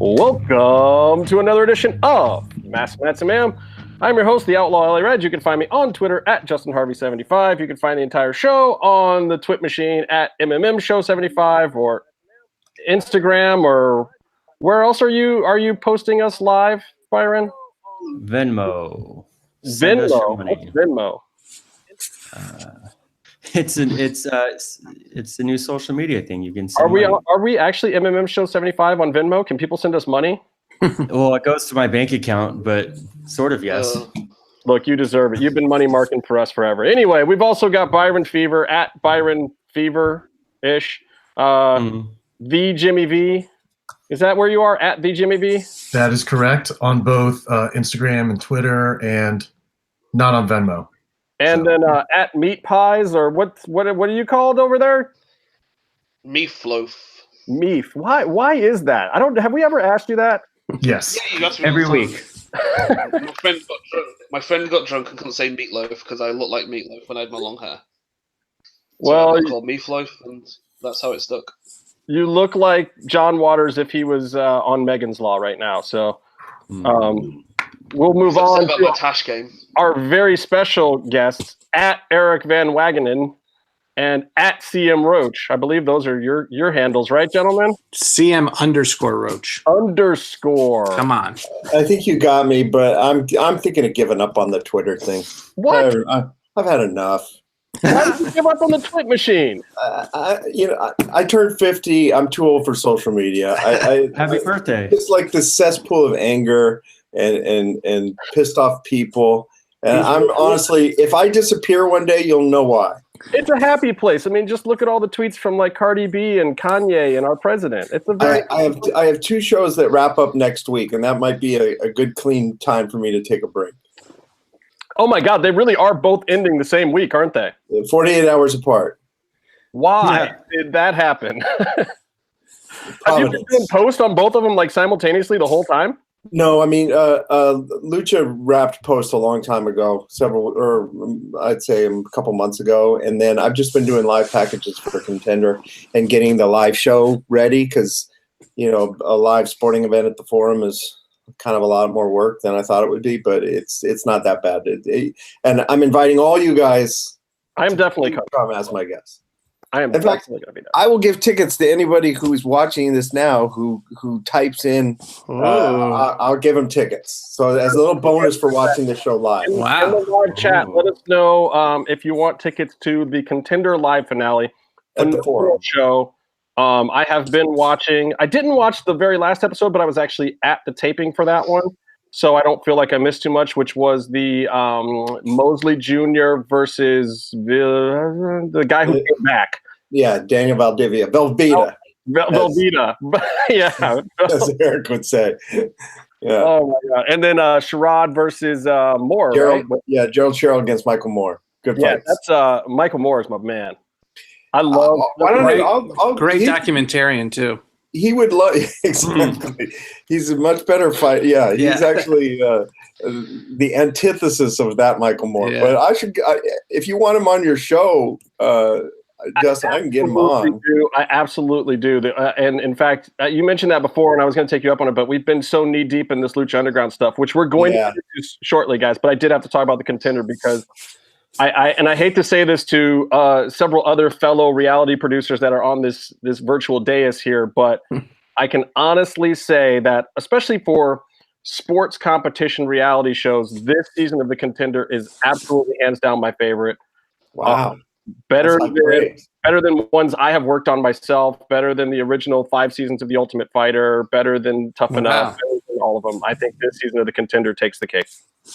Welcome to another edition of Masked Mats and Ma'am. I'm your host, the Outlaw LA Red. You can find me on Twitter at JustinHarvey75. You can find the entire show on the Twit machine at MMMshow75 or Instagram, or where else are you posting us live, Byron? Venmo. Venmo. What's Venmo? It's a new social media thing. You can send are we actually MMM Show 75 on Venmo? Can people send us money? Well, it goes to my bank account, but sort of yes. Look, you deserve it. You've been money marking for us forever. Anyway, we've also got Byron Fever at Byron Fever-ish. The Jimmy V. Is that where you are, at the Jimmy V? That is correct, on both Instagram and Twitter, and not on Venmo. And then at Meat Pies, or what are you called over there? Meatloaf. Meat. Why is that? Have we ever asked you that? Yes. Yeah, you asked me every week. My friend got drunk and couldn't say meatloaf because I looked like meatloaf when I had my long hair. So well, I got called Meatloaf, and that's how it stuck. You look like John Waters if he was on Megan's Law right now. So we'll move on to my Tash game. Our very special guests at Eric Van Wagenen and at CM Roach. I believe those are your handles, right, gentlemen? CM_Roach. Underscore. Come on. I think you got me, but I'm thinking of giving up on the Twitter thing. What? I've had enough. Why did you give up on the Twit machine? I turned 50. I'm too old for social media. Happy birthday. It's like this cesspool of anger and pissed off people. And I'm honestly, if I disappear one day, you'll know why. It's a happy place. I mean, just look at all the tweets from like Cardi B and Kanye and our president. It's a very. I have two shows that wrap up next week, and that might be a good, clean time for me to take a break. Oh my God, they really are both ending the same week, aren't they? 48 hours apart. Why did that happen? Have you been doing post on both of them like simultaneously the whole time? No, I mean, Lucha wrapped post a long time ago, I'd say a couple months ago. And then I've just been doing live packages for Contender and getting the live show ready because, a live sporting event at the Forum is kind of a lot more work than I thought it would be, but it's not that bad. And I'm inviting all you guys. I'm definitely come as my guest. I am definitely going to be there. I will give tickets to anybody who's watching this now who types in. I'll give them tickets. So as a little bonus for watching the show live. Wow. In the live chat, let us know if you want tickets to the Contender live finale at the Forum show. I have been watching. I didn't watch the very last episode, but I was actually at the taping for that one. So I don't feel like I missed too much, which was the Mosley Jr. versus the guy who came back. Yeah, Daniel Valdivia. Velveeta. Velveeta. Yeah. As Eric would say. Yeah. Oh, my God. And then Sherrod versus Moore, Gerald, right? Yeah, Gerald Sherrill against Michael Moore. Good fight. Yeah, that's Michael Moore is my man. I love great documentarian, too. He would love exactly. He's a much better fight. Yeah, he's actually the antithesis of that Michael Moore. Yeah. But if you want him on your show, Justin, I can get him on. I absolutely do. And in fact, you mentioned that before, and I was going to take you up on it. But we've been so knee deep in this Lucha Underground stuff, which we're going to do shortly, guys. But I did have to talk about the Contender because I hate to say this to several other fellow reality producers that are on this virtual dais here, but I can honestly say that, especially for sports competition reality shows, this season of the Contender is absolutely hands down my favorite. Wow. Better than ones I have worked on myself, better than the original 5 seasons of The Ultimate Fighter, better than Tough Enough, better than all of them. I think this season of the Contender takes the cake.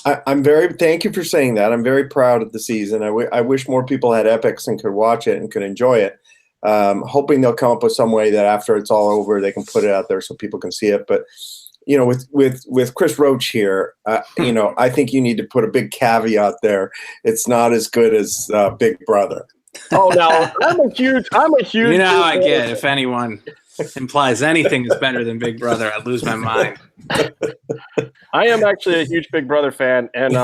Thank you for saying that. I'm very proud of the season. I wish more people had Epics and could watch it and could enjoy it. Hoping they'll come up with some way that after it's all over, they can put it out there so people can see it. But, with Chris Roach here, I think you need to put a big caveat there. It's not as good as Big Brother. Oh, no, I'm a huge. You know how I get. If anyone implies anything is better than Big Brother, I lose my mind. I am actually a huge Big Brother fan, and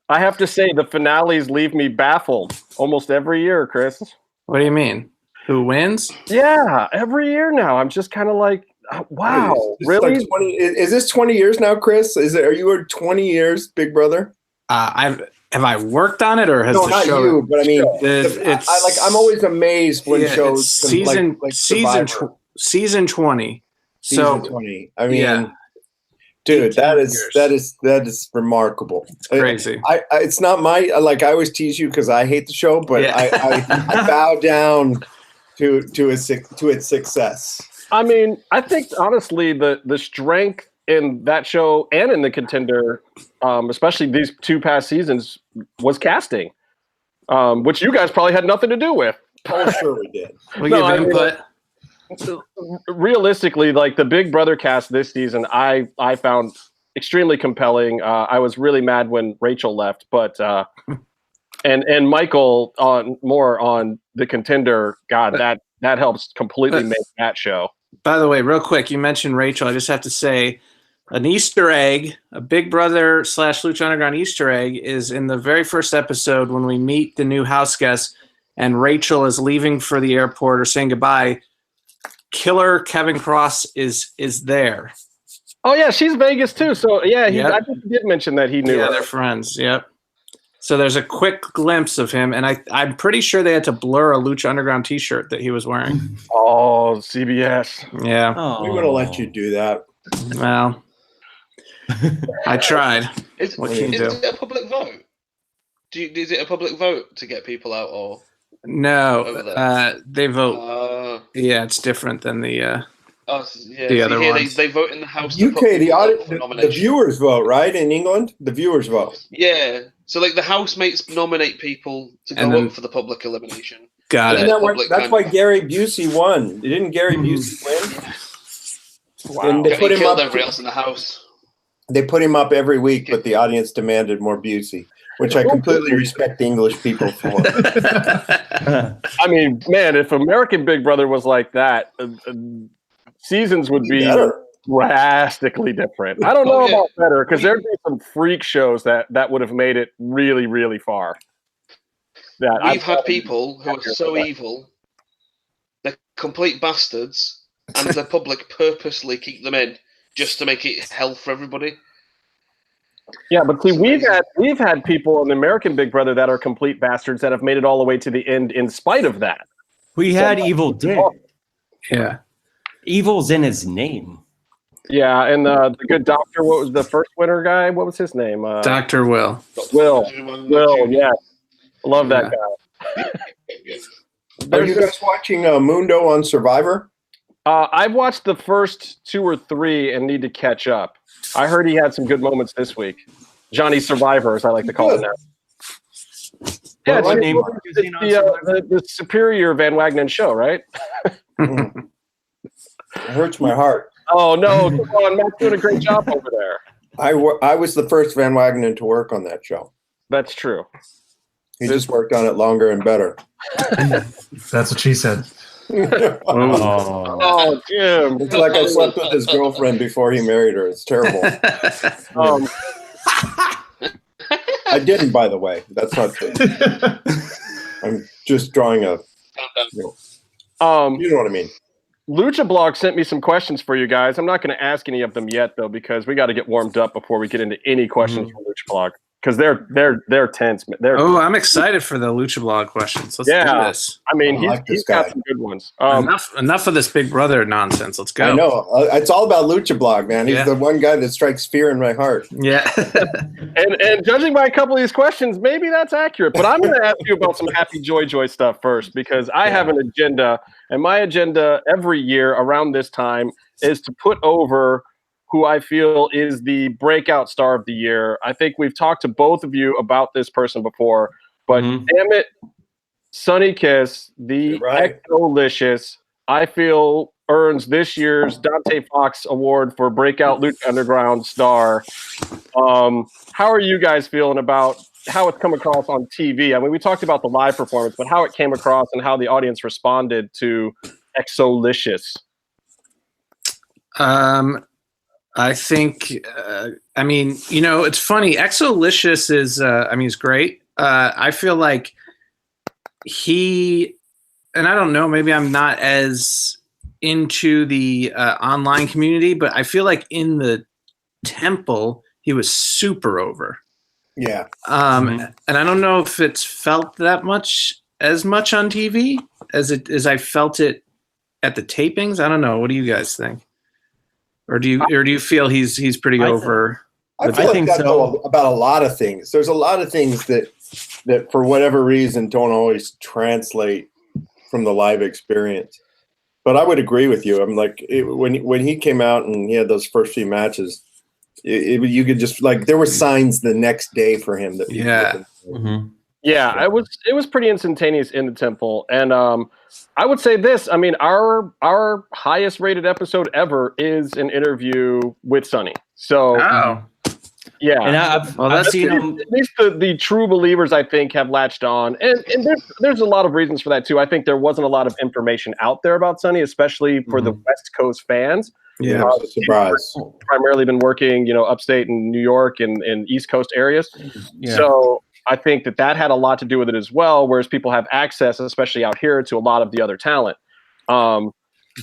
I have to say the finales leave me baffled almost every year, Chris. What do you mean? Who wins? Yeah, every year now. I'm just kind of like, Wow, It's really? Like 20, is this 20 years now, Chris? Are you 20 years, Big Brother? Have I worked on it, or has No, the not show? you, but I mean, It's I'm always amazed when it's shows season like season Survivor, season 20. season So 20. I mean, yeah. dude, 18 that is remarkable. It's crazy. It's not my I always tease you because I hate the show, but Yeah. I bow down to its success. I mean, I think honestly the strength in that show and in the Contender, especially these two past seasons, was casting, which you guys probably had nothing to do with. Oh, sure we did. We No, give I mean, input. Realistically, like the Big Brother cast this season, I found extremely compelling. I was really mad when Rachel left, but and Michael on the Contender. God, that helps completely make that show. By the way, real quick, you mentioned Rachel. I just have to say, an Easter egg, a Big Brother / Lucha Underground Easter egg, is in the very first episode when we meet the new house guest, and Rachel is leaving for the airport or saying goodbye. Killer Kevin Cross is there. Oh yeah, she's Vegas too. So yeah, I think he did mention that he knew. Yeah, her. they're friends. Yep. So there's a quick glimpse of him, and I'm pretty sure they had to blur a Lucha Underground T-shirt that he was wearing. Oh, CBS. Yeah. We would have let you do that. Well, I tried. Is it a public vote? Is it a public vote to get people out, or no? They vote. Yeah, it's different than the other ones. They vote in the House. UK, the viewers vote, right? In England, the viewers vote. Yeah. So like the housemates nominate people to go up for the public elimination. Got it. That's why Gary Busey won. Didn't Gary Busey win? Wow. And they put him killed up. everybody else in the house. They put him up every week, but the audience demanded more Busey, which I completely respect the English people for. I mean, man, if American Big Brother was like that, seasons would be drastically different. I don't know about better, because there'd be some freak shows that would have made it really, really far. We've had people who are so evil, they're complete bastards, and the public purposely keep them in just to make it hell for everybody. Yeah, but see, we've had people in the American Big Brother that are complete bastards that have made it all the way to the end in spite of that. We had Evil Dick. Yeah. Evil's in his name. Yeah, and the good doctor, what was the first winner guy? What was his name? Dr. Will. Will, yeah. Love that guy. Are you guys watching Mundo on Survivor? I've watched the first 2 or 3 and need to catch up. I heard he had some good moments this week. Johnny Survivor, as I like to call him now. Yeah, What name it's the superior Van Wagenen show, right? It hurts my heart. Oh, no. Come on, Matt's doing a great job over there. I was the first Van Wagenen to work on that show. That's true. He just worked on it longer and better. That's what she said. Oh, Jim. It's like I slept with his girlfriend before he married her. It's terrible. I didn't, by the way. That's not true. I'm just drawing a. You know what I mean. Lucha Blog sent me some questions for you guys. I'm not going to ask any of them yet, though, because we got to get warmed up before we get into any questions from Lucha Blog, because they're tense. I'm excited for the Lucha Blog questions. Let's do this. I mean, he's got some good ones. Enough of this Big Brother nonsense. Let's go. I know. It's all about Lucha Blog, man. He's the one guy that strikes fear in my heart. Yeah. and judging by a couple of these questions, maybe that's accurate. But I'm going to ask you about some happy joy stuff first, because I have an agenda, and my agenda every year around this time is to put over who I feel is the breakout star of the year. I think we've talked to both of you about this person before, but damn it, Sonny Kiss, the Exolicious, I feel earns this year's Dante Fox Award for Breakout Lucha Underground Star. How are you guys feeling about how it's come across on TV? I mean, we talked about the live performance, but how it came across and how the audience responded to Exolicious. I think, I mean, you know, it's funny. Exolicious is, he's great. I feel like and I don't know, maybe I'm not as into the online community, but I feel like in the temple he was super over. Yeah. And I don't know if it's felt that much on TV as I felt it at the tapings. I don't know. What do you guys think? Or do you feel he's pretty over? I think that's about a lot of things. There's a lot of things that for whatever reason don't always translate from the live experience. But I would agree with you. I'm like when he came out and he had those first few matches, you could just like there were signs the next day for him that Yeah, it was pretty instantaneous in the temple, and I would say this. I mean, our highest rated episode ever is an interview with Sonny. So, yeah, and I've seen him. At least the true believers, I think, have latched on, and there's a lot of reasons for that too. I think there wasn't a lot of information out there about Sonny, especially for the West Coast fans. Yeah, surprise. Primarily been working, upstate in New York and East Coast areas. Yeah. So I think that had a lot to do with it as well, whereas people have access, especially out here, to a lot of the other talent.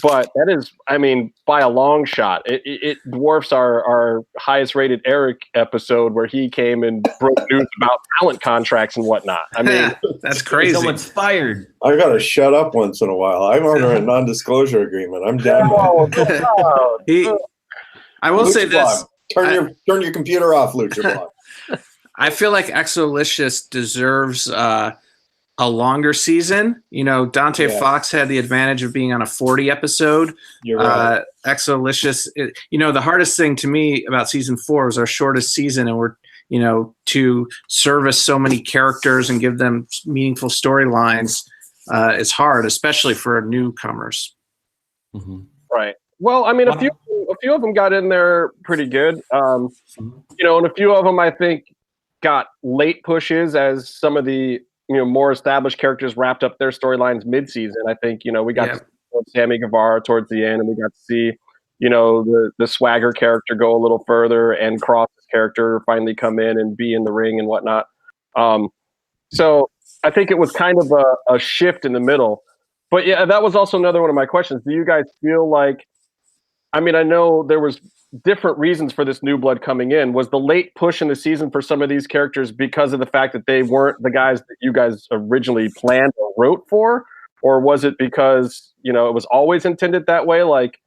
But that is, I mean, by a long shot, it dwarfs our highest rated Eric episode where he came and broke news about talent contracts and whatnot. I mean, that's crazy. Someone's fired. I got to shut up once in a while. I'm under a non-disclosure agreement. I'm down. I will say this. Turn your computer off, Lucha Blog. I feel like Exolicious deserves a longer season. Dante Fox had the advantage of being on a 40 episode. You're right. Exolicious, the hardest thing to me about season 4 was our shortest season, and we're, to service so many characters and give them meaningful storylines is hard, especially for newcomers. Mm-hmm. Right. Well, I mean, a few of them got in there pretty good. And a few of them, I think, got late pushes as some of the more established characters wrapped up their storylines mid-season. I think we got to see Sammy Guevara towards the end, and we got to see the Swagger character go a little further, and Cross's character finally come in and be in the ring and whatnot. So I think it was kind of a shift in the middle. But yeah, that was also another one of my questions. Do you guys feel like? I mean, I know there was different reasons for this new blood coming in. Was the late push in the season for some of these characters because of the fact that they weren't the guys that you guys originally planned or wrote for? Or was it because, it was always intended that way? Like,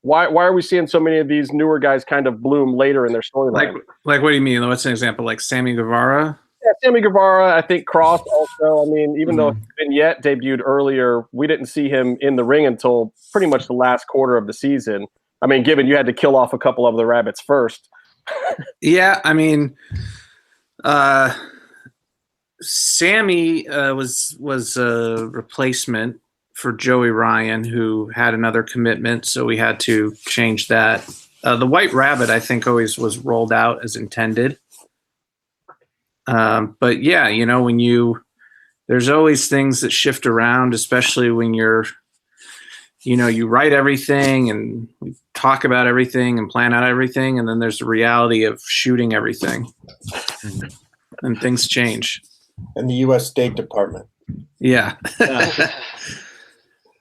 why are we seeing so many of these newer guys kind of bloom later in their storyline? Like, what do you mean? What's an example? Like Sammy Guevara? Yeah, Sammy Guevara, I think Cross also. I mean, even though Vignette debuted earlier, we didn't see him in the ring until pretty much the last quarter of the season. I mean, given you had to kill off a couple of the rabbits first. Yeah, I mean, Sammy was a replacement for Joey Ryan, who had another commitment, so we had to change that. The White Rabbit, I think, always was rolled out as intended. But yeah, there's always things that shift around, especially when you're, you write everything and we talk about everything and plan out everything, and then there's the reality of shooting everything, and things change. And the U.S. State Department. Yeah.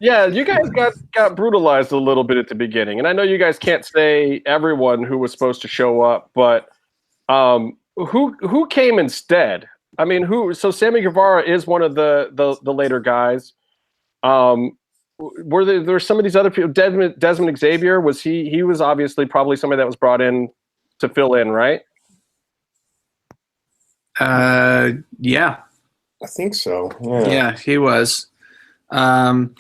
Yeah, you guys got brutalized a little bit at the beginning, and I know you guys can't say everyone who was supposed to show up, but who came instead? I mean, so Sammy Guevara is one of the later guys. Were there some of these other people? Desmond Xavier, was he was obviously probably somebody that was brought in to fill in, right? Yeah, I think so. Yeah, he was. One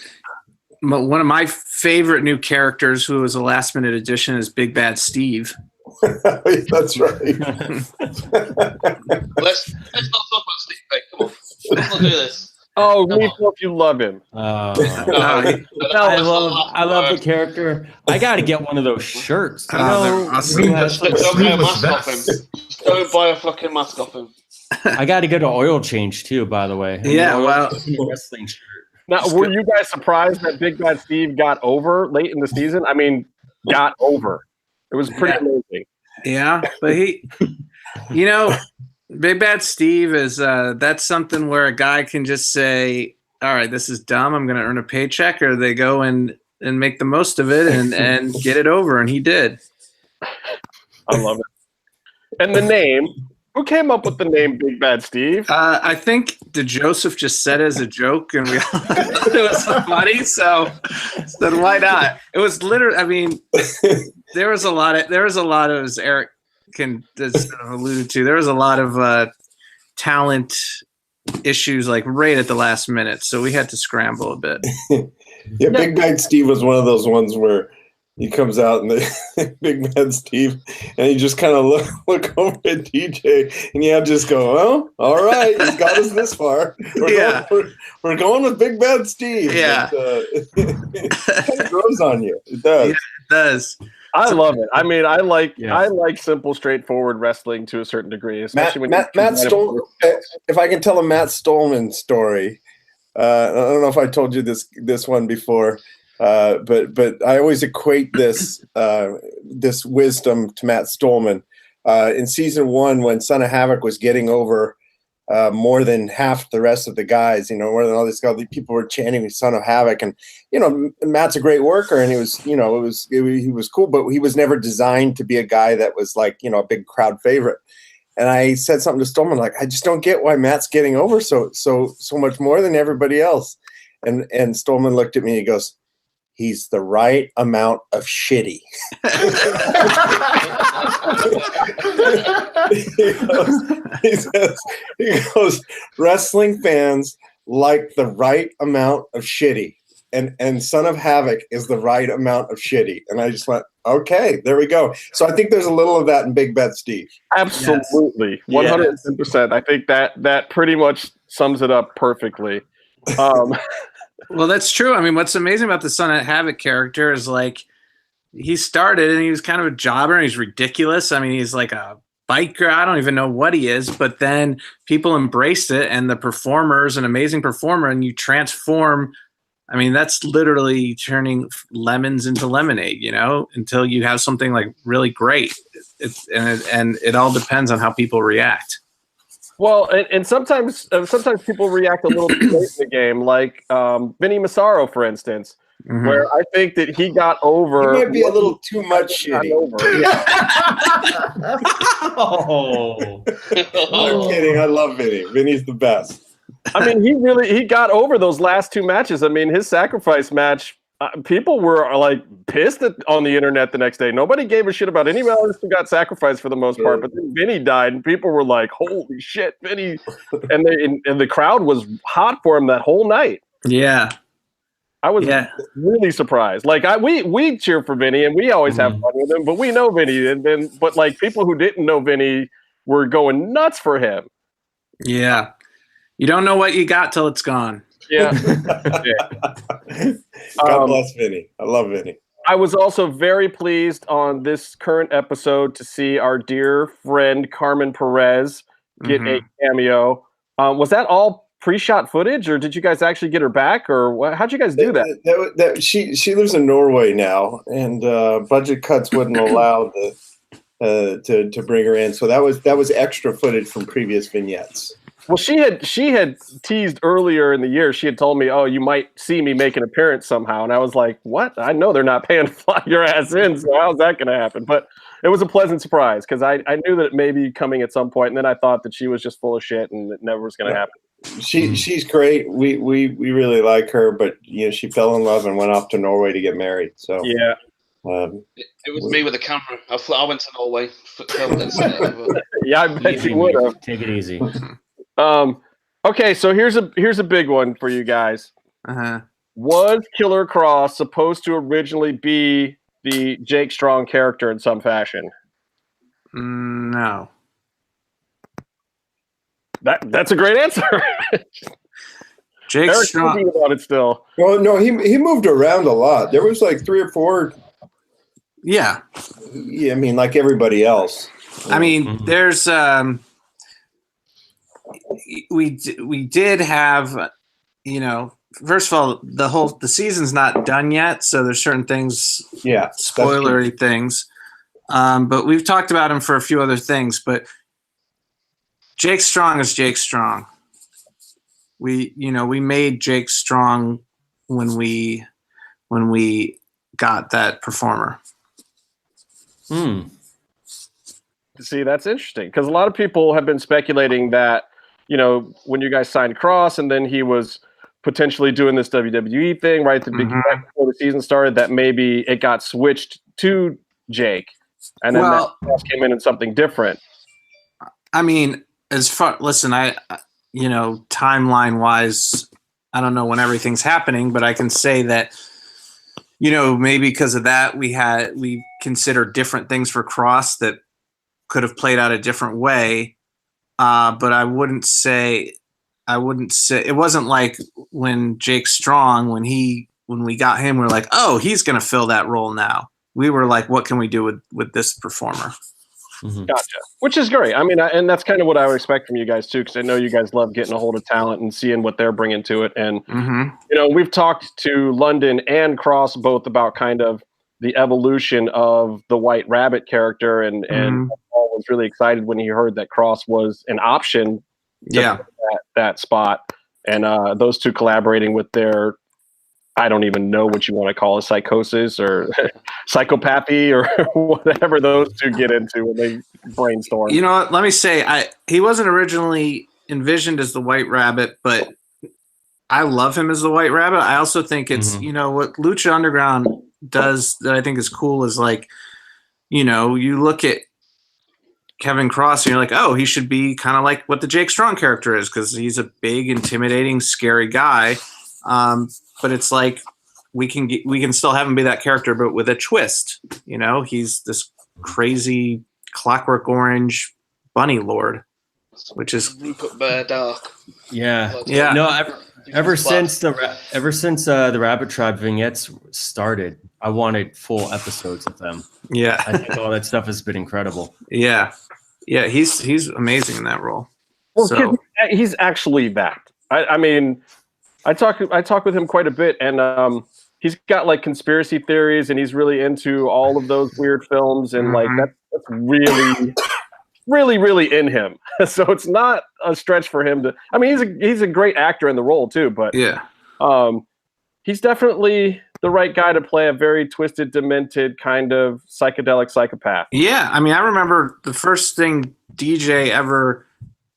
of my favorite new characters, who was a last-minute addition, is Big Bad Steve. That's right. Let's not talk about Steve. Hey, come on, let's not do this. Oh, me too, if you love him. I love the character. I got to get one of those shirts. Don't buy a mask off him. Don't buy a fucking mask off him. I got to get an oil change too, by the way. Yeah, wrestling shirt. Now, were you guys surprised that Big Bad Steve got over late in the season? I mean, got over. It was pretty amazing. Yeah, but Big Bad Steve is that's something where a guy can just say, all right, this is dumb, I'm going to earn a paycheck, or they go and and make the most of it and get it over, and he did. I love it. And the name. Who came up with the name Big Bad Steve? I think Joseph just said it as a joke, and we all thought it was funny. So then why not? It was literally. I mean, there was a lot of as Eric can sort of alluded to. There was a lot of talent issues like right at the last minute, so we had to scramble a bit. Yeah, Big Bad Steve was one of those ones where he comes out and the Big Bad Steve, and he just kind of look over at DJ, and you just go, "Well, all right, he's got us this far. We're going with Big Bad Steve." Yeah, it kind of grows on you. It does. Yeah, it does. I love it. I mean, I like simple, straightforward wrestling to a certain degree, especially Matt Stolman. If I can tell a Matt Stolman story, I don't know if I told you this one before. But I always equate this wisdom to Matt Stolman. In season 1, when Son of Havoc was getting over more than half the rest of the guys, more than all these guys, people were chanting Son of Havoc, and Matt's a great worker, and he was cool, but he was never designed to be a guy that was like a big crowd favorite. And I said something to Stolman like, I just don't get why Matt's getting over so much more than everybody else. And Stolman looked at me and he goes, "He's the right amount of shitty." he goes, "Wrestling fans like the right amount of shitty. And Son of Havoc is the right amount of shitty." And I just went, okay, there we go. So I think there's a little of that in Big Bad Steve. Absolutely. 110%. I think that pretty much sums it up perfectly. Well, that's true. I mean, what's amazing about the Son of Havoc character is like he started and he was kind of a jobber and he's ridiculous. I mean, he's like a biker. I don't even know what he is, but then people embraced it, and the performer's an amazing performer, and you transform. I mean, that's literally turning lemons into lemonade, until you have something like really great. And it all depends on how people react. Well, and sometimes people react a little too late in the game, like Vinny Massaro, for instance, where I think that he got over. He might be a little too much shitty. I'm kidding. I love Vinny. Vinny's the best. I mean, he got over those last 2 matches. I mean, his sacrifice match, people were like pissed on the internet the next day. Nobody gave a shit about anyone else who got sacrificed for the most part, but then Vinny died, and people were like, "Holy shit, Vinny!" And the crowd was hot for him that whole night. Yeah, I was really surprised. Like we cheer for Vinny, and we always have fun with him, but we know Vinny, but like people who didn't know Vinny were going nuts for him. Yeah. You don't know what you got till it's gone. Yeah. God bless Vinny. I love Vinny. I was also very pleased on this current episode to see our dear friend Carmen Perez get a cameo. Was that all pre-shot footage, or did you guys actually get her back, or how'd you guys do that? She lives in Norway now, and budget cuts wouldn't allow to bring her in. So that was extra footage from previous vignettes. Well, she had teased earlier in the year. She had told me, "Oh, you might see me make an appearance somehow," and I was like, "What? I know they're not paying to fly your ass in, so how's that going to happen?" But it was a pleasant surprise because I knew that it may be coming at some point, and then I thought that she was just full of shit and it never was going to happen. She's great. We really like her, but she fell in love and went off to Norway to get married. So yeah. It was me with the camera. I went to Norway. Yeah, I bet you would have. Take it easy. Okay, so here's a big one for you guys. Was Killer Cross supposed to originally be the Jake Strong character in some fashion? No. That's a great answer. Jake Eric's Strong. thinking about it still. Well, no, he moved around a lot. There was like 3 or 4. Yeah. Yeah, I mean, like everybody else. I mean, there's we did have, first of all, the season's not done yet, so there's certain things, spoilery things. But we've talked about him for a few other things. But Jake Strong is Jake Strong. We made Jake Strong when we when we got that performer. See, that's interesting because a lot of people have been speculating that, when you guys signed Cross and then he was potentially doing this WWE thing right at the beginning before the season started, that maybe it got switched to Jake and then that Cross came in and something different. I mean, listen, timeline wise, I don't know when everything's happening, but I can say that, maybe because of that, we considered different things for Cross that could have played out a different way. But I wouldn't say it wasn't like when Jake Strong, when we got him, we're like, oh, he's going to fill that role now. We were like, what can we do with this performer? Gotcha. Which is great. I mean, and that's kind of what I would expect from you guys too, because I know you guys love getting a hold of talent and seeing what they're bringing to it. And we've talked to London and Cross both about kind of the evolution of the White Rabbit character, and Paul was really excited when he heard that Cross was an option. That spot, and those two collaborating with their, I don't even know what you want to call it, psychosis or psychopathy or whatever those two get into when they brainstorm. You know what? Let me say, he wasn't originally envisioned as the White Rabbit, but I love him as the White Rabbit. I also think it's, what Lucha Underground does that I think is cool is like, you look at Kevin Cross and you're like, oh, he should be kind of like what the Jake Strong character is, because he's a big, intimidating, scary guy. But it's like we can still have him be that character, but with a twist. He's this crazy Clockwork Orange bunny lord, which is Rupert Murdoch. Yeah. No, ever since the Rabbit Tribe vignettes started, I wanted full episodes of them. Yeah, I think all that stuff has been incredible. Yeah, he's amazing in that role. Well, so he's actually that. I mean, I talk with him quite a bit, and he's got like conspiracy theories, and he's really into all of those weird films, and like that's really, really, really in him. So it's not a stretch for him to. I mean, he's a great actor in the role too, but he's definitely the right guy to play a very twisted, demented kind of psychedelic psychopath. Yeah, I mean, I remember the first thing DJ ever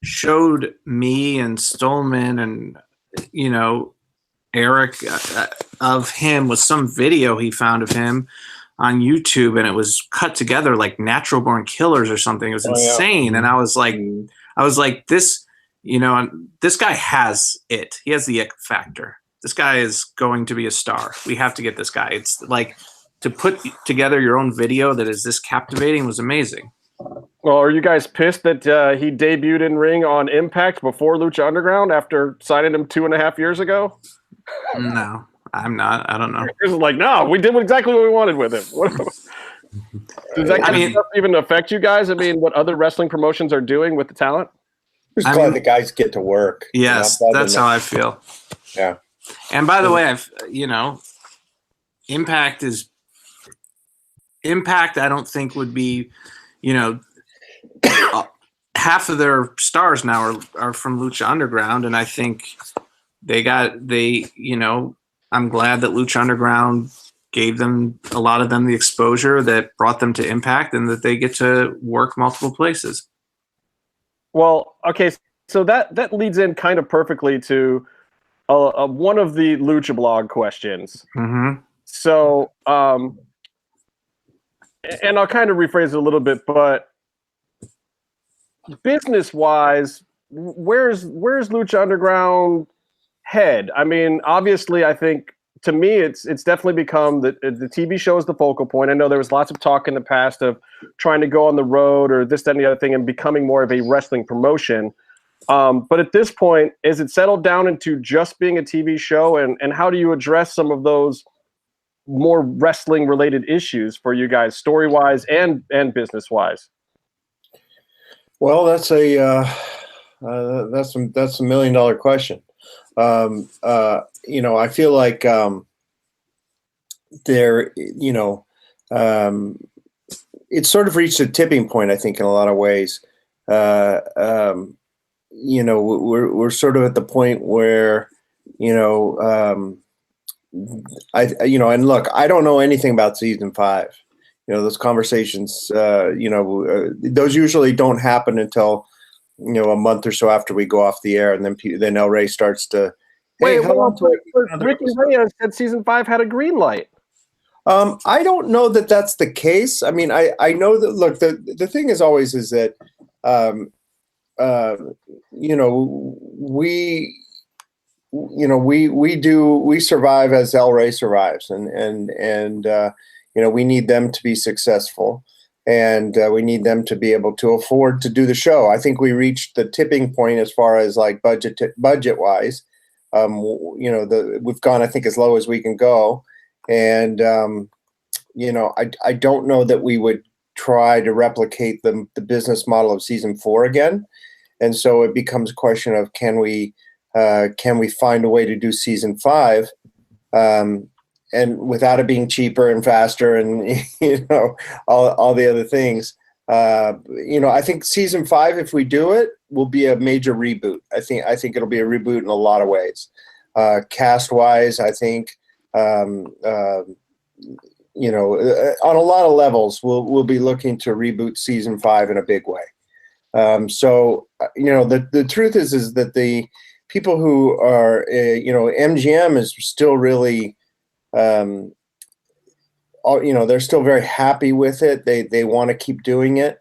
showed me and Stolman and Eric of him was some video he found of him on YouTube, and it was cut together like Natural Born Killers or something. It was insane, and I was like, this, this guy has it. He has the it factor. This guy is going to be a star. We have to get this guy. It's like to put together your own video that is this captivating was amazing. Well, are you guys pissed that he debuted in ring on Impact before Lucha Underground after signing him 2.5 years ago? No, I'm not. I don't know. It's like, no, we did exactly what we wanted with him. Does that stuff even affect you guys? I mean, what other wrestling promotions are doing with the talent? Just glad the guys get to work. Yes, that's how I feel. Yeah. And by the way, Impact. I don't think would be, half of their stars now are from Lucha Underground, and I think I'm glad that Lucha Underground gave them, a lot of them, the exposure that brought them to Impact, and that they get to work multiple places. Well, okay, so that leads in kind of perfectly to one of the Lucha blog questions. So, and I'll kind of rephrase it a little bit, but business-wise, where's Lucha Underground head? I mean, obviously, I think to me, it's definitely become the TV show is the focal point. I know there was lots of talk in the past of trying to go on the road or this, that, and the other thing, and becoming more of a wrestling promotion. But at this point, is it settled down into just being a TV show? And how do you address some of those more wrestling-related issues for you guys, story-wise and business-wise? Well, that's a $1 million question. I feel like it's sort of reached a tipping point, I think, in a lot of ways. We're sort of at the point where, and look, I don't know anything about season 5. Those conversations, those usually don't happen until, a month or so after we go off the air, and then El Rey starts to. Hey, Ricky Reyes said season 5 had a green light. I don't know that that's the case. I mean, I know that. Look, the thing is always is that, we survive as El Rey survives, and we need them to be successful, and we need them to be able to afford to do the show. I think we reached the tipping point as far as like budget wise. We've gone, I think, as low as we can go, and I don't know that we would try to replicate the business model of season 4 again, and so it becomes a question of can we find a way to do season 5, and without it being cheaper and faster and all the other things. I think season 5, if we do it, will be a major reboot. I think it'll be a reboot in a lot of ways. Cast wise, I think on a lot of levels, we'll be looking to reboot season 5 in a big way. The truth is that the people who are, MGM is still really, they're still very happy with it. They want to keep doing it.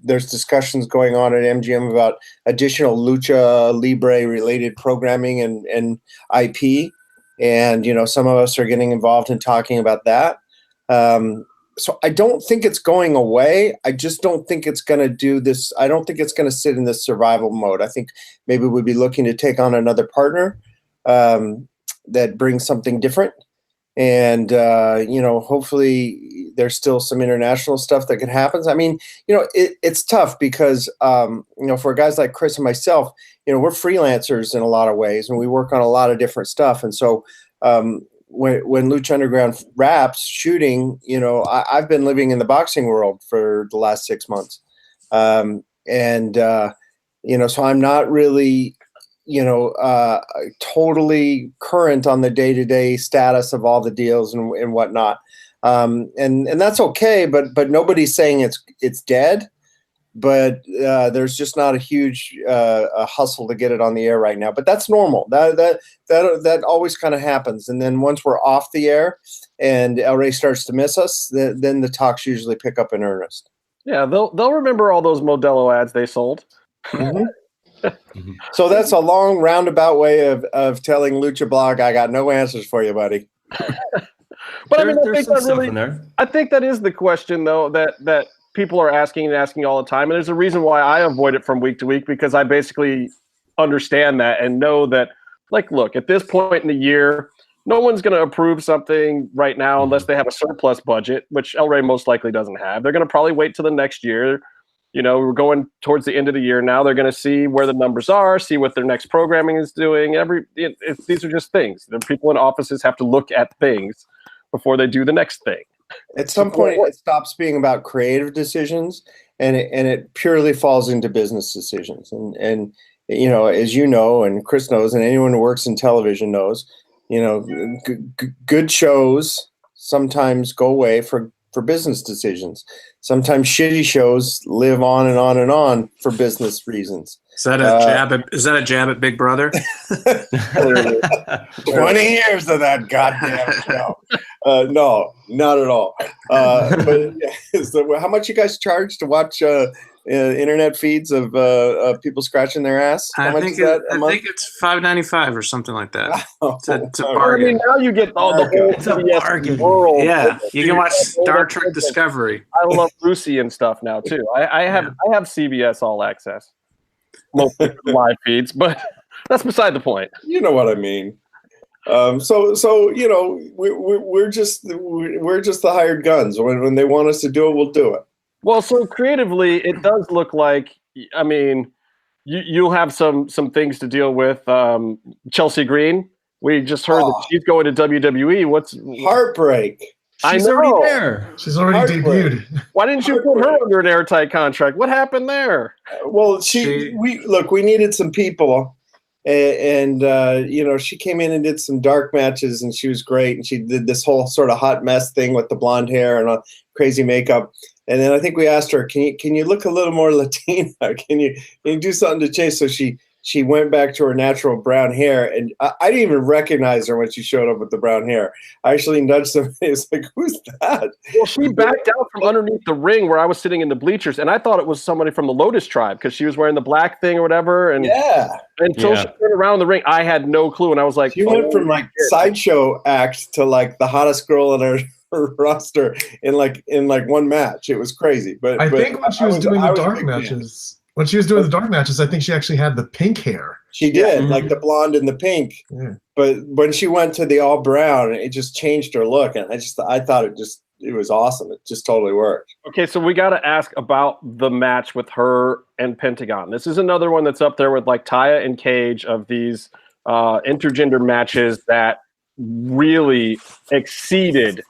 There's discussions going on at MGM about additional Lucha Libre related programming and IP. And, some of us are getting involved in talking about that. So I don't think it's going away. I just don't think it's going to do this. I don't think it's going to sit in this survival mode. I think maybe we'd be looking to take on another partner that brings something different. And, hopefully there's still some international stuff that can happen. I mean, it's tough because, for guys like Chris and myself, we're freelancers in a lot of ways, and we work on a lot of different stuff. And so when Lucha Underground wraps shooting, I've been living in the boxing world for the last 6 months. So I'm not really, totally current on the day-to-day status of all the deals and whatnot. And that's okay, but nobody's saying it's dead. But there's just not a huge hustle to get it on the air right now. But that's normal. That always kind of happens. And then once we're off the air and El Rey starts to miss us, then the talks usually pick up in earnest. Yeah, they'll remember all those Modelo ads they sold. Mm-hmm. So that's a long roundabout way of telling Lucha Blog, I got no answers for you, buddy. But I think that is the question, though, that people are asking all the time. And there's a reason why I avoid it from week to week, because I basically understand that and know that, like, look, at this point in the year, no one's going to approve something right now unless they have a surplus budget, which El Rey most likely doesn't have. They're going to probably wait till the next year. We're going towards the end of the year now. They're going to see where the numbers are, see what their next programming is doing. These are just things. The people in offices have to look at things before they do the next thing. At some point, it stops being about creative decisions, and it purely falls into business decisions. And as you know, and Chris knows, and anyone who works in television knows, good shows sometimes go away for business decisions. Sometimes shitty shows live on and on and on for business reasons. Is that a jab at Big Brother? 20 years of that goddamn show. No, not at all. So how much you guys charge to watch internet feeds of people scratching their ass? How much is that a month? I think it's $5.95 or something like that. It's a I bargain. mean, now you get all the whole CBS world. Yeah, you can watch Star Trek Discovery. I love Lucy and stuff now too. I have CBS All Access, mostly for the live feeds, but that's beside the point. You know what I mean. So we're just the hired guns. When they want us to do it, we'll do it. Well, so creatively, it does look like, I mean, you'll have some things to deal with. Chelsea Green, we just heard that she's going to WWE. What's heartbreak? She's already there. She's already debuted. Why didn't you put her under an airtight contract? What happened there? Well, we needed some people and she came in and did some dark matches, and she was great. And she did this whole sort of hot mess thing with the blonde hair and crazy makeup. And then I think we asked her, can you look a little more Latina? Can you do something to change? So she went back to her natural brown hair, and I didn't even recognize her when she showed up with the brown hair. I actually nudged somebody. It's like, who's that? Well, she backed out from underneath the ring where I was sitting in the bleachers, and I thought it was somebody from the Lotus Tribe because she was wearing the black thing or whatever. And until she turned around the ring, I had no clue, and I was like, she went from like sideshow act to like the hottest girl in her roster in one match. It was crazy. But I think when she was doing the dark matches. When she was doing the dark matches, I think she actually had the pink hair. She did, like the blonde and the pink. Yeah. But when she went to the all brown, it just changed her look, and I thought it was awesome. It just totally worked. Okay, so we got to ask about the match with her and Pentagon. This is another one that's up there with like Taya and Cage of these intergender matches that really exceeded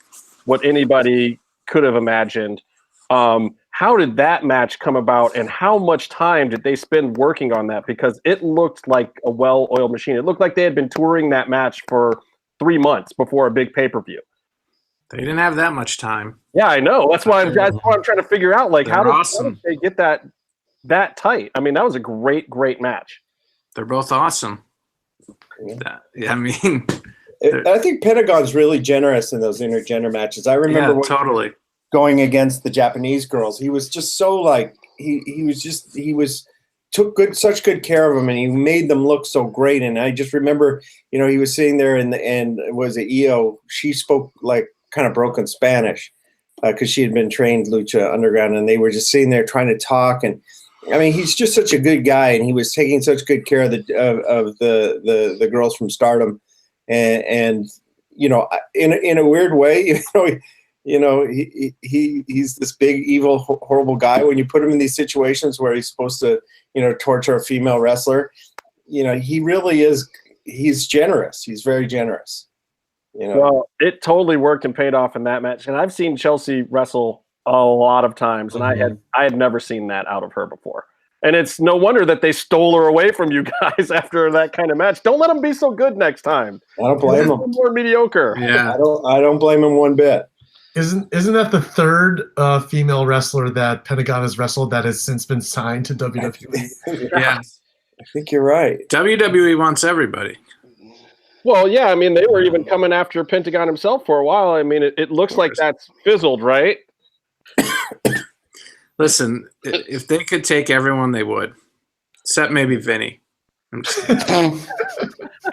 what anybody could have imagined. How did that match come about, and how much time did they spend working on that? Because it looked like a well-oiled machine. It looked like they had been touring that match for 3 months before a big pay-per-view. They didn't have that much time. Yeah, I know. That's why I'm trying to figure out, like, how did they get that tight? I mean, that was a great, great match. They're both awesome. I mean, I think Pentagon's really generous in those intergender matches. I remember totally. Going against the Japanese girls, he was just so like took such good care of them, and he made them look so great. And I just remember, he was sitting there, and was it Io? She spoke like kind of broken Spanish because she had been trained Lucha Underground, and they were just sitting there trying to talk. And I mean, he's just such a good guy, and he was taking such good care of the girls from Stardom, and in a weird way, he's this big, evil, horrible guy. When you put him in these situations where he's supposed to, torture a female wrestler, he really is. He's generous. He's very generous. Well, it totally worked and paid off in that match. And I've seen Chelsea wrestle a lot of times, and I had never seen that out of her before. And it's no wonder that they stole her away from you guys after that kind of match. Don't let them be so good next time. I don't blame them. More mediocre. Yeah, I don't blame them one bit. Isn't that the third female wrestler that Pentagon has wrestled that has since been signed to WWE? Yeah, I think you're right. WWE wants everybody. Well, yeah, I mean, they were even coming after Pentagon himself for a while. I mean, it looks like that's fizzled, right? Listen, if they could take everyone, they would. Except maybe Vinny. I'm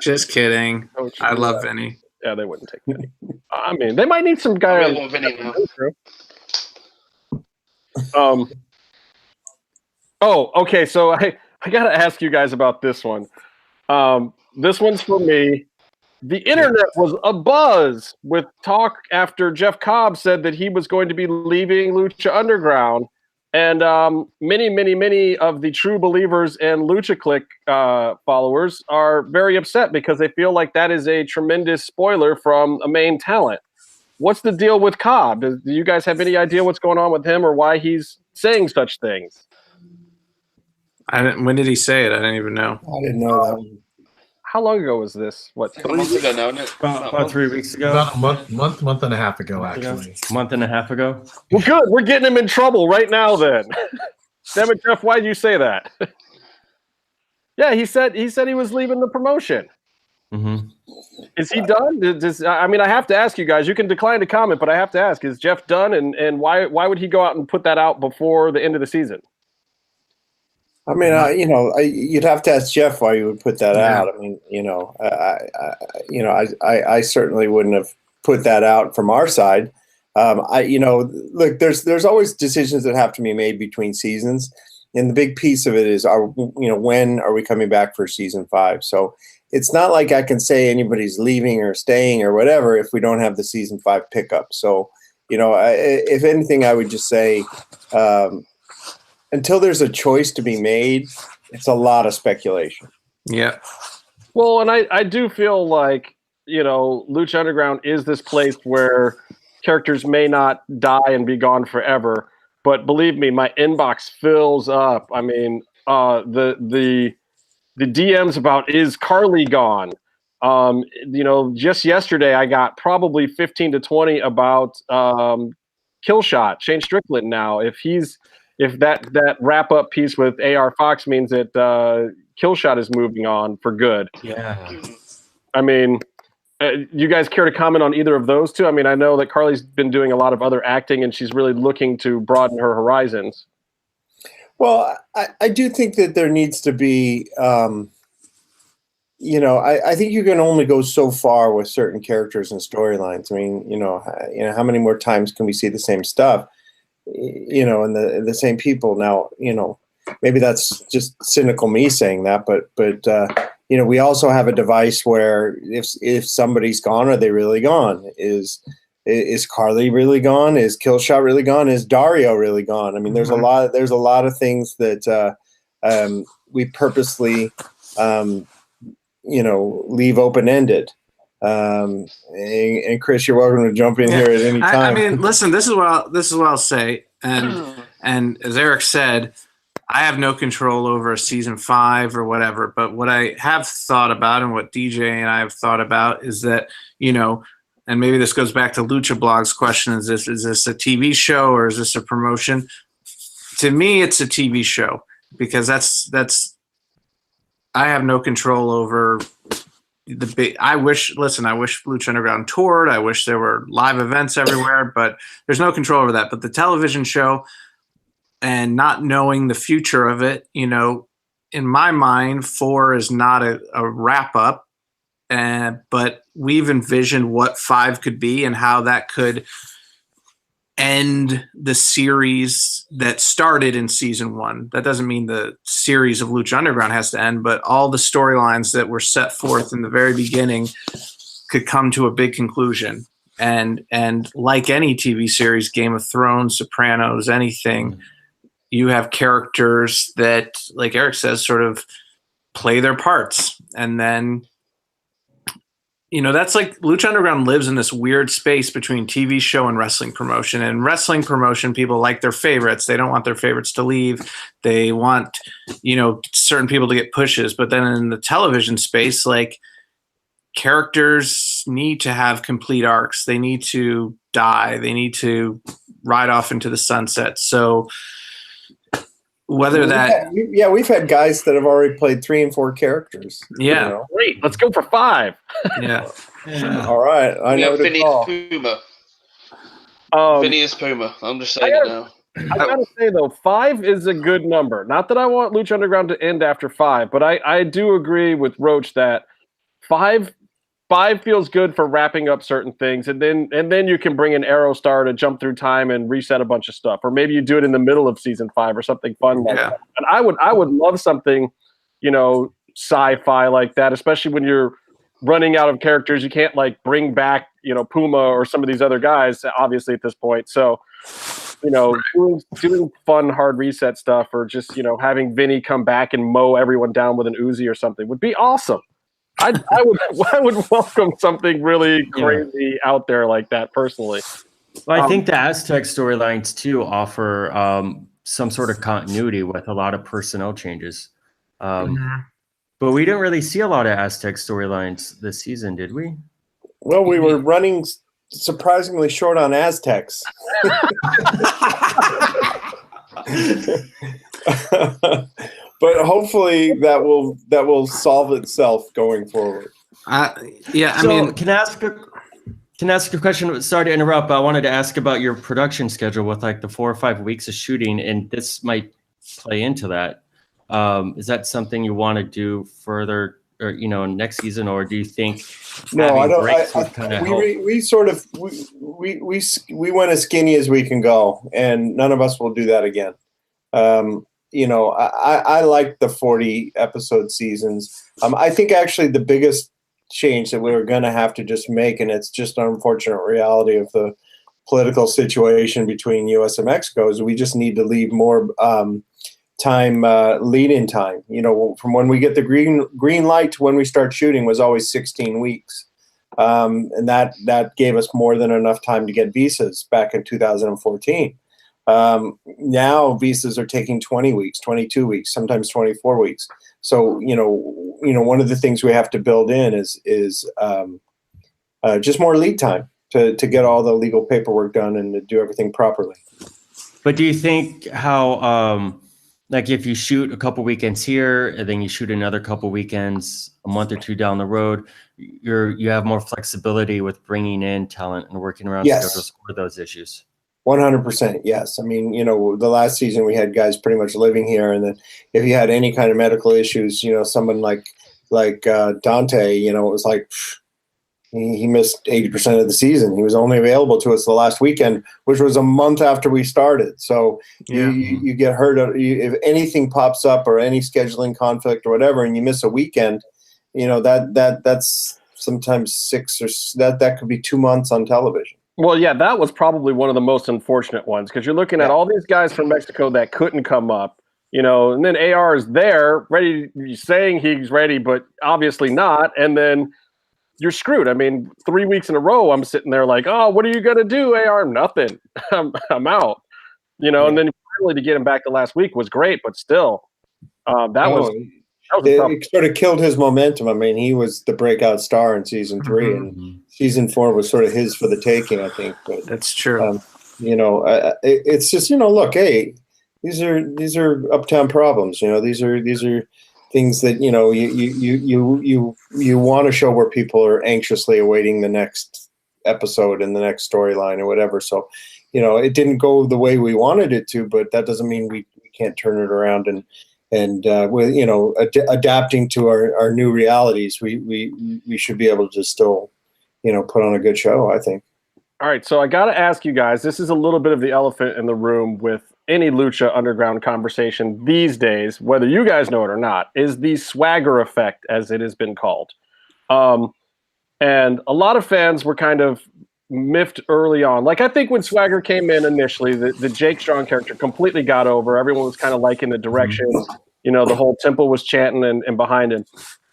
just kidding. I love Vinny. Yeah, they wouldn't take Vinny. I mean, they might need some guy. I want Vinny now. Oh, okay. So I got to ask you guys about this one. This one's for me. The internet was abuzz with talk after Jeff Cobb said that he was going to be leaving Lucha Underground. And many of the true believers and Lucha Click followers are very upset because they feel like that is a tremendous spoiler from a main talent. What's the deal with Cobb? Do you guys have any idea what's going on with him or why he's saying such things? When did he say it? I didn't even know. I didn't know that one. How long ago was this? What? A month ago now, isn't it? About 3 weeks ago. About a month and a half ago, actually. Month and a half ago. Well, good. We're getting him in trouble right now then. Damn it, Jeff, why'd you say that? Yeah, he said he was leaving the promotion. Mm-hmm. Is he done? I mean, I have to ask you guys. You can decline to comment, but I have to ask: is Jeff done? And why would he go out and put that out before the end of the season? I mean, you'd have to ask Jeff why you would put that out. I mean, I certainly wouldn't have put that out from our side. Look, there's always decisions that have to be made between seasons, and the big piece of it is, when are we coming back for season 5? So it's not like I can say anybody's leaving or staying or whatever if we don't have the season 5 pickup. So, if anything, I would just say, until there's a choice to be made, it's a lot of speculation. Yeah. Well, and I do feel like, Lucha Underground is this place where characters may not die and be gone forever. But believe me, my inbox fills up. I mean, the the DMs about, is Carly gone? Just yesterday I got probably 15 to 20 about Killshot, Shane Strickland. Now, if that wrap up piece with AR Fox means that Killshot is moving on for good. Yeah. I mean, you guys care to comment on either of those two? I mean, I know that Carly's been doing a lot of other acting, and she's really looking to broaden her horizons. Well, I do think that there needs to be, I think you can only go so far with certain characters and storylines. I mean, how many more times can we see the same stuff, and the same people? Now, maybe that's just cynical me saying that, but we also have a device where if somebody's gone, are they really gone? Is Carly really gone? Is Killshot really gone? Is Dario really gone? I mean, there's a lot of things that we purposely leave open-ended. And Chris, you're welcome to jump in here at any time. I mean, listen, this is what I'll say, and as Eric said, I have no control over season 5 or whatever, but what I have thought about and what DJ and I have thought about is that, and maybe this goes back to Lucha Blog's question, is this a TV show or is this a promotion? To me, it's a TV show, because that's I have no control over the big. I wish Lucha Underground toured. I wish there were live events everywhere, but there's no control over that. But the television show, and not knowing the future of it, in my mind, 4 is not a wrap up, but we've envisioned what 5 could be and how that could end the series that started in season 1. That doesn't mean the series of Lucha Underground has to end, but all the storylines that were set forth in the very beginning could come to a big conclusion. And like any TV series, Game of Thrones, Sopranos, anything, you have characters that, like Eric says, sort of play their parts. And then, that's like Lucha Underground lives in this weird space between TV show and wrestling promotion. And wrestling promotion, people like their favorites. They don't want their favorites to leave. They want, certain people to get pushes. But then in the television space, like, characters need to have complete arcs. They need to die. They need to ride off into the sunset. So we've had guys that have already played 3 and 4 characters. Yeah. Great. Let's go for 5. Yeah. All right. I know Phineas Puma. Phineas Puma. I'm just saying it now. I gotta say though, 5 is a good number. Not that I want Lucha Underground to end after 5, but I do agree with Roach that 5 feels good for wrapping up certain things, and then you can bring in Aerostar to jump through time and reset a bunch of stuff, or maybe you do it in the middle of season 5 or something fun like that. And I would love something, sci-fi like that, especially when you're running out of characters. You can't like bring back, Puma or some of these other guys, obviously at this point. So, doing fun hard reset stuff, or just having Vinny come back and mow everyone down with an Uzi or something would be awesome. I would welcome something really crazy out there like that personally. Well, I think the Aztec storylines too offer some sort of continuity with a lot of personnel changes. But we didn't really see a lot of Aztec storylines this season, did we? Well, we were running surprisingly short on Aztecs. But hopefully that will solve itself going forward. Can I ask a question? Sorry to interrupt, but I wanted to ask about your production schedule with like the 4 or 5 weeks of shooting, and this might play into that. Is that something you want to do further, or next season, or do you think? No, I don't. We went as skinny as we can go, and none of us will do that again. I like the 40 episode seasons. I think actually the biggest change that we were going to have to just make, and it's just an unfortunate reality of the political situation between U.S. and Mexico, is we just need to leave more lead-in time. From when we get the green light to when we start shooting was always 16 weeks. And that gave us more than enough time to get visas back in 2014. Now visas are taking 20 weeks, 22 weeks, sometimes 24 weeks. So, one of the things we have to build in is just more lead time to get all the legal paperwork done and to do everything properly. But do you think how, like if you shoot a couple weekends here and then you shoot another couple weekends a month or two down the road, you have more flexibility with bringing in talent and working around schedules for those issues? 100%, yes. I mean, the last season we had guys pretty much living here, and then if you had any kind of medical issues, someone like Dante, it was like he missed 80% of the season. He was only available to us the last weekend, which was a month after we started. So you get hurt. If anything pops up or any scheduling conflict or whatever, and you miss a weekend, that's sometimes 6 or that could be 2 months on television. Well, yeah, that was probably one of the most unfortunate ones because you're looking at all these guys from Mexico that couldn't come up, and then AR is there, ready, saying he's ready, but obviously not. And then you're screwed. I mean, 3 weeks in a row, I'm sitting there like, oh, what are you going to do, AR? Nothing. I'm out. And then finally to get him back the last week was great, but still, it sort of killed his momentum. I mean, he was the breakout star in season 3, and season 4 was sort of his for the taking, I think. But that's true. It's just look, hey, these are uptown problems. These are things that you want to show where people are anxiously awaiting the next episode and the next storyline or whatever. So, it didn't go the way we wanted it to, but that doesn't mean we can't turn it around and with adapting to our new realities, we should be able to still put on a good show, I think. All right, so I got to ask you guys, this is a little bit of the elephant in the room with any Lucha Underground conversation these days, whether you guys know it or not, is the swagger effect, as it has been called. And a lot of fans were kind of miffed early on. Like, I think when Swagger came in initially, the Jake Strong character completely got over. Everyone was kind of liking the direction. The whole temple was chanting and behind him.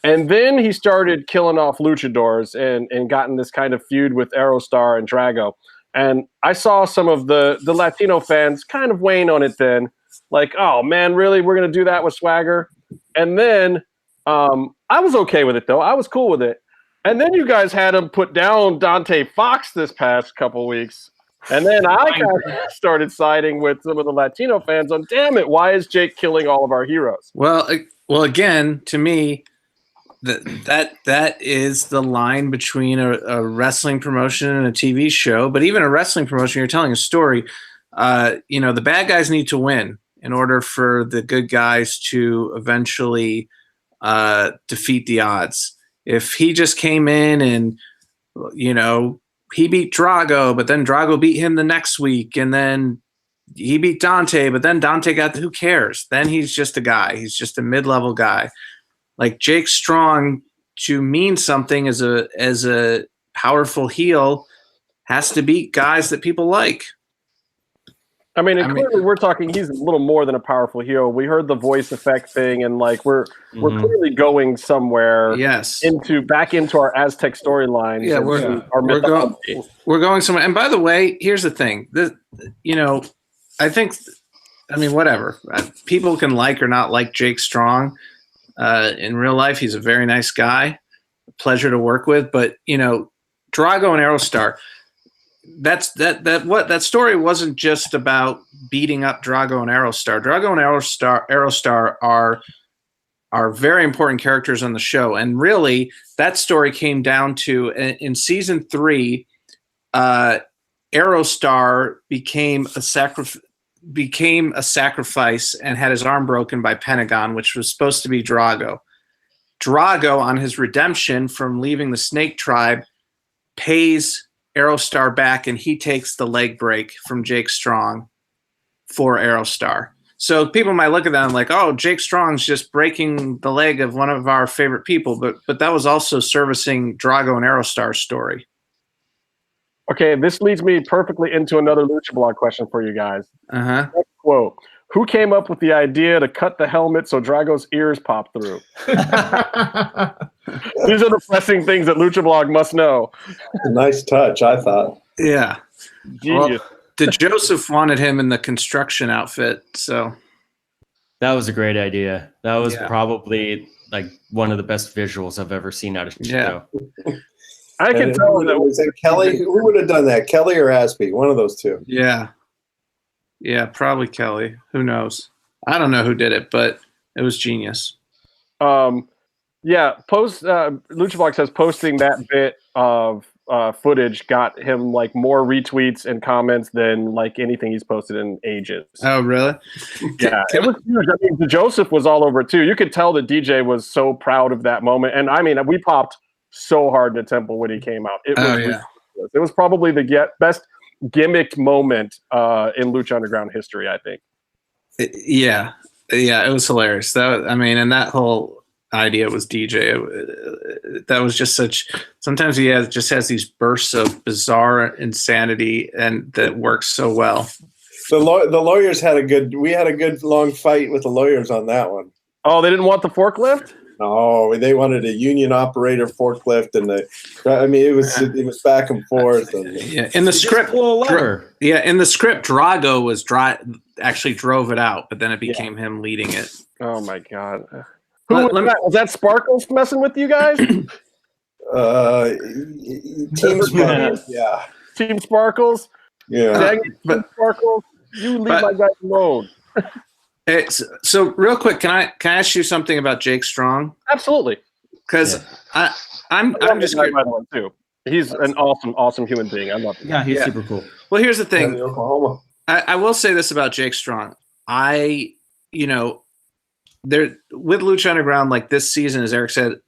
And then he started killing off luchadors and got in this kind of feud with Aerostar and Drago. And I saw some of the Latino fans kind of weighing on it then. Like, oh, man, really? We're going to do that with Swagger? And then I was okay with it, though. I was cool with it. And then you guys had him put down Dante Fox this past couple weeks. And then I kind of started siding with some of the Latino fans on, damn it, why is Jake killing all of our heroes? Well, again, to me, that is the line between a wrestling promotion and a TV show. But even a wrestling promotion, you're telling a story. The bad guys need to win in order for the good guys to eventually defeat the odds. If he just came in and, he beat Drago, but then Drago beat him the next week, and then he beat Dante, but then Dante who cares? Then he's just a guy. He's just a mid-level guy. Like Jake Strong, to mean something as a powerful heel, has to beat guys that people like. Clearly we're talking, he's a little more than a powerful heel. We heard the voice effect thing, and like we're clearly going somewhere. Yes, back into our Aztec storyline. Yeah, we're going somewhere. And by the way, here's the thing. I think, whatever. People can like or not like Jake Strong. In real life, he's a very nice guy, a pleasure to work with. But Drago and Aerostar. That story wasn't just about beating up Drago and Aerostar. Drago and Aerostar are very important characters on the show, and really that story came down to in season 3, Aerostar became a sacrifice and had his arm broken by Pentagon, which was supposed to be Drago. Drago, on his redemption from leaving the Snake Tribe, pays Aerostar back, and he takes the leg break from Jake Strong for Aerostar. So people might look at that and like, oh, Jake Strong's just breaking the leg of one of our favorite people, but that was also servicing Drago and Aerostar's story. Okay, this leads me perfectly into another Lucha Blog question for you guys. Next quote: who came up with the idea to cut the helmet so Drago's ears pop through? These are the pressing things that Lucha Blog must know. Nice touch, I thought. Yeah. Genius. Joseph wanted him in the construction outfit, so that was a great idea. That was probably like one of the best visuals I've ever seen out of a show. I can tell that was that Kelly. Who would have done that? Kelly or Aspie? One of those two. Yeah, probably Kelly. Who knows? I don't know who did it, but it was genius. Lucha Vlog says posting that bit of footage got him like more retweets and comments than like anything he's posted in ages. Oh, really? Yeah, it was huge. I mean, Joseph was all over it too. You could tell that DJ was so proud of that moment, and I mean, we popped so hard in the temple when he came out. It was ridiculous. It was probably the best gimmicked moment in Lucha Underground history, I think. Yeah, it was hilarious. And that whole idea was DJ. That was just such. Sometimes he just has these bursts of bizarre insanity, and that works so well. The lawyers we had a good long fight with the lawyers on that one. Oh, they didn't want the forklift? No, they wanted a union operator forklift, and it was back and forth. And, in the script, Drago actually drove it out, but then it became him leading it. Oh my God. Who was that? Was that Sparkles messing with you guys? Team Sparkles, yeah. Team Sparkles? Yeah. Dang it, Team Sparkles, you leave my guy alone. So real quick, can I ask you something about Jake Strong? Absolutely. Because I'm just one too. He's an awesome human being. I love him. Yeah, he's super cool. Well, here's the thing. Oklahoma. I will say this about Jake Strong. There with Lucha Underground, like this season, as Eric said,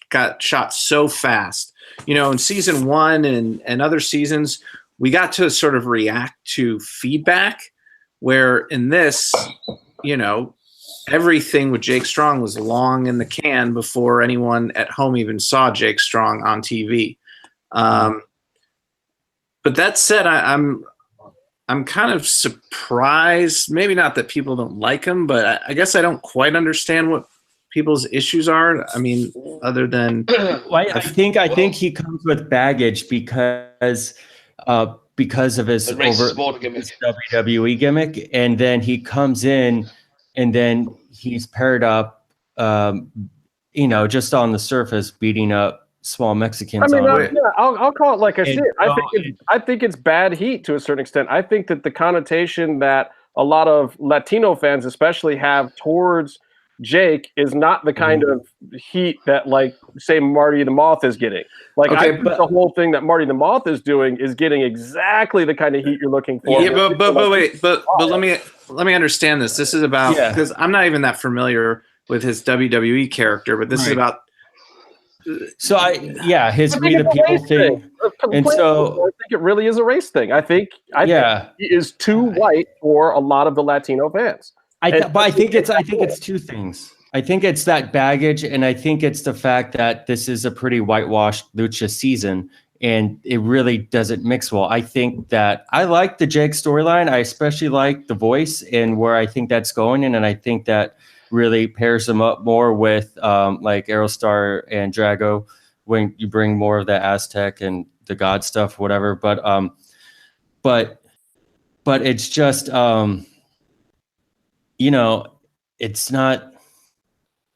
got shot so fast. In season 1 and other seasons, we got to sort of react to feedback. Where in this, everything with Jake Strong was long in the can before anyone at home even saw Jake Strong on TV. But that said, I'm kind of surprised, maybe not that people don't like him, but I guess I don't quite understand what people's issues are. I mean, other than I think he comes with baggage because of his WWE gimmick, and then he comes in, and then he's paired up, just on the surface, beating up small Mexicans. I'll call it like I see it. I think it's bad heat to a certain extent. I think that the connotation that a lot of Latino fans especially have towards Jake is not the kind of heat that, like, say, Marty the Moth is getting. Like, I think the whole thing that Marty the Moth is doing is getting exactly the kind of heat you're looking for. Yeah, but let me understand this. This is about, because I'm not even that familiar with his WWE character, but this is about. So his We the People thing. And so I think it really is a race thing. I think he is too white for a lot of the Latino fans. But I think it's two things. I think it's that baggage, and I think it's the fact that this is a pretty whitewashed lucha season, and it really doesn't mix well. I think that I like the Jake storyline. I especially like the voice and where I think that's going in, and I think that really pairs them up more with like Aerostar and Drago when you bring more of the Aztec and the God stuff, whatever. But it's just it's not.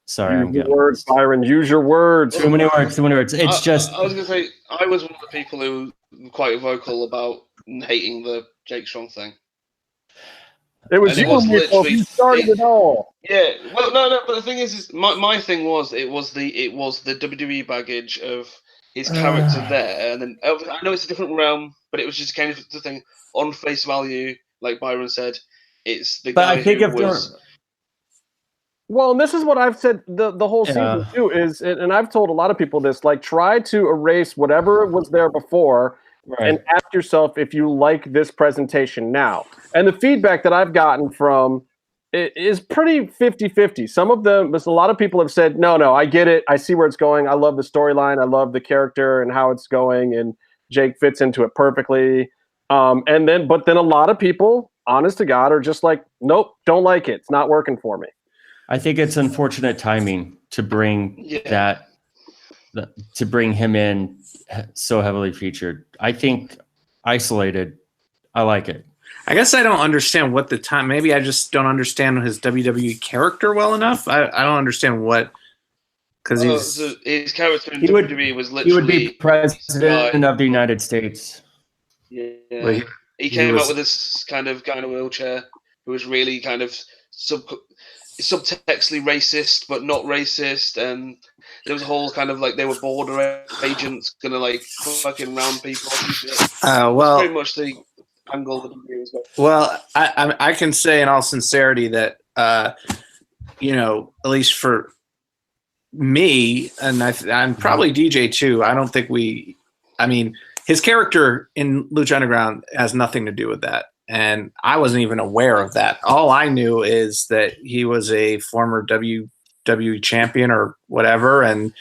Sorry, use your words, Byron. Use your words. Too many words. It's just. I was going to say, I was one of the people who were quite vocal about hating the Jake Strong thing. It was you who started it all. Yeah. Well, no. But the thing is my thing was it was the WWE baggage of his character there, and then I know it's a different realm, but it was just kind of the thing on face value, like Byron said. It's the guy who was. Well, and this is what I've said the whole season too is, and I've told a lot of people this, like, try to erase whatever was there before and ask yourself if you like this presentation now. And the feedback that I've gotten from it is pretty 50-50. Some of them, a lot of people have said, no, I get it. I see where it's going. I love the storyline. I love the character and how it's going. And Jake fits into it perfectly. But then a lot of people, honest to God, are just like, nope, don't like it. It's not working for me. I think it's unfortunate timing to bring to bring him in so heavily featured. I think isolated, I like it. I guess I don't understand what the time. Maybe I just don't understand his WWE character well enough. I don't understand what because his character in He would- WWE was literally He would be president of the United States. Yeah, Well, he came was- out with this kind of guy in a wheelchair who was really kind of subtextually racist, but not racist, and there was a whole kind of like they were border agents gonna like fucking round people. well, pretty much the angle that he was going. Well, I can say in all sincerity that you know, at least for me, and I'm probably DJ too. I don't think I mean, his character in Lucha Underground has nothing to do with that. And I wasn't even aware of that. All I knew is that he was a former WWE champion or whatever. And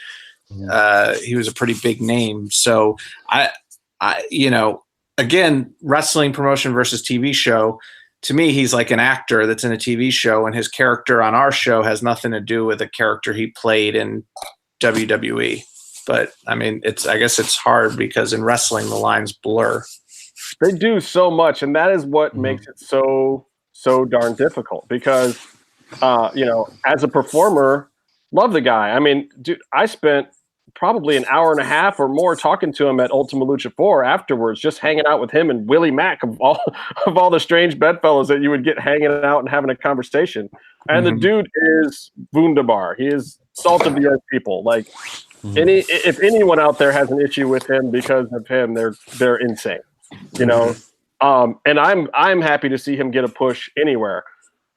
he was a pretty big name. So I, you know, again, wrestling promotion versus TV show, to me, he's like an actor that's in a TV show, and his character on our show has nothing to do with a character he played in WWE. But I mean, I guess it's hard because in wrestling the lines blur. They do so much, and that is what makes it so darn difficult. Because, you know, as a performer, love the guy. I mean, dude, I spent probably an hour and a half or more talking to him at Ultima Lucha IV afterwards, just hanging out with him and Willie Mack of all the strange bedfellows that you would get hanging out and having a conversation. And the dude is wunderbar. He is salt of the earth people. Like if anyone out there has an issue with him because of him, they're insane. You know, and I'm happy to see him get a push anywhere.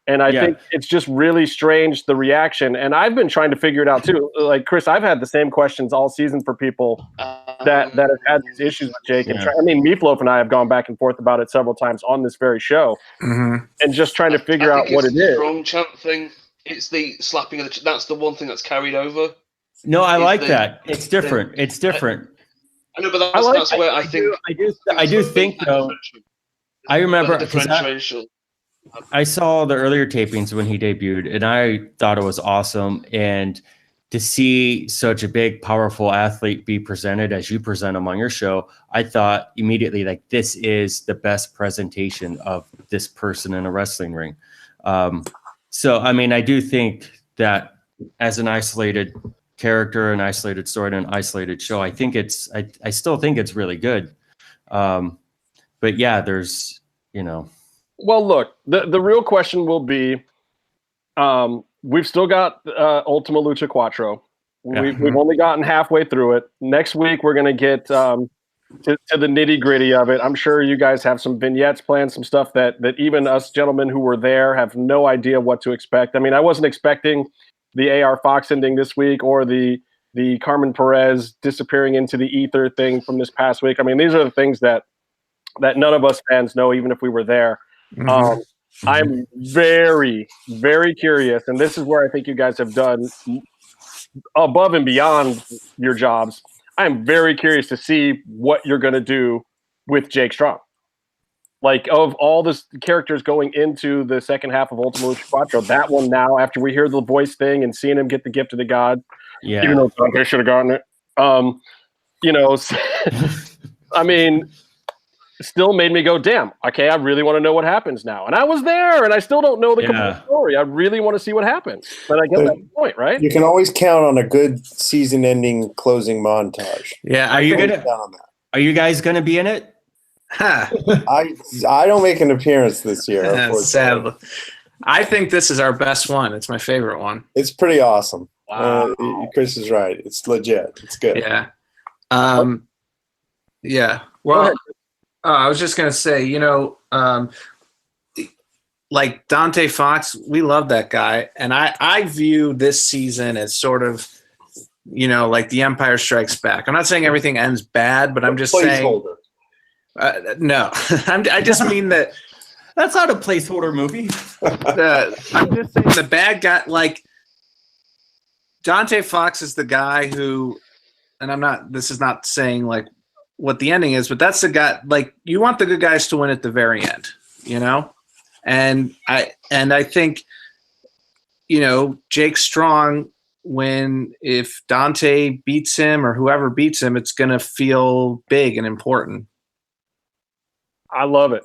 And I think it's just really strange, the reaction. And I've been trying to figure it out too. Like Chris, I've had the same questions all season for people that have had these issues with Jake. And I mean, Meatloaf and I have gone back and forth about it several times on this very show, and just trying to figure out what it is. Strong chant thing. It's the slapping of the. That's the one thing that's carried over. No, I like that. It's different. It's different. I know, but that's where I think. I do think though. I remember differential. I saw the earlier tapings when he debuted, and I thought it was awesome. And to see such a big, powerful athlete be presented as you present him on your show, I thought immediately, like, this is the best presentation of this person in a wrestling ring. So, I mean, I do think that as an isolated character, an isolated story, and an isolated show, I think I still think it's really good. But yeah, there's, you know. Well, look, the real question will be, we've still got Ultima Lucha Quattro. We've only gotten halfway through it. Next week, we're going to get to the nitty gritty of it. I'm sure you guys have some vignettes planned, some stuff that even us gentlemen who were there have no idea what to expect. I mean, I wasn't expecting the AR Fox ending this week or the Carmen Perez disappearing into the ether thing from this past week. I mean, these are the things that none of us fans know, even if we were there. I'm very, very curious, and this is where I think you guys have done above and beyond your jobs. I'm very curious to see what you're going to do with Jake Strong. Like, of all the characters going into the second half of Ultima Lucha Quattro, that one now, after we hear the voice thing and seeing him get the gift of the god, even though I should have gotten it, you know, I mean, still made me go, damn, okay, I really want to know what happens now. And I was there, and I still don't know the complete story. I really want to see what happens. But I get that point, right? You can always count on a good season-ending closing montage. Yeah, are you guys gonna be in it? I don't make an appearance this year. Sadly, I think this is our best one. It's my favorite one. It's pretty awesome. Wow. Chris is right. It's legit. It's good. Yeah. Yeah. Well, I was just going to say, you know, like Dante Fox, we love that guy. And I view this season as sort of, you know, like The Empire Strikes Back. I'm not saying everything ends bad, but I'm just saying. No, I just mean that. That's not a placeholder movie. I'm just saying the bad guy, like Dante Fox is the guy who, and this is not saying like what the ending is, but that's the guy, like, you want the good guys to win at the very end, you know? And I think, you know, Jake Strong, if Dante beats him or whoever beats him, it's going to feel big and important. I love it.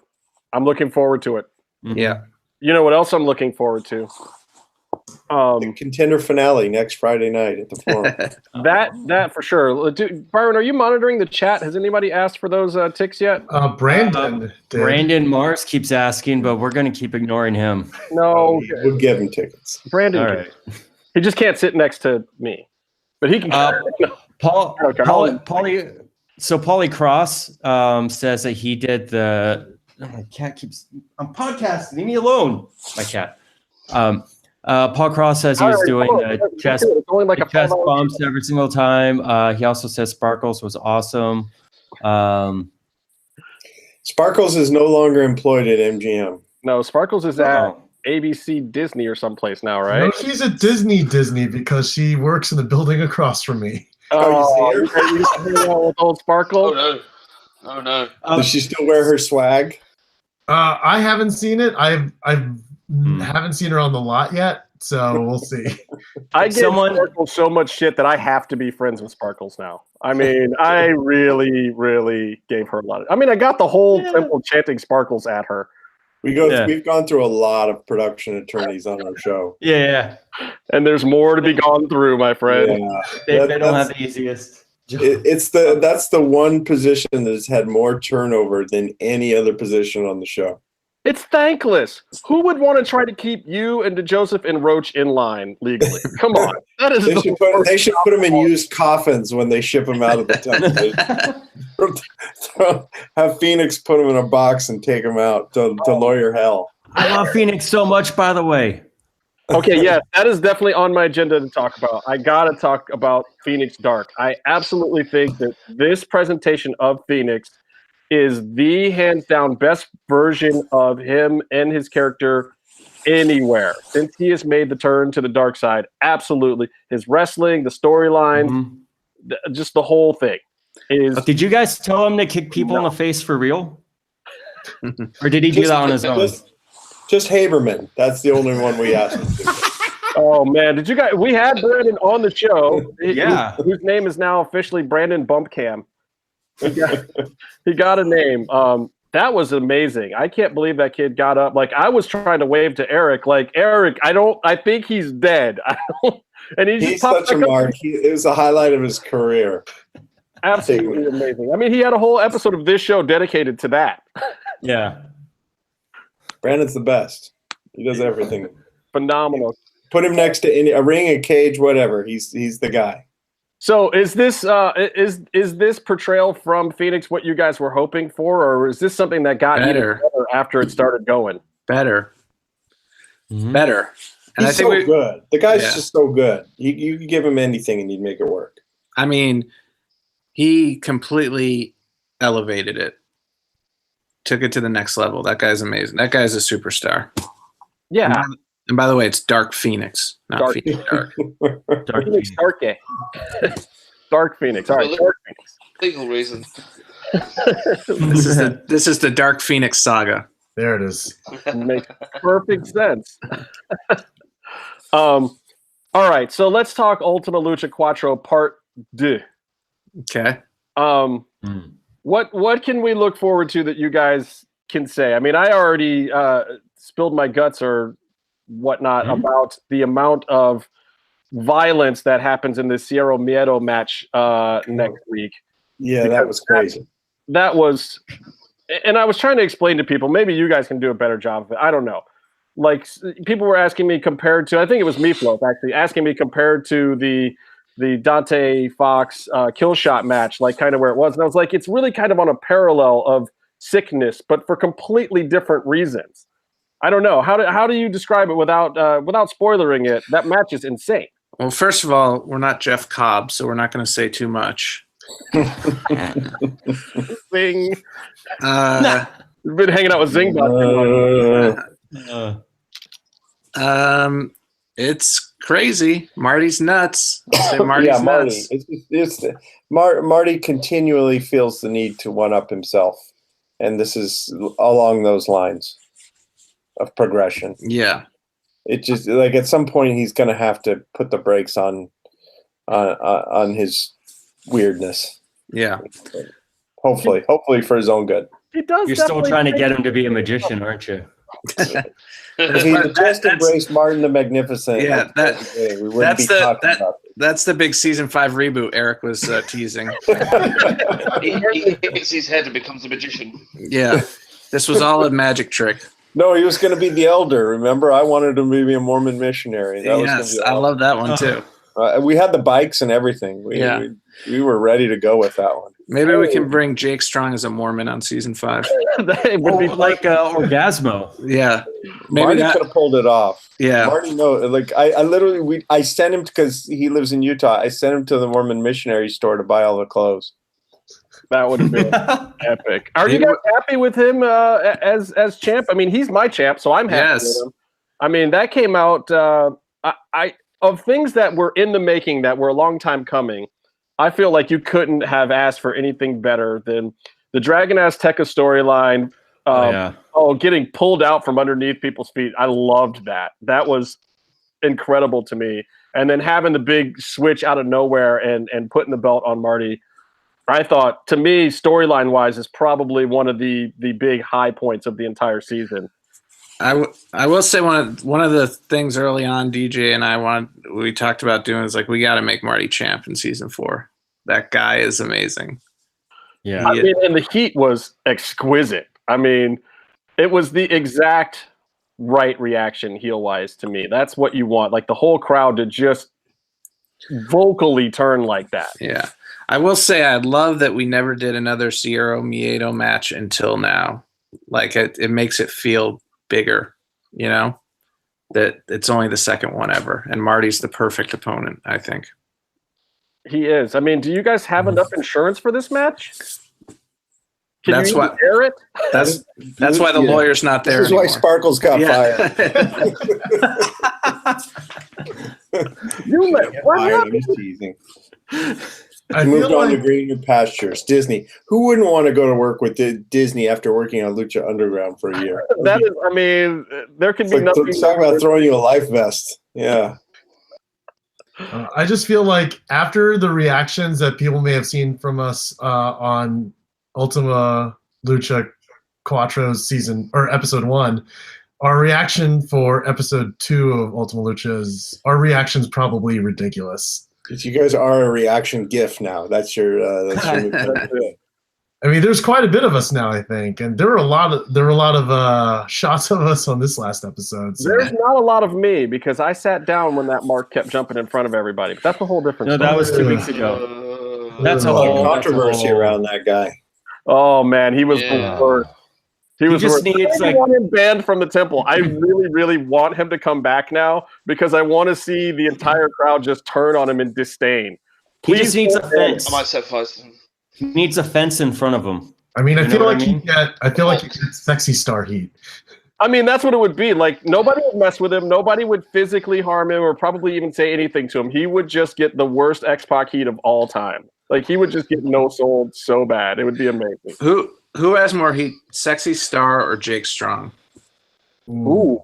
I'm looking forward to it. Yeah. You know what else I'm looking forward to? The Contender finale next Friday night at the Forum. That for sure. Dude, Byron, are you monitoring the chat? Has anybody asked for those ticks yet? Brandon did. Brandon Mars keeps asking, but we're going to keep ignoring him. No. We'll give him tickets. Brandon. All right. He just can't sit next to me. But he can. Paulie Cross says that he did the. Oh, my cat keeps. I'm podcasting. Leave me alone. My cat. Paul Cross says he was doing chest bumps every single time. He also says Sparkles was awesome. Sparkles is no longer employed at MGM. No, Sparkles is at ABC Disney or someplace now, right? No, she's at Disney because she works in the building across from me. Oh, you see her? You with old Sparkle? Oh no. Does she still wear her swag? I haven't seen it. I haven't seen her on the lot yet, so we'll see. I give Sparkles so much shit that I have to be friends with Sparkles now. I mean, I really, really gave her a lot of. I mean, I got the whole temple chanting Sparkles at her. We've gone through a lot of production attorneys on our show. Yeah. And there's more to be gone through, my friend. Yeah. They don't have the easiest. That's the one position that has had more turnover than any other position on the show. It's thankless. Who would want to try to keep you and Joseph and Roach in line legally? Come on. That is they should put them in used coffins when they ship them out of the temple. Have Phoenix put them in a box and take them out to lawyer hell. I love Phoenix so much, by the way. Okay, yeah, that is definitely on my agenda to talk about. I got to talk about Phoenix Dark. I absolutely think that this presentation of Phoenix is the hands down best version of him and his character anywhere since he has made the turn to the dark side. Absolutely. His wrestling, the storyline, just the whole thing. Did you guys tell him to kick people in the face for real? Or did he do that on his own? Just Haberman. That's the only one we asked him to. Oh man, did you guys? We had Brandon on the show. Whose name is now officially Brandon Bumpcam. He got a name. That was amazing. I can't believe that kid got up. Like I was trying to wave to Eric. Like Eric, I think he's dead. And he's such a mark. It was the highlight of his career. Absolutely amazing. I mean, he had a whole episode of this show dedicated to that. Yeah. Brandon's the best. He does everything. Phenomenal. Put him next to a ring, a cage, whatever. He's the guy. So is this portrayal from Phoenix what you guys were hoping for, or is this something that got better after it started going? Better. And he's I think good. The guy's just so good. You could give him anything and he'd make it work. I mean, he completely elevated it. Took it to the next level. That guy's amazing. That guy's a superstar. Yeah. And by the way, it's Dark Phoenix, not Phoenix Dark. Dark Phoenix. Dark Phoenix. All right, Dark Phoenix. Legal reason. This is the Dark Phoenix saga. There it is. Makes perfect sense. All right, so let's talk Ultima Lucha IV Part 2. Okay. What can we look forward to that you guys can say? I mean, I already spilled my guts or whatnot about the amount of violence that happens in the Cierro Miedo match next week. Yeah, that was crazy. That was, and I was trying to explain to people, maybe you guys can do a better job of it. I don't know. Like, people were asking me compared to, I think it was Meatloaf actually, asking me compared to the Dante Fox kill shot match, like kind of where it was. And I was like, it's really kind of on a parallel of sickness, but for completely different reasons. I don't know. How do you describe it without spoilering it? That match is insane. Well, first of all, we're not Jeff Cobb, so we're not going to say too much. Zing. We've been hanging out with Zing. It's crazy. Marty's nuts. I'll say Marty's nuts. Marty continually feels the need to one-up himself, and this is along those lines of progression. Yeah. It just, like, at some point he's going to have to put the brakes on his weirdness. Yeah. Hopefully for his own good. He does. You're still trying to get him to be a magician, aren't you? If he had just embraced Martin the Magnificent, Yeah, we wouldn't be talking about it. That's the big season 5 reboot Eric was teasing. He hits his head and becomes a magician. Yeah, this was all a magic trick. No, he was going to be the elder. Remember, I wanted him to be a Mormon missionary. Yes, I love that one too. We had the bikes and everything. We were ready to go with that one. Maybe we can bring Jake Strong as a Mormon on season 5. That would be like Orgasmo. Yeah, maybe Marty could have pulled it off. Yeah, Marty, no, like I literally, I sent him because he lives in Utah. I sent him to the Mormon missionary store to buy all the clothes. That would have been epic. Are you guys happy with him as champ? I mean, he's my champ, so I'm happy with him. I mean, that came out. Of things that were in the making that were a long time coming, I feel like you couldn't have asked for anything better than the Dragon Azteca storyline. Getting pulled out from underneath people's feet. I loved that. That was incredible to me. And then having the big switch out of nowhere and putting the belt on Marty, I thought, to me, storyline-wise, is probably one of the big high points of the entire season. I will say one of the things early on DJ and we talked about doing is like we got to make Marty champ in season 4. That guy is amazing. Yeah, I mean, and the heat was exquisite. I mean, it was the exact right reaction heel wise to me. That's what you want, like the whole crowd to just vocally turn like that. Yeah, I will say I love that we never did another Cierro Miedo match until now. Like it makes it feel bigger, you know, that it's only the second one ever, and Marty's the perfect opponent, I think. He is. I mean, do you guys have enough insurance for this match? That's why air it. That's why the lawyer's not there. This is why Sparkles got fired. He's teasing. I moved on to greener pastures. Disney. Who wouldn't want to go to work with Disney after working on Lucha Underground for a year? That is, I mean, there can be nothing. Talk about throwing you a life vest. Yeah. I just feel like after the reactions that people may have seen from us on Ultima Lucha Quattro's season or episode 1, our reaction for episode 2 of Ultima Lucha is our reaction's probably ridiculous. If you guys are a reaction GIF now, that's your. I mean, there's quite a bit of us now, I think, and there were a lot of shots of us on this last episode. So. There's not a lot of me because I sat down when that mark kept jumping in front of everybody. But that's a whole different. No, that was 2 weeks ago. That's a lot of controversy around that guy. Oh man, he was the worst. He was just needs like want him banned from the temple. I really, really want him to come back now because I want to see the entire crowd just turn on him in disdain. He just needs a fence. I might sacrifice him. He needs a fence in front of him. I mean, I feel like he gets sexy star heat. I mean, that's what it would be. Like nobody would mess with him. Nobody would physically harm him or probably even say anything to him. He would just get the worst X-Pac heat of all time. Like he would just get no-sold so bad. It would be amazing. Who has more heat, Sexy Star or Jake Strong? Ooh.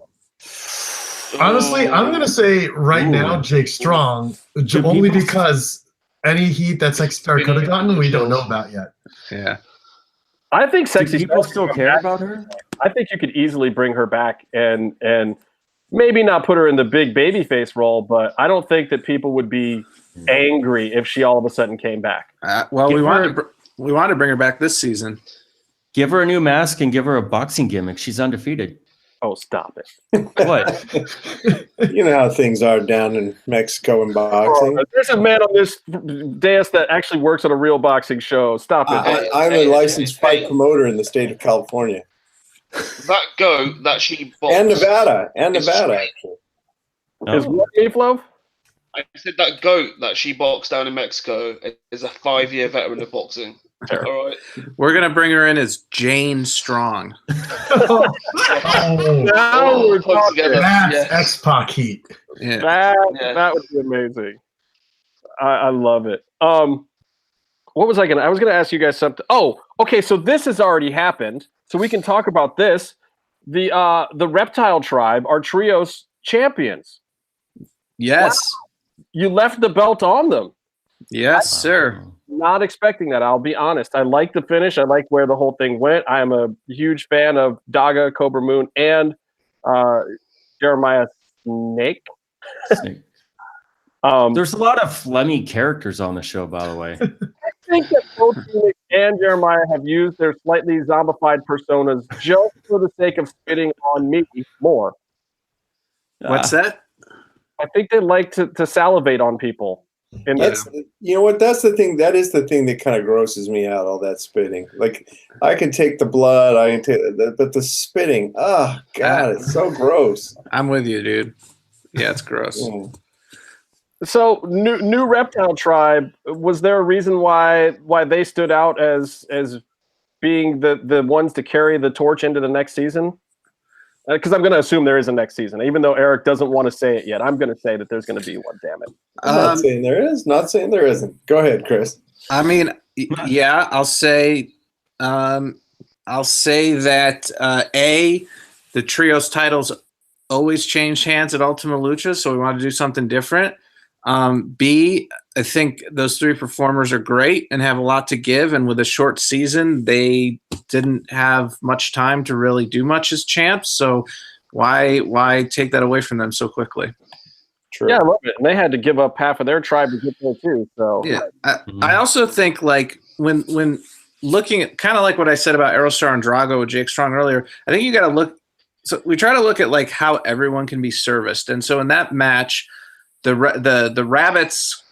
Honestly, I'm going to say right now Jake Strong, only because any heat that Sexy Star could have gotten, we don't know about yet. Yeah. I think Sexy Star still care about her? I think you could easily bring her back and maybe not put her in the big babyface role, but I don't think that people would be angry if she all of a sudden came back. We wanted to bring her back this season. Give her a new mask and give her a boxing gimmick. She's undefeated. Oh, stop it. What? You know how things are down in Mexico in boxing. There's a man on this dais that actually works on a real boxing show. Stop it. I'm a licensed fight promoter in the state of California. That goat that she boxed. And Nevada, actually. Is what, Meatloaf? I said that goat that she boxed down in Mexico is a 5-year veteran of boxing. All right. We're gonna bring her in as Jane Strong. Now we're talking. That's X-Pac heat. Yeah. That would be amazing. I love it. What was I gonna? I was gonna ask you guys something. Oh, okay. So this has already happened. So we can talk about this. The Reptile Tribe are trios champions. Yes. Wow. You left the belt on them. Yes, sir. Not expecting that. I'll be honest. I like the finish. I like where the whole thing went. I am a huge fan of Daga, Cobra Moon, and Jeremiah Snake. There's a lot of Flemmy characters on the show, by the way. I think that both Phoenix and Jeremiah have used their slightly zombified personas just for the sake of spitting on me more. What's that? I think they like to salivate on people. And you know what? That's the thing. That is the thing that kind of grosses me out. All that spitting. Like I can take the blood, I can take, but the spitting. Oh God, it's so gross. I'm with you, dude. Yeah, it's gross. So new Reptile Tribe. Was there a reason why they stood out as being the ones to carry the torch into the next season? Because I'm going to assume there is a next season, even though Eric doesn't want to say it yet. I'm going to say that there's going to be one. Damn it! I'm not saying there is. Not saying there isn't. Go ahead, Chris. I mean, yeah, I'll say that the trios titles always change hands at Ultima Lucha, so we want to do something different. B, I think those three performers are great and have a lot to give, and with a short season, they didn't have much time to really do much as champs, so why take that away from them so quickly? True. Yeah, I love it. And they had to give up half of their tribe to get there too. So yeah, I also think like when looking at kind of like what I said about Aerostar and Drago with Jake Strong earlier, I think you got to look. So we try to look at like how everyone can be serviced, and so in that match, the Rabbits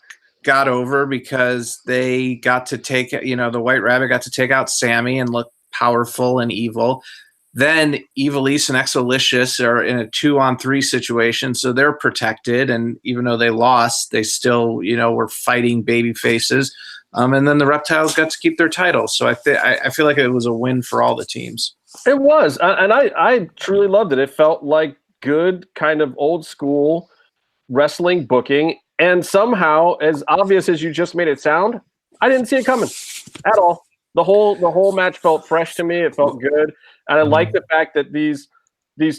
got over because they got to take, the White Rabbit got to take out Sammy and look powerful and evil. Then Evilise and Exolicious are in a 2-on-3 situation, so they're protected. And even though they lost, they still, were fighting baby faces. And then the Reptiles got to keep their titles. So I feel like it was a win for all the teams. It was, and I truly loved it. It felt like good kind of old school wrestling booking, and somehow, as obvious as you just made it sound, I didn't see it coming at all. The whole match felt fresh to me. It felt good, and I like the fact that these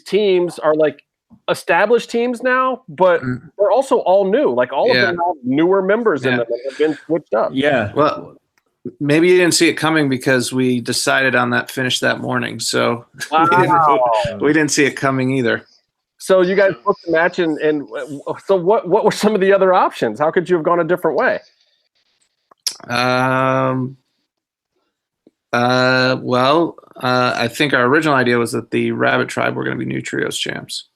teams are like established teams now, but they're also all new. Like all of them have newer members in them that have been switched up. Yeah. Well, maybe you didn't see it coming because we decided on that finish that morning. So we didn't see it coming either. So you guys booked the match, and so what were some of the other options? How could you have gone a different way? I think our original idea was that the Rabbit Tribe were going to be new trios champs.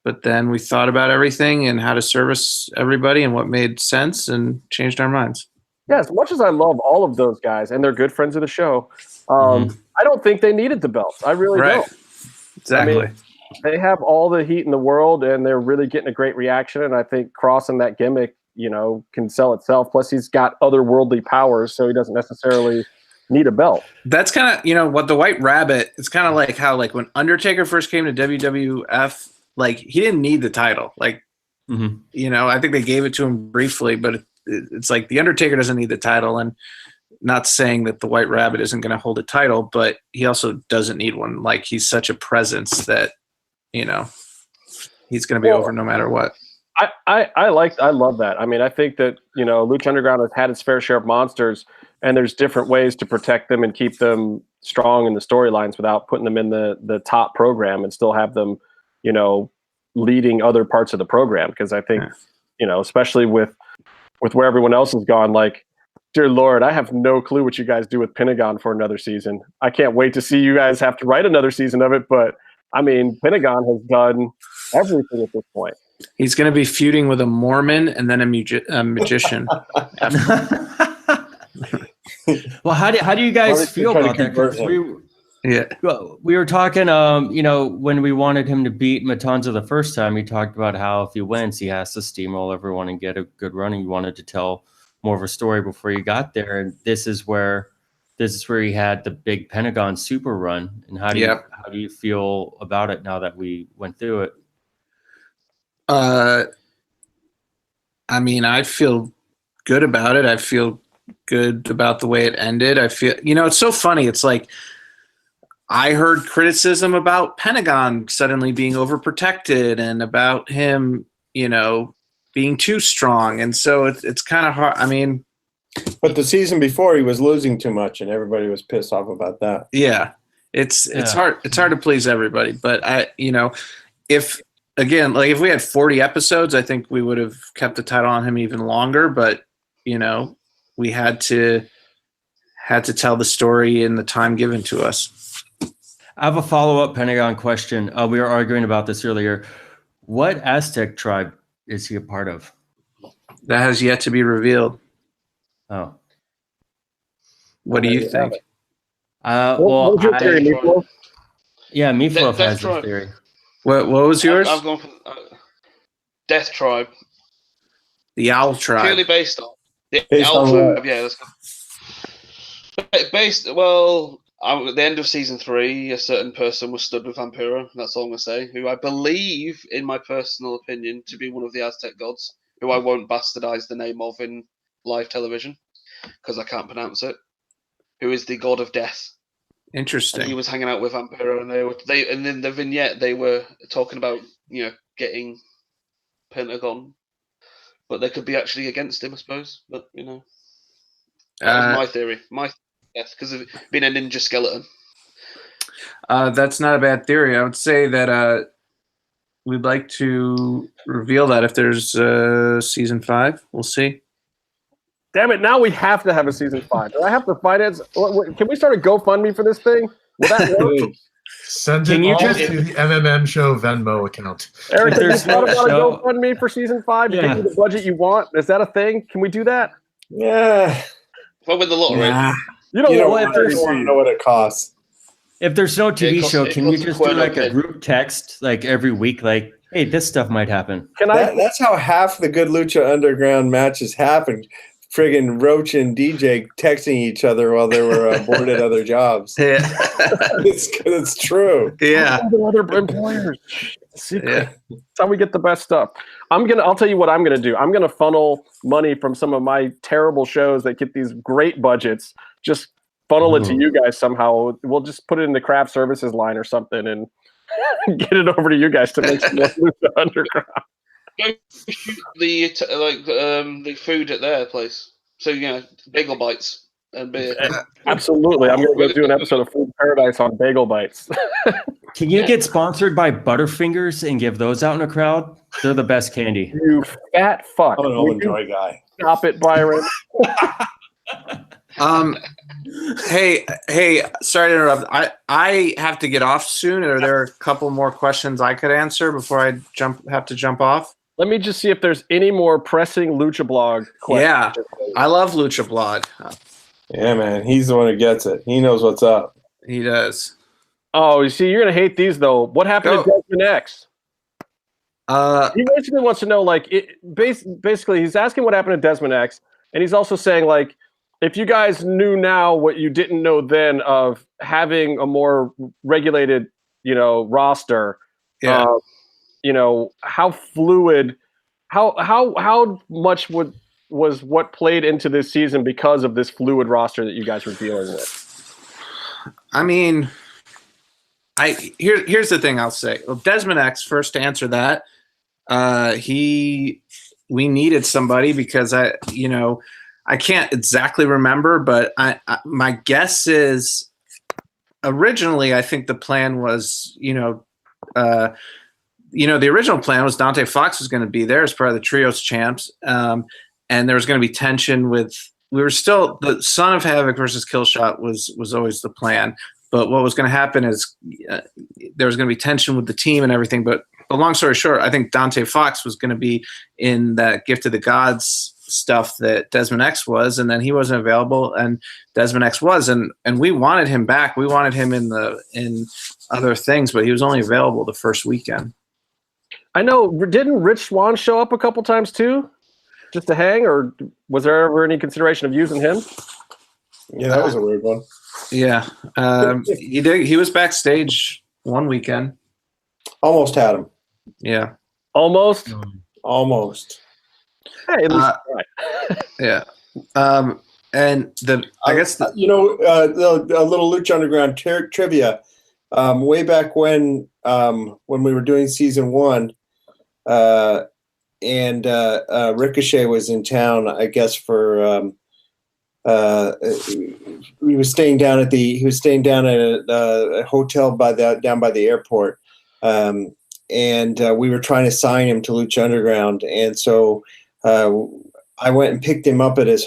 But then we thought about everything and how to service everybody and what made sense and changed our minds. Yeah, as much as I love all of those guys, and they're good friends of the show, I don't think they needed the belts. I really don't. Exactly. I mean, they have all the heat in the world, and they're really getting a great reaction. And I think crossing that gimmick, can sell itself. Plus, he's got otherworldly powers, so he doesn't necessarily need a belt. That's kind of, what the White Rabbit, it's kind of like how, like, when Undertaker first came to WWF, like, he didn't need the title. Like, I think they gave it to him briefly, but it's like the Undertaker doesn't need the title. And not saying that the White Rabbit isn't going to hold a title, but he also doesn't need one. Like, he's such a presence that, he's going to be over no matter what. I love that. I mean, I think that, Lucha Underground has had its fair share of monsters, and there's different ways to protect them and keep them strong in the storylines without putting them in the top program and still have them, leading other parts of the program. Because I think, especially with where everyone else has gone, like, dear Lord, I have no clue what you guys do with Pentagon for another season. I can't wait to see you guys have to write another season of it, but I mean, Pentagon has done everything at this point. He's going to be feuding with a Mormon and then a magician. Well, how do you guys feel about that? We were talking, when we wanted him to beat Matanza the first time, he talked about how if he wins, he has to steamroll everyone and get a good run. He wanted to tell more of a story before he got there, and this is where he had the big Pentagon super run. And how do you feel about it now that we went through it? I mean, I feel good about it. I feel good about the way it ended. I feel, it's so funny. It's like, I heard criticism about Pentagon suddenly being overprotected and about him, being too strong, and so it's kind of hard. I mean, but the season before he was losing too much, and everybody was pissed off about that. Yeah, it's hard. It's hard to please everybody, but if we had 40 episodes, I think we would have kept the title on him even longer. But we had to tell the story in the time given to us. I have a follow-up Pentagon question. We were arguing about this earlier. What Aztec tribe is he a part of? That has yet to be revealed. Oh. What do you think? What's your theory, Meatloaf? Yeah, Meatloaf has this theory. What was yours? I've gone for Death Tribe. The Owl Tribe. Purely based on the Based Owl on Tribe. what? Yeah, let's go. At the end of season 3, a certain person was stood with Vampiro. That's all I'm gonna say. Who I believe, in my personal opinion, to be one of the Aztec gods. Who I won't bastardize the name of in live television because I can't pronounce it. Who is the god of death? Interesting. And he was hanging out with Vampiro, and and in the vignette they were talking about getting Pentagon, but they could be actually against him, I suppose. But that was my theory. Because of being a ninja skeleton. That's not a bad theory. I would say that we'd like to reveal that if there's season 5. We'll see. Damn it! Now we have to have a season 5. Do I have to finance? Can we start a GoFundMe for this thing? Will that work? Send it all to the MMMshow Venmo account. Eric, have you thought about a GoFundMe for season 5? Yeah. Give you the budget you want. Is that a thing? Can we do that? Yeah. If I win the lottery. Yeah. You don't want to know what it costs. If there's no TV show, can you just do like a $1. group text like every week? Like, hey, this stuff might happen. That's how half the good Lucha Underground matches happened. Friggin' Roach and DJ texting each other while they were bored at other jobs. Yeah. It's true. Yeah. Other employers. Yeah. That's how we get the best stuff. I'll tell you what I'm gonna do. I'm gonna funnel money from some of my terrible shows that get these great budgets. Just funnel it to you guys somehow. We'll just put it in the craft services line or something and get it over to you guys to make some Lucha Underground. The food at their place. So bagel bites and beer. Absolutely, I'm gonna go do an episode of Food Paradise on bagel bites. Can you get sponsored by Butterfingers and give those out in a crowd? They're the best candy. You fat fuck! I'm an Illinois guy. Stop it, Byron. Hey, sorry to interrupt. I have to get off soon. Are there a couple more questions I could answer before I have to jump off? Let me just see if there's any more pressing Lucha Blog questions. Yeah, I love Lucha Blog. Yeah, man. He's the one who gets it. He knows what's up. He does. Oh, you see, you're gonna hate these though. What happened to Desmond X? He basically wants to know, basically, he's asking what happened to Desmond X, and he's also saying, if you guys knew now what you didn't know then of having a more regulated, roster, how fluid, how much was what played into this season because of this fluid roster that you guys were dealing with? I mean, here's the thing I'll say. Well, Desmond X, first to answer that, we needed somebody because I can't exactly remember, but my guess is originally I think the plan was, the original plan was Dante Fox was going to be there as part of the Trios champs. And there was going to be tension the Son of Havoc versus Killshot was always the plan. But what was going to happen is there was going to be tension with the team and everything. But long story short, I think Dante Fox was going to be in that Gift of the Gods stuff that Desmond X was, and then he wasn't available, and Desmond X was, and we wanted him back. We wanted him in other things, but he was only available the first weekend. I know. Didn't Rich Swann show up a couple times too, just to hang, or was there ever any consideration of using him? Yeah, that was a weird one. Yeah, he did. He was backstage one weekend. Almost had him. Yeah, almost. Hey, at least yeah. And I guess a little Lucha Underground trivia. Way back when we were doing season 1, Ricochet was in town, I guess, for he was staying down at a hotel down by the airport, and we were trying to sign him to Lucha Underground, and so I went and picked him up at his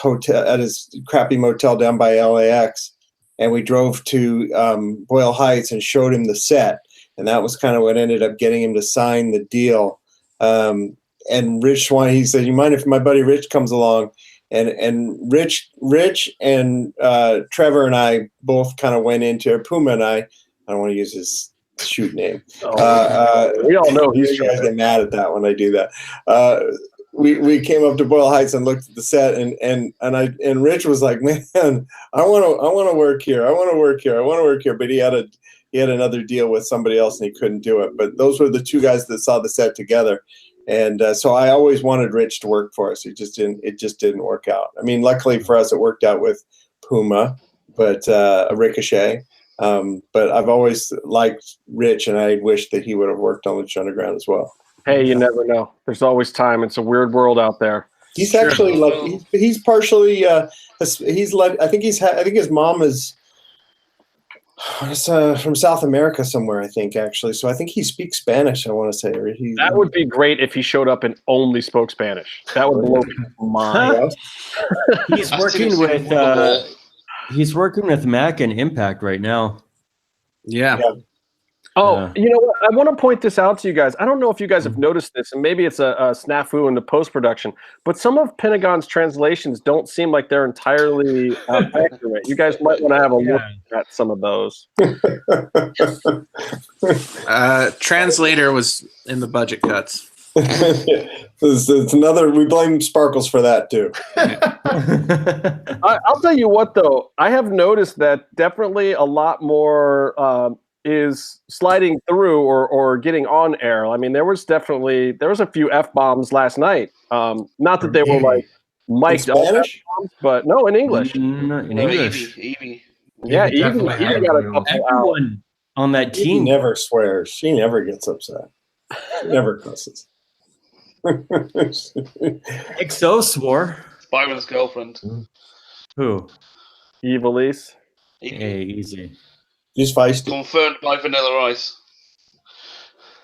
crappy motel down by LAX, and we drove to Boyle Heights and showed him the set, and that was kind of what ended up getting him to sign the deal. And Rich Swan, he said, "You mind if my buddy Rich comes along?" And Rich and Trevor and I both kind of went into Puma, and I don't want to use his shoot name. We all know you guys get mad at that when I do that. We came up to Boyle Heights and looked at the set, and Rich was like, "Man, I want to work here. I want to work here." But he had another deal with somebody else, and he couldn't do it. But those were the two guys that saw the set together. And so I always wanted Rich to work for us. It just didn't work out. I mean, luckily for us, it worked out with Puma, but Ricochet. But I've always liked Rich, and I wish that he would have worked on Lucha Underground as well. Hey, you never know. There's always time. It's a weird world out there. He's actually he's partially I think his mom is from South America somewhere, I think, actually. So I think he speaks Spanish, I want to say. That would be great if he showed up and only spoke Spanish. That would blow my mind. He's working with Mac and Impact right now. Yeah. Oh, you know what? I want to point this out to you guys. I don't know if you guys have noticed this, and maybe it's a snafu in the post-production, but some of Pentagon's translations don't seem like they're entirely accurate. You guys might want to have a look at some of those. Translator was in the budget cuts. It's another. We blame Sparkles for that too. I'll tell you what, though. I have noticed that definitely a lot more is sliding through or getting on air. I mean, there was a few F-bombs last night. Not that they were like mic'd up F-bombs, but no, in English. In English. Evie. Yeah, Evie got a couple out. On that team. She never swears. She never gets upset. She never cusses. XO swore. Byron's girlfriend. Who? Evilise. Hey, easy. She's feisty. Confirmed by Vanilla Ice.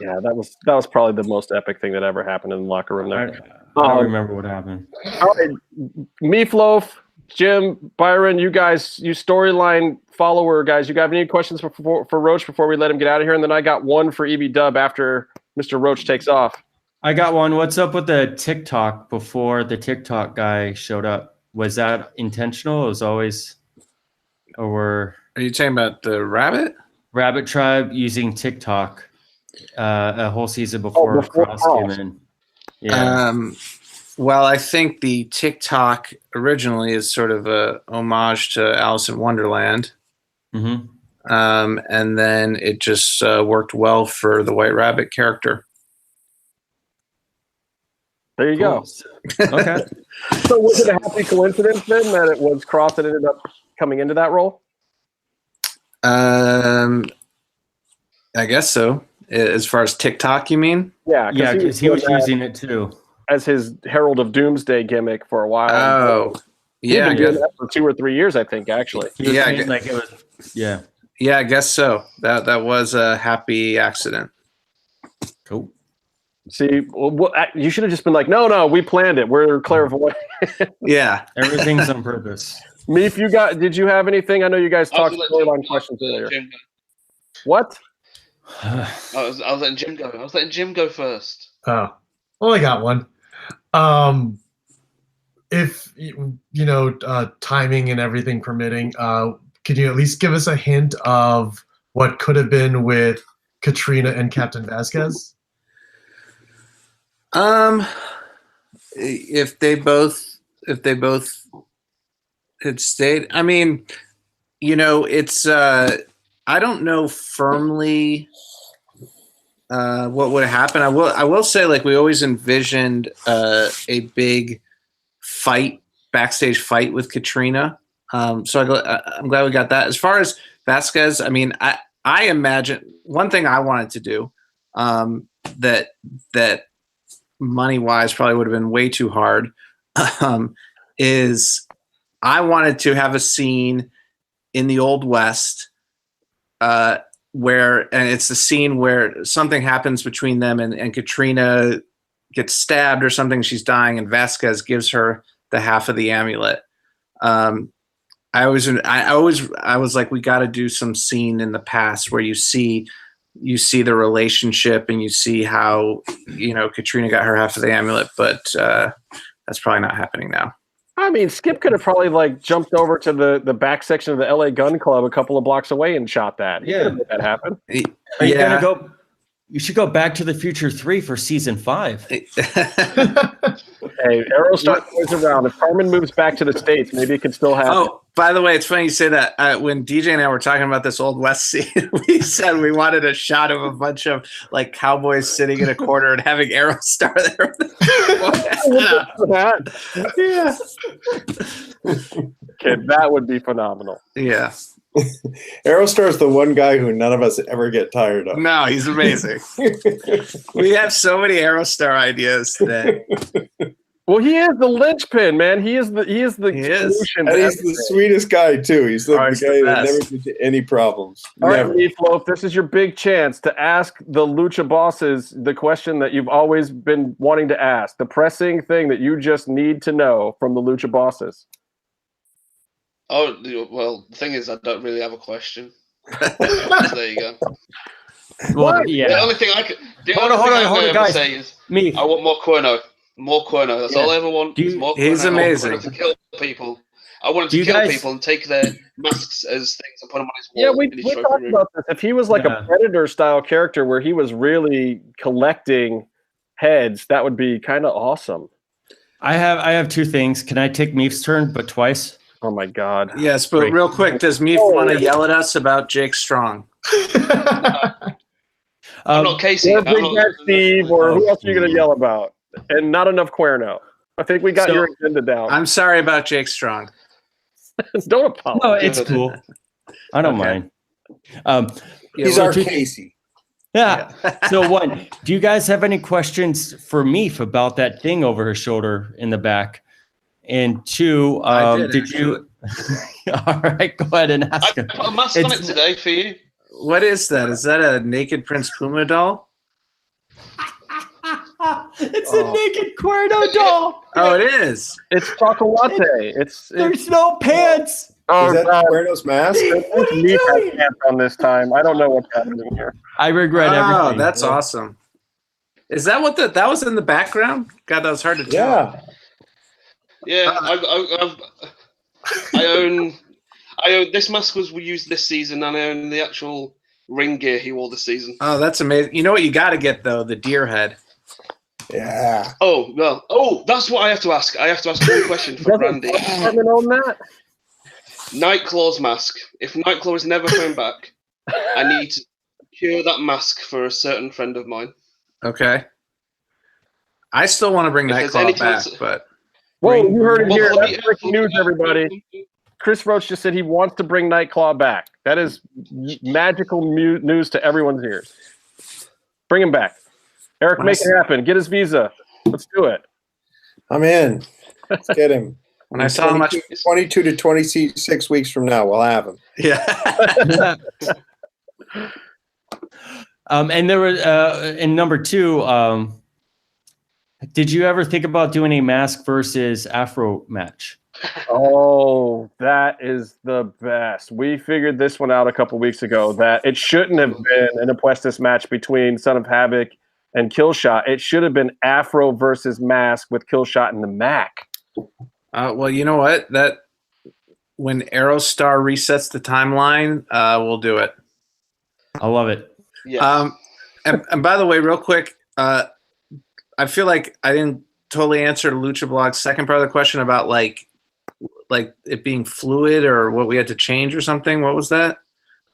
Yeah, that was probably the most epic thing that ever happened in the locker room there. I don't remember what happened. All right, Meatloaf, Jim, Byron, you guys, you storyline follower guys, you got any questions for Roach before we let him get out of here? And then I got one for EB Dub after Mr. Roach takes off. I got one. What's up with the TikTok before the TikTok guy showed up? Was that intentional? It was always, or are you talking about the Rabbit Tribe using TikTok a whole season before Cross came in? Yeah. Well, I think the TikTok originally is sort of a homage to Alice in Wonderland. Mm-hmm. And then it just worked well for the White Rabbit character. There you go. Okay. So was it a happy coincidence then that it was Cross that ended up coming into that role? I guess so. As far as TikTok, you mean? Yeah, because he was using it too as his Herald of Doomsday gimmick for a while. Oh, yeah, he'd been doing that for 2 or 3 years, I think. Actually, yeah, like it was. Yeah, yeah, I guess so. That was a happy accident. Cool. See, well, you should have just been like, no, we planned it. We're clairvoyant. Yeah, everything's on purpose. Meef, did you have anything? I know you guys talked storyline questions earlier. What? I was letting Jim go. I was letting Jim go first. Oh, well, I got one. If timing and everything permitting, could you at least give us a hint of what could have been with Katrina and Captain Vasquez? If they both had stayed, I mean, it's I don't know firmly what would happen. I will say, like, we always envisioned a big backstage fight with Katrina. So I'm glad we got that. As far as Vasquez, I mean, I imagine one thing I wanted to do that money-wise probably would have been way too hard, is I wanted to have a scene in the Old West and it's the scene where something happens between them and Katrina gets stabbed or something, she's dying, and Vasquez gives her the half of the amulet. I was like, we got to do some scene in the past where you see the relationship and you see how, Katrina got her half of the amulet, but that's probably not happening now. I mean, Skip could have probably jumped over to the back section of the LA Gun Club a couple of blocks away and shot that. He could have made that happen. Are you gonna go? You should go Back to the Future 3 for season 5. Hey, Aerostar goes around. If Carmen moves back to the States, maybe it could still happen. Oh, by the way, it's funny you say that. When DJ and I were talking about this Old West scene, we said we wanted a shot of a bunch of cowboys sitting in a corner and having Aerostar there. Yeah. Okay, that would be phenomenal. Yeah. Aerostar is the one guy who none of us ever get tired of. No, he's amazing. We have so many Aerostar ideas today. Well, he is the linchpin, man. He is the solution. And he's the sweetest guy too. He's the guy that never gives you any problems. All right, Meatloaf, this is your big chance to ask the Lucha bosses the question that you've always been wanting to ask, the pressing thing that you just need to know from the Lucha bosses. Oh, well, the thing is, I don't really have a question. So there you go. Well, yeah. The only thing I could guys. say is, I want more Cuerno. More Cuerno. That's all I ever want. More he's Cuerno. amazing. To kill people. I want him to kill people and take their masks as things and put them on his wall. Yeah, we talked about this. If he was a Predator-style character where he was really collecting heads, that would be kind of awesome. I have 2 things. Can I take Meef's turn, but twice? Oh my God! Yes, but real quick, does Meef want to yell at us about Jake Strong? I'm not Casey. Or Big Bad Steve, or who else are you going to yell about? And not enough Cuerno. I think we got your agenda down. I'm sorry about Jake Strong. Don't apologize. No, it's cool. I don't mind. He's our Casey. Yeah. So one, do you guys have any questions for Meef about that thing over her shoulder in the back? And 2, did you? All right, go ahead and ask him. I put a mask on it today for you. What is that? Is that a naked Prince Puma doll? It's a naked Cuerno doll. Oh, it is. It's chocolate. There's no pants. Oh, is that Cuerno's mask? Meef has pants on this time. I don't know what's happening here. I regret everything. Oh, that's awesome. Is that what that was in the background? God, that was hard to tell. Yeah, I own this mask was used this season, and I own the actual ring gear he wore this season. Oh, that's amazing. You know what you got to get though? The deer head. Yeah. Oh well. Oh, that's what I have to ask. I have to ask one question for Randy. On that? Nightclaw's mask. If Nightclaw is never coming back, I need to cure that mask for a certain friend of mine. Okay. I still want to bring Nightclaw back, but. Whoa, you heard it here. That's breaking news, everybody. Chris Roach just said he wants to bring Nightclaw back. That is magical news to everyone's ears. Bring him back. Eric, make it happen. Get his visa. Let's do it. I'm in. Let's get him. When I saw how much 22 to 26 weeks from now, we'll have him. Yeah. And there was in number 2. Did you ever think about doing a mask versus Afro match? Oh, that is the best. We figured this one out a couple weeks ago that it shouldn't have been an Apuestas match between Son of Havoc and Killshot. It should have been Afro versus Mask with Killshot and the Mac. Well, you know what? That when Aerostar resets the timeline, we'll do it. I love it. Yeah. And by the way, real quick, I feel like I didn't totally answer Lucha Blog's second part of the question about like it being fluid or what we had to change or something. What was that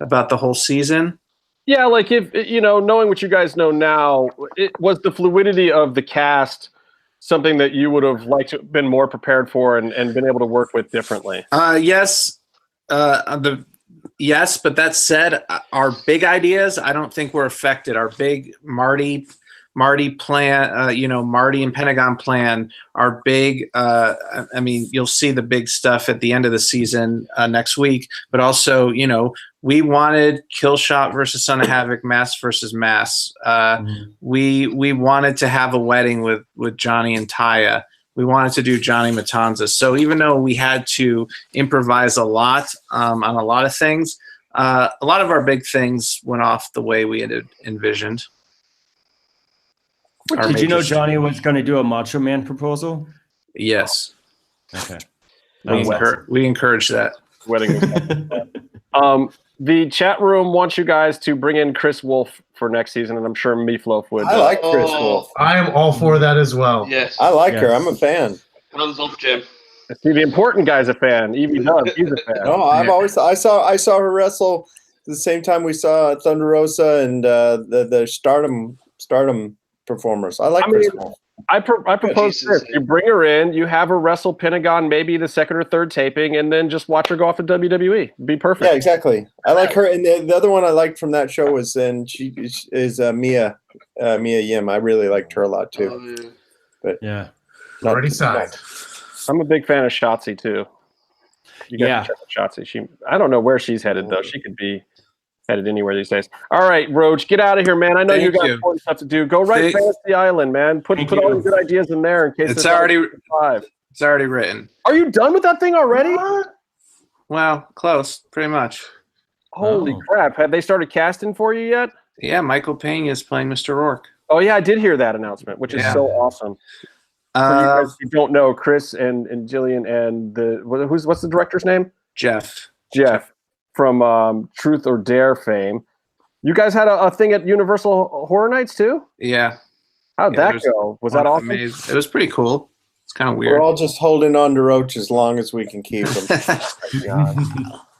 about the whole season? Yeah, like if knowing what you guys know now, it was the fluidity of the cast something that you would have liked to have been more prepared for and been able to work with differently. Yes. Yes, but that said, our big ideas I don't think were affected. Our big Marty Marty Marty and Pentagon Plan are big. I mean, you'll see the big stuff at the end of the season next week. But also, we wanted Killshot versus Son of Havoc, Mass versus Mass. We wanted to have a wedding with Johnny and Taya. We wanted to do Johnny Matanza. So even though we had to improvise a lot on a lot of things, a lot of our big things went off the way we had envisioned. Did you know Johnny was going to do a Macho Man proposal? Yes. Okay. We encourage that. Wedding. The chat room wants you guys to bring in Chris Wolf for next season, and I'm sure Meatloaf would. I like Chris Wolf. I am all for that as well. Yes. I like her. I'm a fan. Hands off, Jim. See, the important guy's a fan. Evie does. He's a fan. No, I saw her wrestle the same time we saw Thunder Rosa and the Stardom performers. I like Chris Wolf. I propose this. You bring her in, you have her wrestle Pentagon, maybe the second or third taping, and then just watch her go off to WWE. Be perfect. Yeah, exactly. I like her. And the other one I liked from that show was Mia Yim. I really liked her a lot too. Oh, yeah. But yeah, already signed. I'm a big fan of Shotzi too. You got to check out Shotzi. I don't know where she's headed though. She could be headed anywhere these days. All right, Roach, get out of here, man. I know you got important stuff to do. Go write Fantasy Island, man. Put all the good ideas in there in case it's already written. Are you done with that thing already? Well, close, pretty much. Holy crap! Have they started casting for you yet? Yeah, Michael Pena is playing Mr. Rourke. Oh yeah, I did hear that announcement, which is so awesome. For you guys who don't know, Chris and Jillian and what's the director's name? Jeff. From Truth or Dare fame. You guys had a thing at Universal Horror Nights too? Yeah. How'd that go? Was that awesome? It was pretty cool. It's kind of weird. We're all just holding on to Roach as long as we can keep him.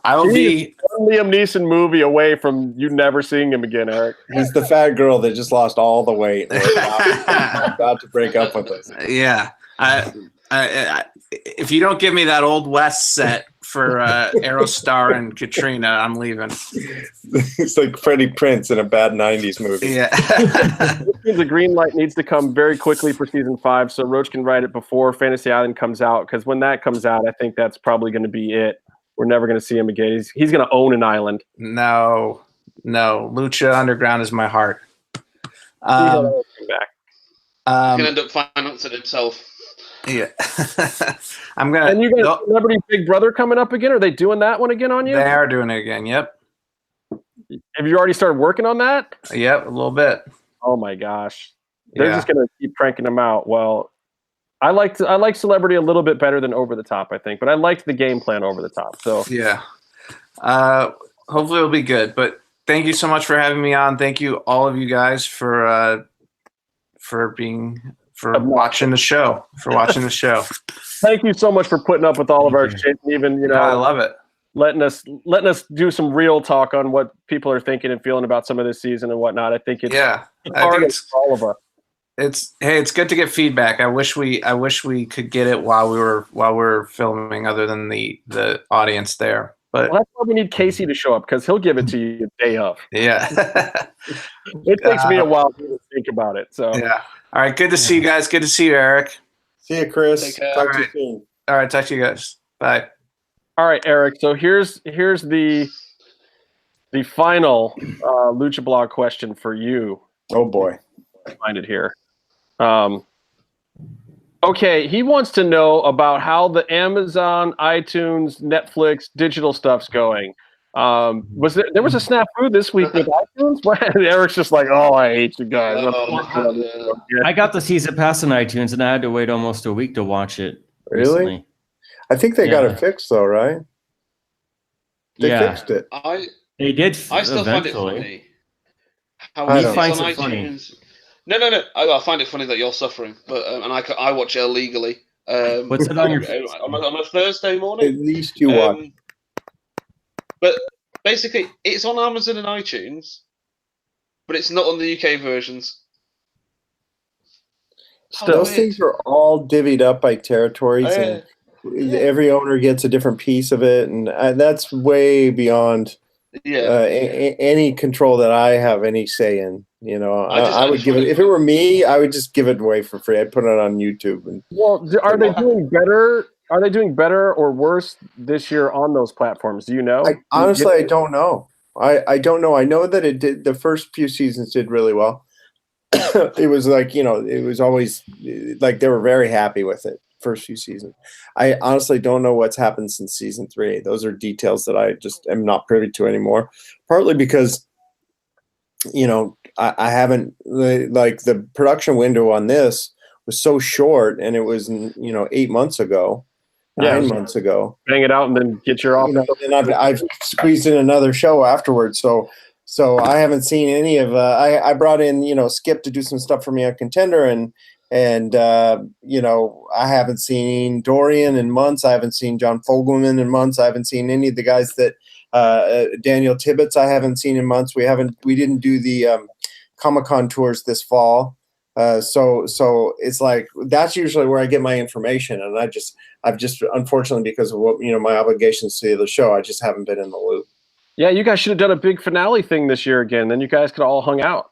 I will be one Liam Neeson movie away from you never seeing him again, Eric. He's the fat girl that just lost all the weight. About to break up with us. Yeah. I, if you don't give me that Old West set for Aerostar and Katrina, I'm leaving. It's like Freddie Prinze in a bad 90s movie. Yeah. The green light needs to come very quickly for season 5 so Roach can write it before Fantasy Island comes out, because when that comes out, I think that's probably going to be it. We're never going to see him again. He's going to own an island. No. Lucha Underground is my heart. He's going to end up financing himself. Yeah. I'm going to. And you got Celebrity Big Brother coming up again? Are they doing that one again on you? They are doing it again, yep. Have you already started working on that? Yep, a little bit. Oh my gosh. They're just going to keep cranking them out. Well, I like Celebrity a little bit better than Over the Top, I think, but I liked the game plan Over the Top. So yeah, hopefully it'll be good. But thank you so much for having me on. Thank you all of you guys for watching the show. Thank you so much for putting up with all of our shit. Even I love it. Letting us do some real talk on what people are thinking and feeling about some of this season and whatnot. I think it's for all of us. It's good to get feedback. I wish we could get it while we were filming, other than the audience there. But that's why we need Casey to show up, because he'll give it to you the day of. Yeah. It takes me a while to think about it. So yeah. All right. Good to see you guys. Good to see you, Eric. See you, Chris. Talk to you soon. All right. Talk to you guys. Bye. All right, Eric. So here's the final Lucha Blog question for you. Oh boy. Find it here. Okay, he wants to know about how the Amazon, iTunes, Netflix digital stuff's going. Was there was a snafu this week with iTunes? Eric's just like, oh, I hate you guys. I got the season pass on iTunes, and I had to wait almost a week to watch it. Really? Recently. I think they got it fixed, though, right? They fixed it. They did. I still find it funny. He finds it funny. No. I find it funny that you're suffering, but and I watch it illegally. What's it on your on a Thursday morning? At least you watch. But basically, it's on Amazon and iTunes, but it's not on the UK versions. Those things are all divvied up by territories, and every owner gets a different piece of it, and that's way beyond any control that I have any say in. You know, I would give it, if it were me, I would just give it away for free. I'd put it on YouTube. And well, are they doing better? Are they doing better or worse this year on those platforms? Do you know? Honestly, I don't know. I don't know. I know that it did. The first few seasons did really well. It was like, you know, it was always like they were very happy with it. First few seasons. I honestly don't know what's happened since season 3. Those are details that I just am not privy to anymore. Partly because, you know, I haven't, like, the production window on this was so short, and it was, you know, 8 months ago, 9 months ago. Bang it out and then get your offer. You know, and I've squeezed in another show afterwards. So I haven't seen any of. I brought in, you know, Skip to do some stuff for me on Contender, and you know, I haven't seen Dorian in months. I haven't seen John Fogelman in months. I haven't seen any of the guys that Daniel Tibbetts I haven't seen in months. We didn't do the Comic-Con tours this fall. So it's like that's usually where I get my information, and I've just unfortunately, because of what, you know, my obligations to the show, I just haven't been in the loop. Yeah, you guys should have done a big finale thing this year again. Then you guys could have all hung out.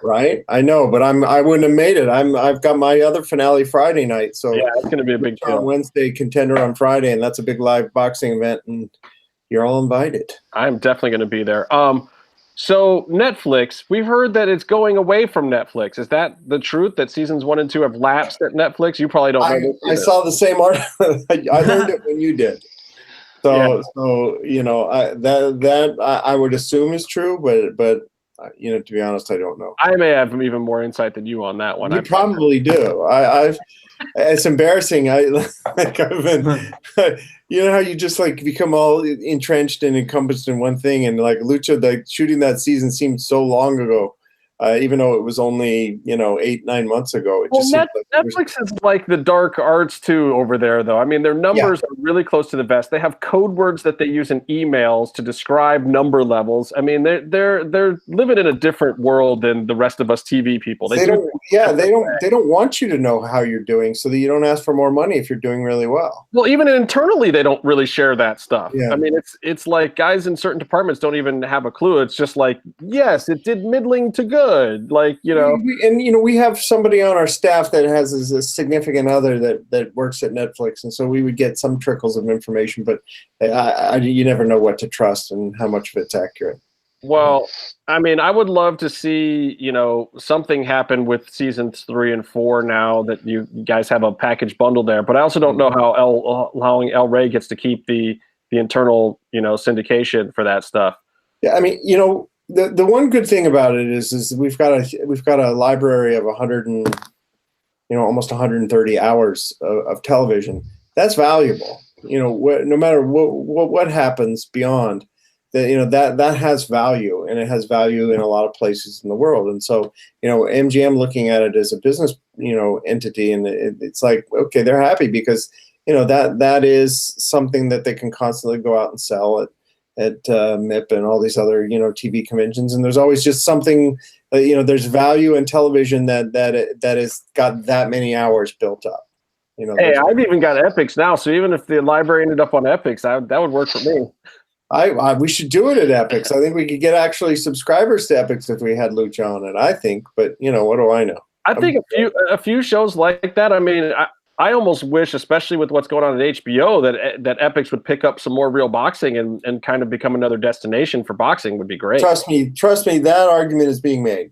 Right, I know, but I wouldn't have made it. I've got my other finale Friday night, so yeah, it's going to be a big deal. On Wednesday, Contender on Friday, and that's a big live boxing event, and you're all invited. I'm definitely going to be there. So Netflix, we've heard that it's going away from Netflix. Is that the truth, that seasons 1 and 2 have lapsed at Netflix? You probably don't know. I saw the same article. I learned it when you did. So you know, I would assume is true, but you know, to be honest, I don't know. I may have even more insight than you on that one. You probably do. It's embarrassing. I've been, you know how you just like become all entrenched and encompassed in one thing, and like Lucha, like shooting that season seemed so long ago, even though it was only, you know, 8-9 months ago. It just Netflix is like the dark arts too over there, though. I mean, their numbers are really close to the vest. They have code words that they use in emails to describe number levels. I mean, they're living in a different world than the rest of us TV people. They don't want you to know how you're doing, so that you don't ask for more money if you're doing really well. Well, even internally, they don't really share that stuff. Yeah. I mean, it's like guys in certain departments don't even have a clue. It's just like, yes, it did middling to good. Like, you know, and you know, we have somebody on our staff that has a significant other that works at Netflix, and so we would get some trickles of information, but you never know what to trust and how much of it's accurate. Well, I mean, I would love to see, you know, something happen with seasons 3 and 4 now that you guys have a package bundle there. But I also don't know how El Rey gets to keep the internal, you know, syndication for that stuff. Yeah, I mean, you know, the one good thing about it is we've got a library of 100 and, you know, almost 130 hours of television. That's valuable. You know, no matter what happens beyond that, you know, that has value, and it has value in a lot of places in the world. And so, you know, MGM looking at it as a business, you know, entity, and it's like, okay, they're happy because, you know, that is something that they can constantly go out and sell at MIP and all these other, you know, TV conventions. And there's always just something, you know, there's value in television that has got that many hours built up. You know, hey, I've even got Epics now, so even if the library ended up on Epics, that would work for me. We should do it at Epics. I think we could get actually subscribers to Epics if we had Lucha on it. I think, but you know, what do I know? I think a few shows like that. I mean, I almost wish, especially with what's going on at HBO, that Epics would pick up some more real boxing and kind of become another destination for boxing. Would be great. Trust me, that argument is being made.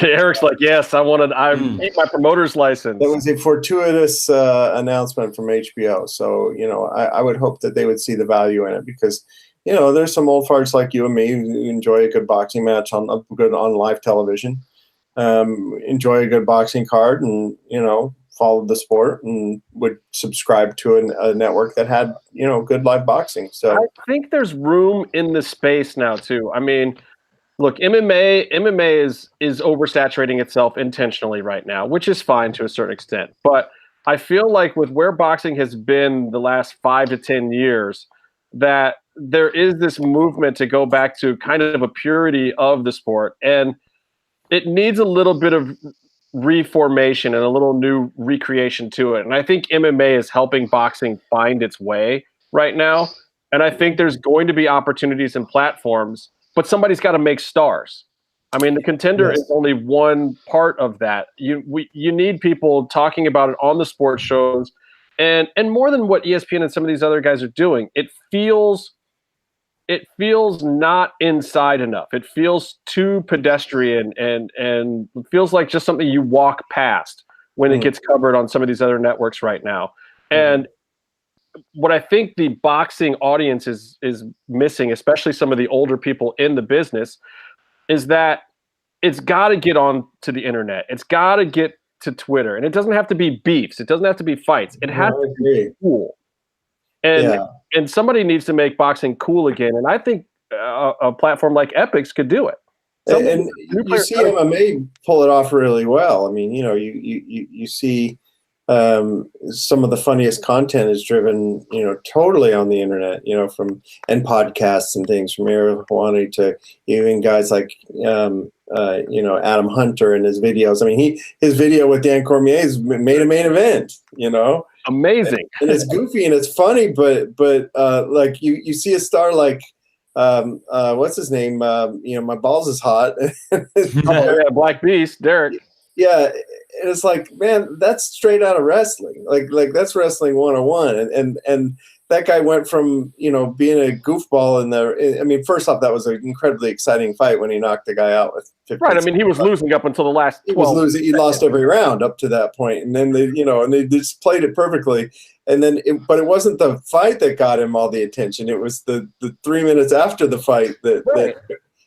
Eric's like, yes, I need my promoter's license. That was a fortuitous announcement from HBO. So, you know, I would hope that they would see the value in it because, you know, there's some old farts like you and me who enjoy a good boxing match on live television, enjoy a good boxing card, and, you know, followed the sport and would subscribe to a network that had, you know, good live boxing. So I think there's room in the space now too. I mean, look, MMA is oversaturating itself intentionally right now, which is fine to a certain extent. But I feel like with where boxing has been the last 5 to 10 years, that there is this movement to go back to kind of a purity of the sport, and it needs a little bit of reformation and a little new recreation to it. And I think MMA is helping boxing find its way right now. And I think there's going to be opportunities and platforms, but somebody's got to make stars. I mean, the Contender is only one part of that. You need people talking about it on the sports shows, and more than what ESPN and some of these other guys are doing. It feels not inside enough. It feels too pedestrian, and it feels like just something you walk past when it gets covered on some of these other networks right now. And what I think the boxing audience is missing, especially some of the older people in the business, is that it's got to get on to the internet. It's got to get to Twitter. And it doesn't have to be beefs. It doesn't have to be fights. It has to be cool. And somebody needs to make boxing cool again. And I think a platform like Epix could do it. And you see MMA pull it off really well. I mean, you see some of the funniest content is driven, totally on the internet, and podcasts and things from Ariel Helwani to even guys like, Adam Hunter and his videos. I mean, his video with Dan Cormier's made a main event, Amazing. And it's goofy and it's funny, but like you see a star like, what's his name? My balls is hot. Black Beast, Derek. Yeah. And it's like, man, that's straight out of wrestling. Like that's wrestling 101. And that guy went from, being a goofball first off, that was an incredibly exciting fight when he knocked the guy out with 15 Right. I mean, he was losing up until the last 12 He lost every round up to that point. And then they just played it perfectly. And then but it wasn't the fight that got him all the attention. It was the 3 minutes after the fight that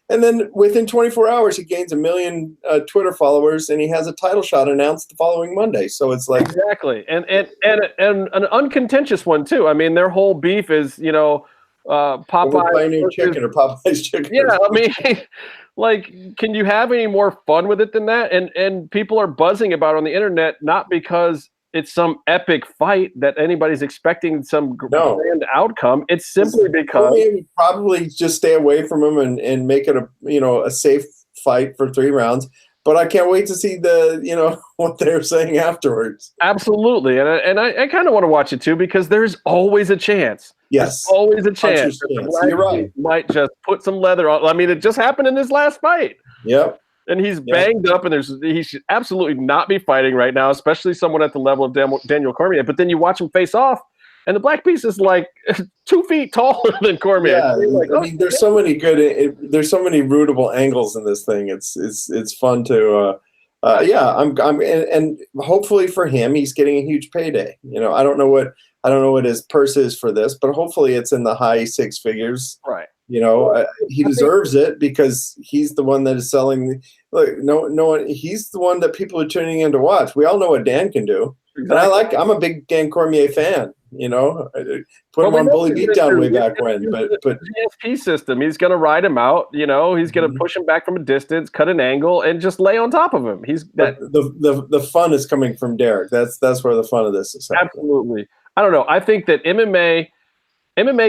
and then within 24 hours, he gains 1 million Twitter followers, and he has a title shot announced the following Monday. So it's like exactly, and an uncontentious one too. I mean, their whole beef is Popeye's chicken or Popeye's chicken. Yeah, I mean, like, can you have any more fun with it than that? And people are buzzing about it on the internet, not because it's some epic fight that anybody's expecting some grand outcome. It's simply because probably just stay away from him and make it a safe fight for 3 rounds. But I can't wait to see what they're saying afterwards. Absolutely, and I kind of want to watch it too because there's always a chance. Yes, there's always a chance. You're right. Might just put some leather on. I mean, it just happened in his last fight. Yep. And he's banged up, and he should absolutely not be fighting right now, especially someone at the level of Daniel Cormier. But then you watch him face off, and the Black Beast is like 2 feet taller than Cormier. Yeah, there's so many there's so many rootable angles in this thing. It's fun to, and hopefully for him, he's getting a huge payday. I don't know what his purse is for this, but hopefully it's in the high 6 figures. Right. He deserves it because he's the one that is selling. Look, no one. He's the one that people are tuning in to watch. We all know what Dan can do, exactly. And I'm a big Dan Cormier fan. Put him on Bully Beatdown way back when. But GSP system, he's going to ride him out. He's going to push him back from a distance, cut an angle, and just lay on top of him. The fun is coming from Derek. That's where the fun of this is happening. Absolutely. I don't know. I think that MMA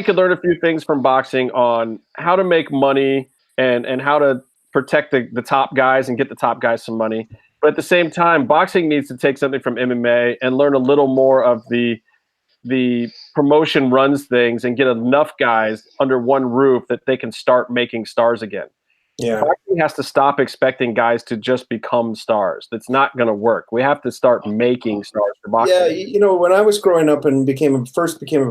could learn a few things from boxing on how to make money and how to protect the top guys and get the top guys some money. But at the same time, boxing needs to take something from MMA and learn a little more of the promotion runs things and get enough guys under one roof that they can start making stars again. Yeah. Boxing has to stop expecting guys to just become stars. That's not going to work. We have to start making stars for boxing. Yeah, when I was growing up and became a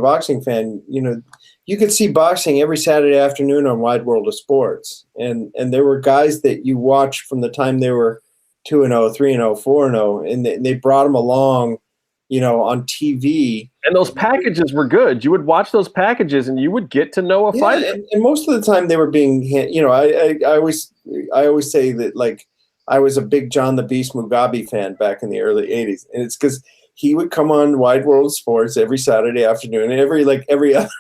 boxing fan, you could see boxing every Saturday afternoon on Wide World of Sports. And there were guys that you watched from the time they were 2-0, 3-0, 4-0, and they brought them along, on TV. And those packages were good. You would watch those packages and you would get to know a fighter. And most of the time they were being, I always say that, like, I was a big John the Beast Mugabe fan back in the early 80s. And it's because he would come on Wide World of Sports every Saturday afternoon. And every other,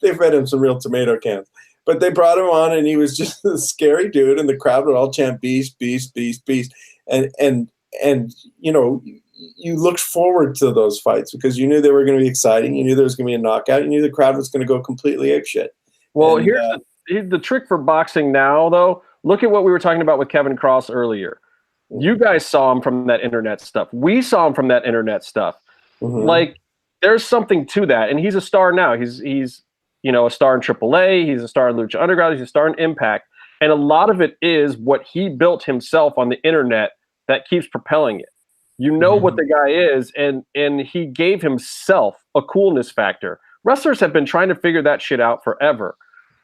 they fed him some real tomato cans. But they brought him on and he was just a scary dude. And the crowd would all chant Beast, Beast, Beast, Beast. And you looked forward to those fights because you knew they were going to be exciting. You knew there was going to be a knockout. You knew the crowd was going to go completely apeshit. Well, here's the trick for boxing now, though. Look at what we were talking about with Kevin Cross earlier. You guys saw him from that internet stuff. We saw him from that internet stuff. Mm-hmm. Like, there's something to that, and he's a star now. He's a star in AAA. He's a star in Lucha Underground. He's a star in Impact. And a lot of it is what he built himself on the internet that keeps propelling it. You know what the guy is, and he gave himself a coolness factor. Wrestlers have been trying to figure that shit out forever,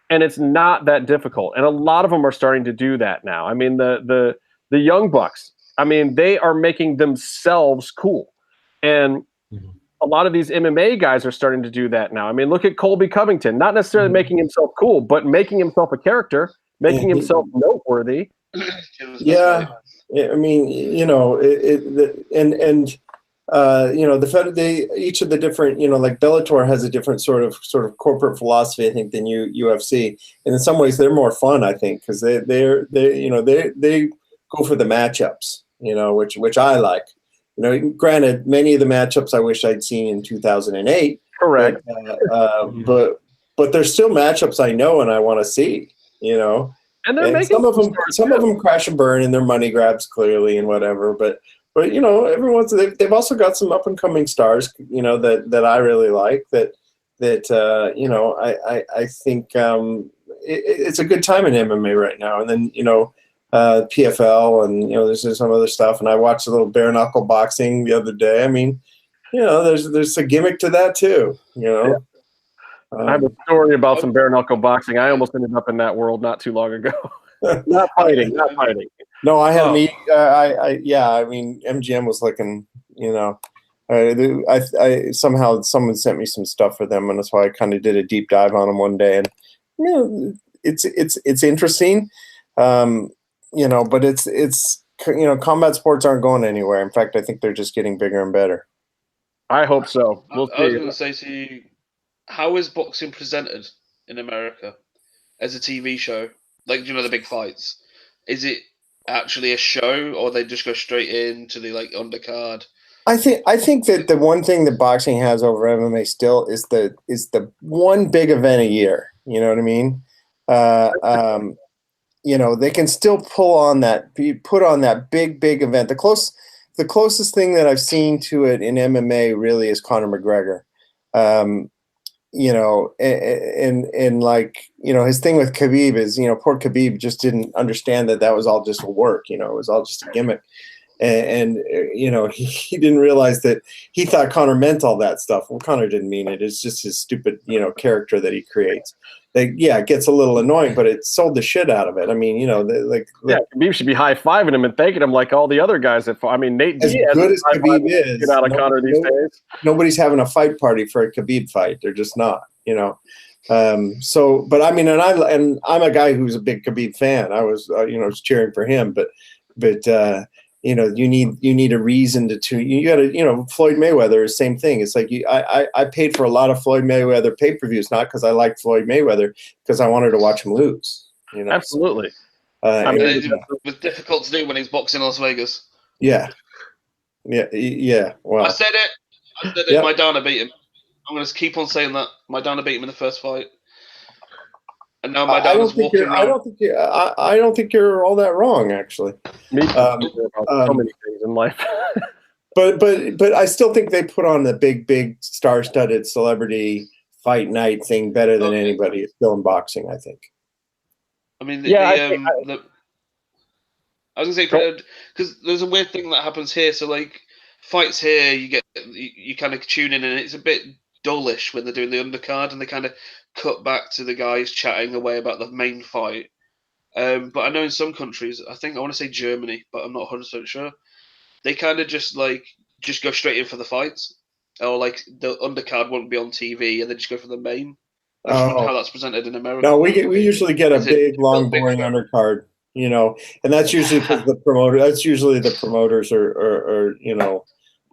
and it's not that difficult. And a lot of them are starting to do that now. I mean, the Young Bucks, I mean, they are making themselves cool. And a lot of these MMA guys are starting to do that now. I mean, look at Colby Covington, not necessarily making himself cool, but making himself a character, making himself noteworthy. Yeah. I mean, you know, you know, each of the different, you know, like Bellator has a different sort of corporate philosophy, I think, than UFC. And in some ways, they're more fun, I think, because they go for the matchups, you know, which I like. You know, granted, many of the matchups I wish I'd seen in 2008. Correct. But there's still matchups I know and I want to see. You know, and they're making some of them crash and burn and they're money grabs clearly and whatever. But you know, they've also got some up and coming stars. You know, that I really like. That you know, I think it's a good time in MMA right now. And then you know. PFL and you know there's some other stuff, and I watched a little bare knuckle boxing the other day. I mean, you know, there's a gimmick to that too. You know, I have a story about some bare knuckle boxing. I almost ended up in that world not too long ago. not fighting. No, I had a meet. I mean, MGM was looking. You know, I somehow someone sent me some stuff for them, and that's why I kind of did a deep dive on them one day, and you know, it's interesting. You know, but it's you know, combat sports aren't going anywhere. In fact, I think they're just getting bigger and better. I hope so. I was going to say to you, how is boxing presented in America as a TV show? Like, you know, the big fights. Is it actually a show, or they just go straight into the like undercard? I think that the one thing that boxing has over MMA still is the one big event a year. You know what I mean? You know, they can still put on that big event. The closest thing that I've seen to it in MMA really is Conor McGregor. You know, and like, you know, his thing with Khabib is, you know, poor Khabib just didn't understand that was all just a work, you know, it was all just a gimmick. And you know, he didn't realize that he thought Conor meant all that stuff. Well, Conor didn't mean it. It's just his stupid, you know, character that he creates. Like, yeah, it gets a little annoying, but it sold the shit out of it. I mean, you know, Khabib should be high-fiving him and thanking him like all the other guys that fought. I mean, Nate as Diaz good as Khabib is, get out of Conor these days. Nobody's having a fight party for a Khabib fight. They're just not, you know. So, but I mean, and I'm a guy who's a big Khabib fan. I was, you know, was cheering for him, but you know, you need a reason to tune. You got to, you know, Floyd Mayweather is same thing. It's like I paid for a lot of Floyd Mayweather pay-per-views, not because I liked Floyd Mayweather, because I wanted to watch him lose. You know, absolutely. I mean, it was difficult to do when he's boxing in Las Vegas. Yeah. Well, I said it. Yep. Maidana beat him. I'm going to keep on saying that. Maidana beat him in the first fight. And now Maidana's walking around. I don't think you're all that wrong, actually. Me too. So many things in life. but I still think they put on the big star-studded celebrity fight night thing better than anybody still in boxing, I think. I mean, I was going to say, because there's a weird thing that happens here. So, like, fights here, you kind of tune in, and it's a bit dullish when they're doing the undercard, and they kind of cut back to the guys chatting away about the main fight. But I know in some countries, I want to say Germany, but I'm not 100% sure, they kind of just go straight in for the fights, or like the undercard won't be on TV, and they just go for the main. I just wonder how that's presented in America. No, we usually get a big, long, boring undercard, you know, and that's usually because the promoters are you know,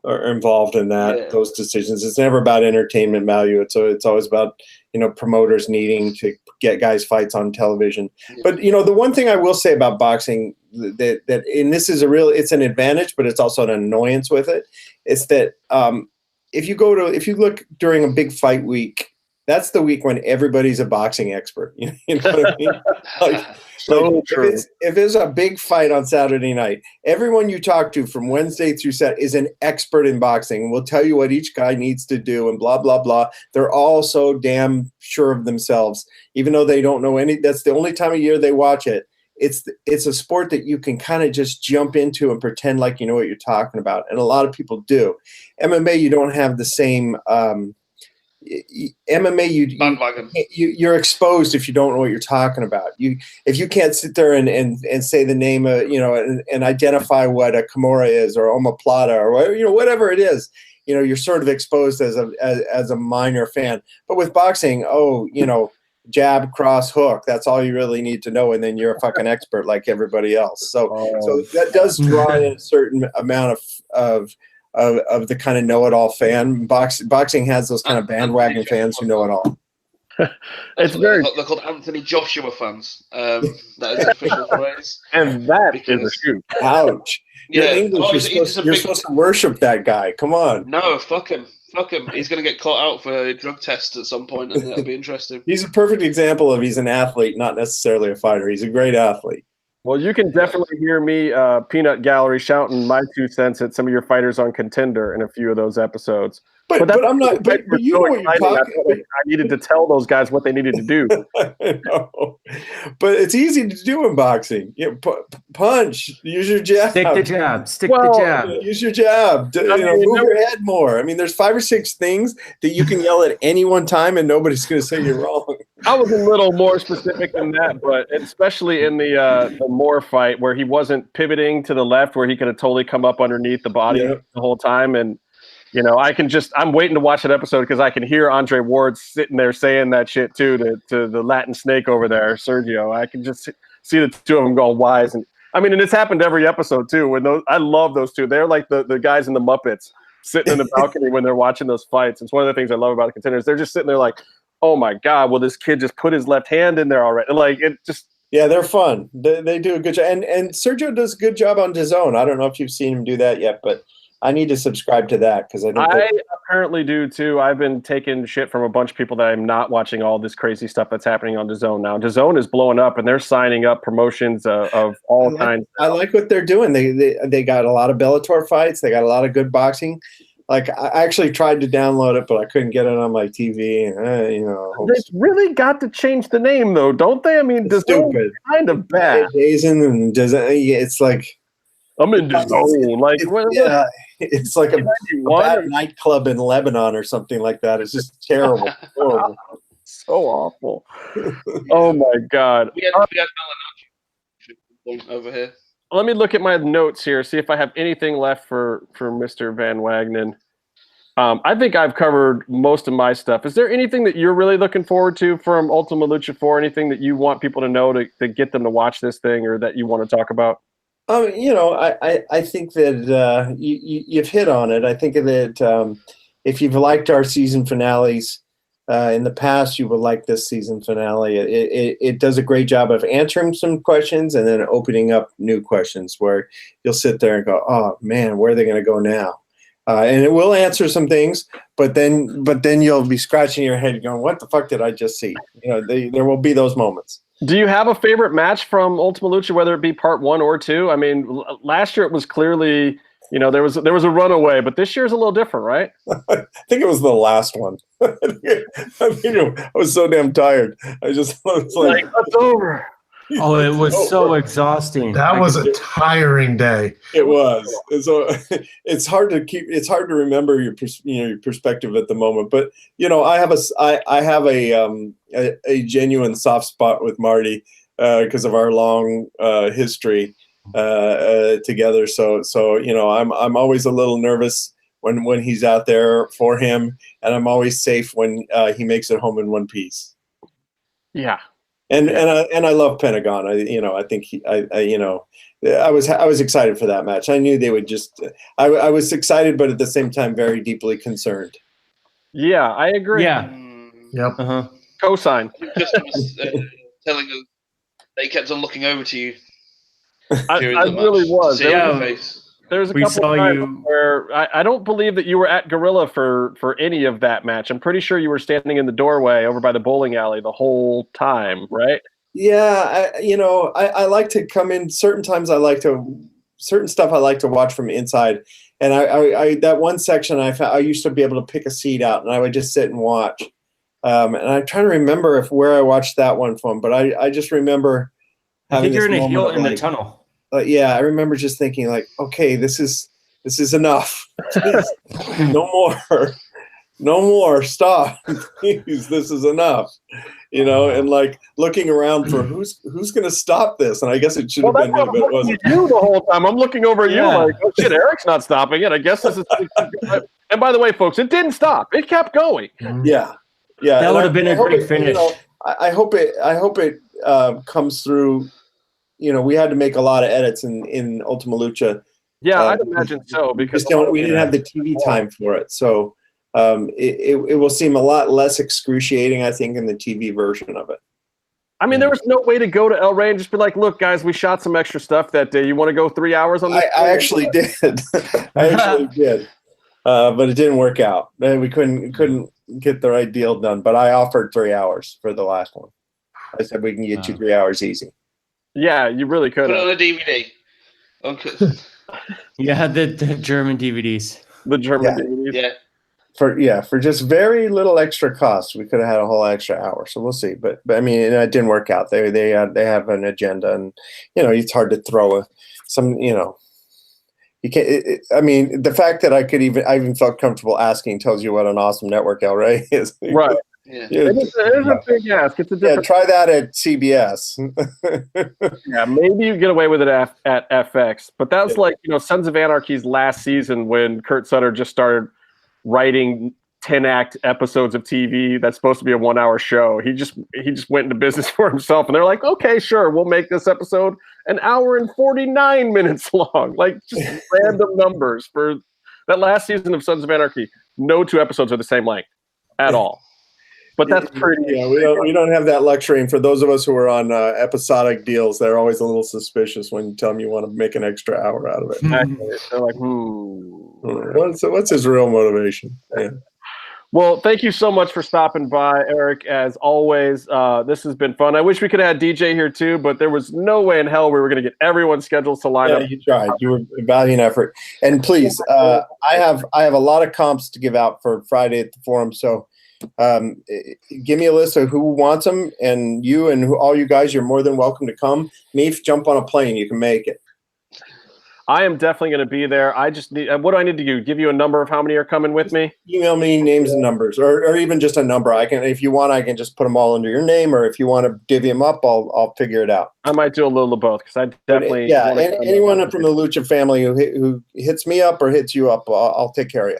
are involved in those decisions. It's never about entertainment value. It's always about, you know, promoters needing to get guys fights on television. But, you know, the one thing I will say about boxing that and this is it's an advantage, but it's also an annoyance with it, is that if you look during a big fight week, that's the week when everybody's a boxing expert. You know what I mean? If there's a big fight on Saturday night, everyone you talk to from Wednesday through Saturday is an expert in boxing and will tell you what each guy needs to do and blah, blah, blah. They're all so damn sure of themselves, even though they don't know any. That's the only time of year they watch it. it's a sport that you can kind of just jump into and pretend like you know what you're talking about, and a lot of people do. MMA, you don't have the same. MMA, you're exposed if you don't know what you're talking about. If you can't sit there and say the name of, and identify what a Kimura is or omoplata or whatever it is, you're sort of exposed as a minor fan. But with boxing, jab, cross, hook, that's all you really need to know, and then you're a fucking expert like everybody else. So that does draw in a certain amount of the kind of know-it-all fan. Boxing has those kind of bandwagon fans who know it all. They're called Anthony Joshua fans. That is the official phrase. And that is a shoot. Ouch. Yeah. You're supposed to worship that guy. Come on. No, fuck him. Fuck him. He's going to get caught out for a drug test at some point, and that'll be interesting. He's a perfect example of he's an athlete, not necessarily a fighter. He's a great athlete. Well, you can definitely hear me, Peanut Gallery, shouting my 2 cents at some of your fighters on Contender in a few of those episodes. But I'm not. But you know what you're talking. I needed to tell those guys what they needed to do. I know. But it's easy to do in boxing. Punch. Use your jab. Stick the jab. Use your jab. Move your head more. I mean, there's 5 or 6 things that you can yell at any one time, and nobody's going to say you're wrong. I was a little more specific than that, but especially in the Moore fight where he wasn't pivoting to the left, where he could have totally come up underneath the body the whole time, and. I'm waiting to watch that episode because I can hear Andre Ward sitting there saying that shit too to the Latin snake over there, Sergio. I can just see the two of them going wise. And it's happened every episode too. I love those two. They're like the guys in the Muppets sitting in the balcony when they're watching those fights. It's one of the things I love about the Contenders. They're just sitting there like, oh my God, will this kid just put his left hand in there already? Like it just. Yeah, they're fun. They do a good job. And Sergio does a good job on DAZN. I don't know if you've seen him do that yet, but I need to subscribe to that because I apparently do too. I've been taking shit from a bunch of people that I'm not watching all this crazy stuff that's happening on DAZN now. DAZN is blowing up, and they're signing up promotions of all kinds. I like what they're doing. They got a lot of Bellator fights. They got a lot of good boxing. Like I actually tried to download it, but I couldn't get it on my TV. They've really got to change the name though, don't they? I mean, DAZN is kind of bad. It's like. I'm in DAZN. Like, it's like a bad nightclub in Lebanon or something like that. It's just terrible. Horrible. So awful. Oh my God. We had over here. Let me look at my notes here, see if I have anything left for Mr. Van Wagenen. I think I've covered most of my stuff. Is there anything that you're really looking forward to from Ultima Lucha 4? Anything that you want people to know to get them to watch this thing, or that you want to talk about? I think that you've hit on it. I think that if you've liked our season finales in the past, you will like this season finale. It does a great job of answering some questions and then opening up new questions where you'll sit there and go, oh man, where are they going to go now? And it will answer some things, but then you'll be scratching your head going, what the fuck did I just see? There will be those moments. Do you have a favorite match from Ultima Lucha, whether it be part 1 or 2? I mean, last year it was clearly, there was a runaway, but this year's a little different, right? I think it was the last one. I was so damn tired. I was like, it's over. Oh, it was so exhausting. That was a tiring day. It was. So it's hard to remember your perspective at the moment. But I have a genuine soft spot with Marty because of our long history together. So I'm always a little nervous when he's out there for him, and I'm always safe when he makes it home in one piece. Yeah. And I love Pentagon. I think I was excited for that match. I knew they would just. I was excited, but at the same time, very deeply concerned. Yeah, I agree. Yeah. Yep. Cosign. Just was telling us they kept on looking over to you. I really was. There's a we couple saw of times you where I don't believe that you were at Gorilla for any of that match. I'm pretty sure you were standing in the doorway over by the bowling alley the whole time, right? Yeah, I like to come in certain times. Certain stuff I like to watch from inside. And I that one section I used to be able to pick a seat out, and I would just sit and watch. And I'm trying to remember where I watched that one from, but I just remember I think you're in a moment heel of, in the like, tunnel. yeah, I remember just thinking like, okay, this is enough. Please, no more. Stop, please. This is enough. You know, and like looking around for who's going to stop this. And I guess it should have been me, but it wasn't. You the whole time. I'm looking over at you like, oh shit, Eric's not stopping it. I guess this is. And by the way, folks, it didn't stop. It kept going. Yeah. That would have been a great finish. You know, I hope it comes through. You know, we had to make a lot of edits in Ultima Lucha. Yeah, I'd imagine so, because we didn't have the TV time for it. So it will seem a lot less excruciating, I think, in the TV version of it. I mean, there was no way to go to El Rey and just be like, look, guys, we shot some extra stuff that day. You want to go 3 hours on this? I actually did. I actually did. But it didn't work out. We couldn't get the right deal done. But I offered 3 hours for the last one. I said we can get you 3 hours easy. Yeah, you really could. Put it on a DVD. Okay. Yeah, the German DVDs. The German DVDs. Yeah. For just very little extra cost, we could have had a whole extra hour. So we'll see. But I mean, it didn't work out. They have an agenda, and you know, it's hard to throw some. You know, you can't. I mean, the fact that I even felt comfortable asking tells you what an awesome network El Rey is. Right. Yeah. It is a big ask. It's a different. Try that at CBS. Yeah, maybe you get away with it at FX, but that's like, you know, Sons of Anarchy's last season when Kurt Sutter just started writing 10-act episodes of TV that's supposed to be a 1-hour show. He just went into business for himself, and they're like, okay, sure, we'll make this episode 1 hour and 49 minutes long. Like, just random numbers for that last season of Sons of Anarchy. No 2 episodes are the same length at all. But that's pretty. Yeah, we don't have that luxury. And for those of us who are on episodic deals, they're always a little suspicious when you tell them you want to make an extra hour out of it. They're like, What's his real motivation? Yeah. Well, thank you so much for stopping by, Eric. As always, this has been fun. I wish we could have had DJ here too, but there was no way in hell we were going to get everyone's schedules to line up. You tried. You were a valiant effort. And please, I have a lot of comps to give out for Friday at the forum. So give me a list of who wants them, and you and all you guys, you're more than welcome to come. Meef, jump on a plane. You can make it. I am definitely going to be there. I just need. What do I need to do? Give you a number of how many are coming with me? Email me names and numbers, or even just a number. I can, if you want, I can just put them all under your name, or if you want to divvy them up, I'll figure it out. I might do a little of both, because I definitely. Anyone from the Lucha family who hits me up or hits you up, I'll take care of you.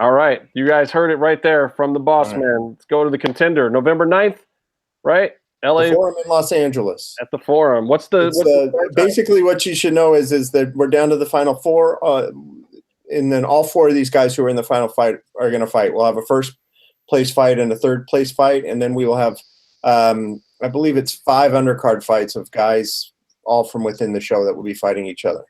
All right. You guys heard it right there from the boss man. Let's go to the Contender. November 9th, right? LA. The forum in Los Angeles. At the forum. Basically what you should know is that we're down to the final 4. And then all 4 of these guys who are in the final fight are going to fight. We'll have a first place fight and a third place fight. And then we will have, I believe it's 5 undercard fights of guys all from within the show that will be fighting each other.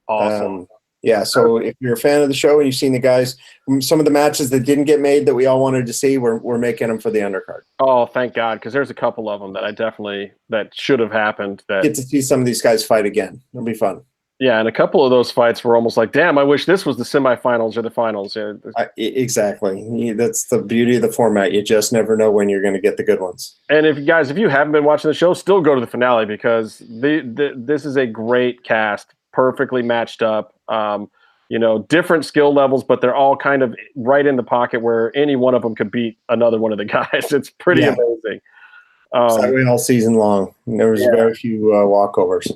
Awesome. Yeah, so if you're a fan of the show and you've seen the guys, some of the matches that didn't get made that we all wanted to see, we're making them for the undercard. Oh, thank God, because there's a couple of them that should have happened. That get to see some of these guys fight again. It'll be fun. Yeah, and a couple of those fights were almost like, damn, I wish this was the semifinals or the finals. Yeah. Exactly. That's the beauty of the format. You just never know when you're going to get the good ones. And if you haven't been watching the show, still go to the finale, because this is a great cast, perfectly matched up. Different skill levels, but they're all kind of right in the pocket where any one of them could beat another one of the guys. It's pretty amazing. That way all season long. There was very few walkovers.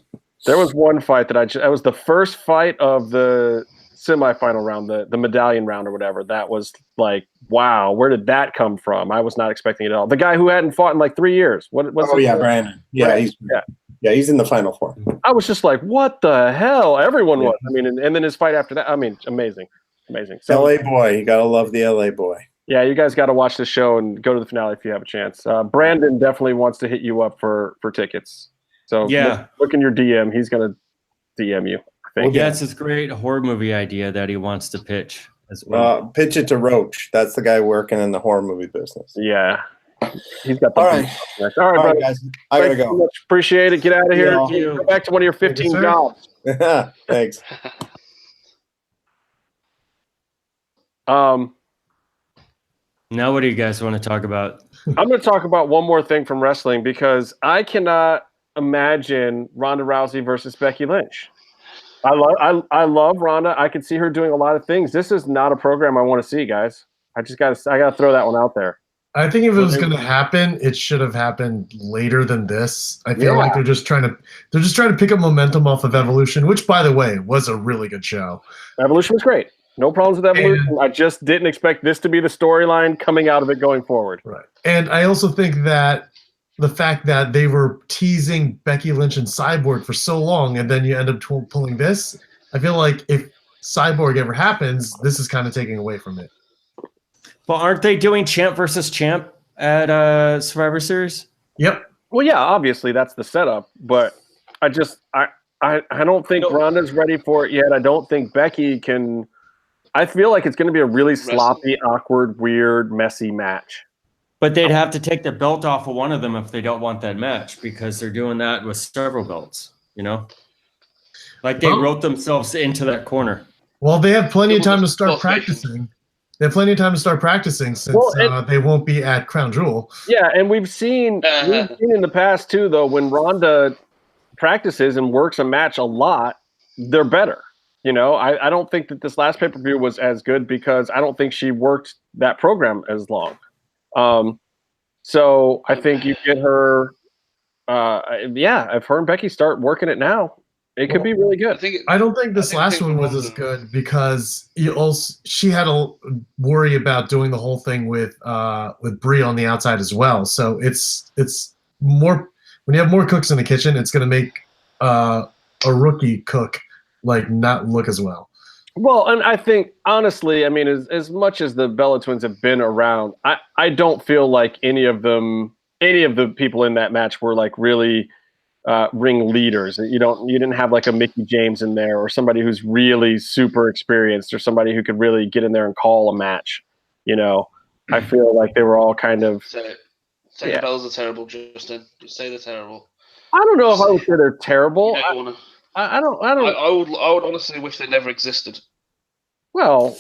There was one fight that was the first fight of the semifinal round, the medallion round or whatever. That was like, wow, where did that come from? I was not expecting it at all. The guy who hadn't fought in like 3 years. Brandon. Yeah, he's in the final 4. I was just like, what the hell? Everyone was. I mean, and then his fight after that. I mean, amazing. So, LA boy, you gotta love the LA boy. Yeah, you guys got to watch the show and go to the finale if you have a chance. Brandon definitely wants to hit you up for tickets. So look in your DM. He's gonna DM you. I think. It's this great horror movie idea that he wants to pitch as well. Pitch it to Roach. That's the guy working in the horror movie business. Yeah. He's got the all right, guys. I gotta go. So much. Appreciate it. Get out of here. Go back to one of your 15 jobs. Thanks. Now, what do you guys want to talk about? I'm going to talk about one more thing from wrestling, because I cannot imagine Ronda Rousey versus Becky Lynch. I love Ronda. I could see her doing a lot of things. This is not a program I want to see, guys. I gotta throw that one out there. I think if it was going to happen, it should have happened later than this. I feel like they're just trying to pick up momentum off of Evolution, which, by the way, was a really good show. Evolution was great. No problems with Evolution. I just didn't expect this to be the storyline coming out of it going forward. Right. And I also think that the fact that they were teasing Becky Lynch and Cyborg for so long, and then you end up pulling this, I feel like if Cyborg ever happens, this is kind of taking away from it. But aren't they doing champ versus champ at Survivor Series? Yep. Well, yeah, obviously that's the setup, but I don't think Ronda's ready for it yet. I don't think Becky can. I feel like it's going to be a really sloppy, awkward, weird, messy match. But they'd have to take the belt off of one of them if they don't want that match, because they're doing that with several belts, you know? Like they wrote themselves into that corner. Well, they have plenty of time to start practicing. They have plenty of time to start practicing since they won't be at Crown Jewel. Yeah, and we've seen in the past too, though, when Ronda practices and works a match a lot, they're better. You know, I don't think that this last pay-per-view was as good because I don't think she worked that program as long. So I think you get her, if her and Becky start working it now, it could be really good. I don't think this last one was as good because she had to worry about doing the whole thing with Brie on the outside as well. So it's more when you have more cooks in the kitchen, it's going to make a rookie cook not look as well. Well, and I think honestly, I mean, as much as the Bella Twins have been around, I don't feel like any of the people in that match were like really ring leaders. You didn't have like a Mickie James in there or somebody who's really super experienced or somebody who could really get in there and call a match. You know, I feel like they were all kind of. Say the Bellas are terrible, Justin. Just say they're terrible. I don't know if I would say they're terrible. I would honestly wish they never existed. Well,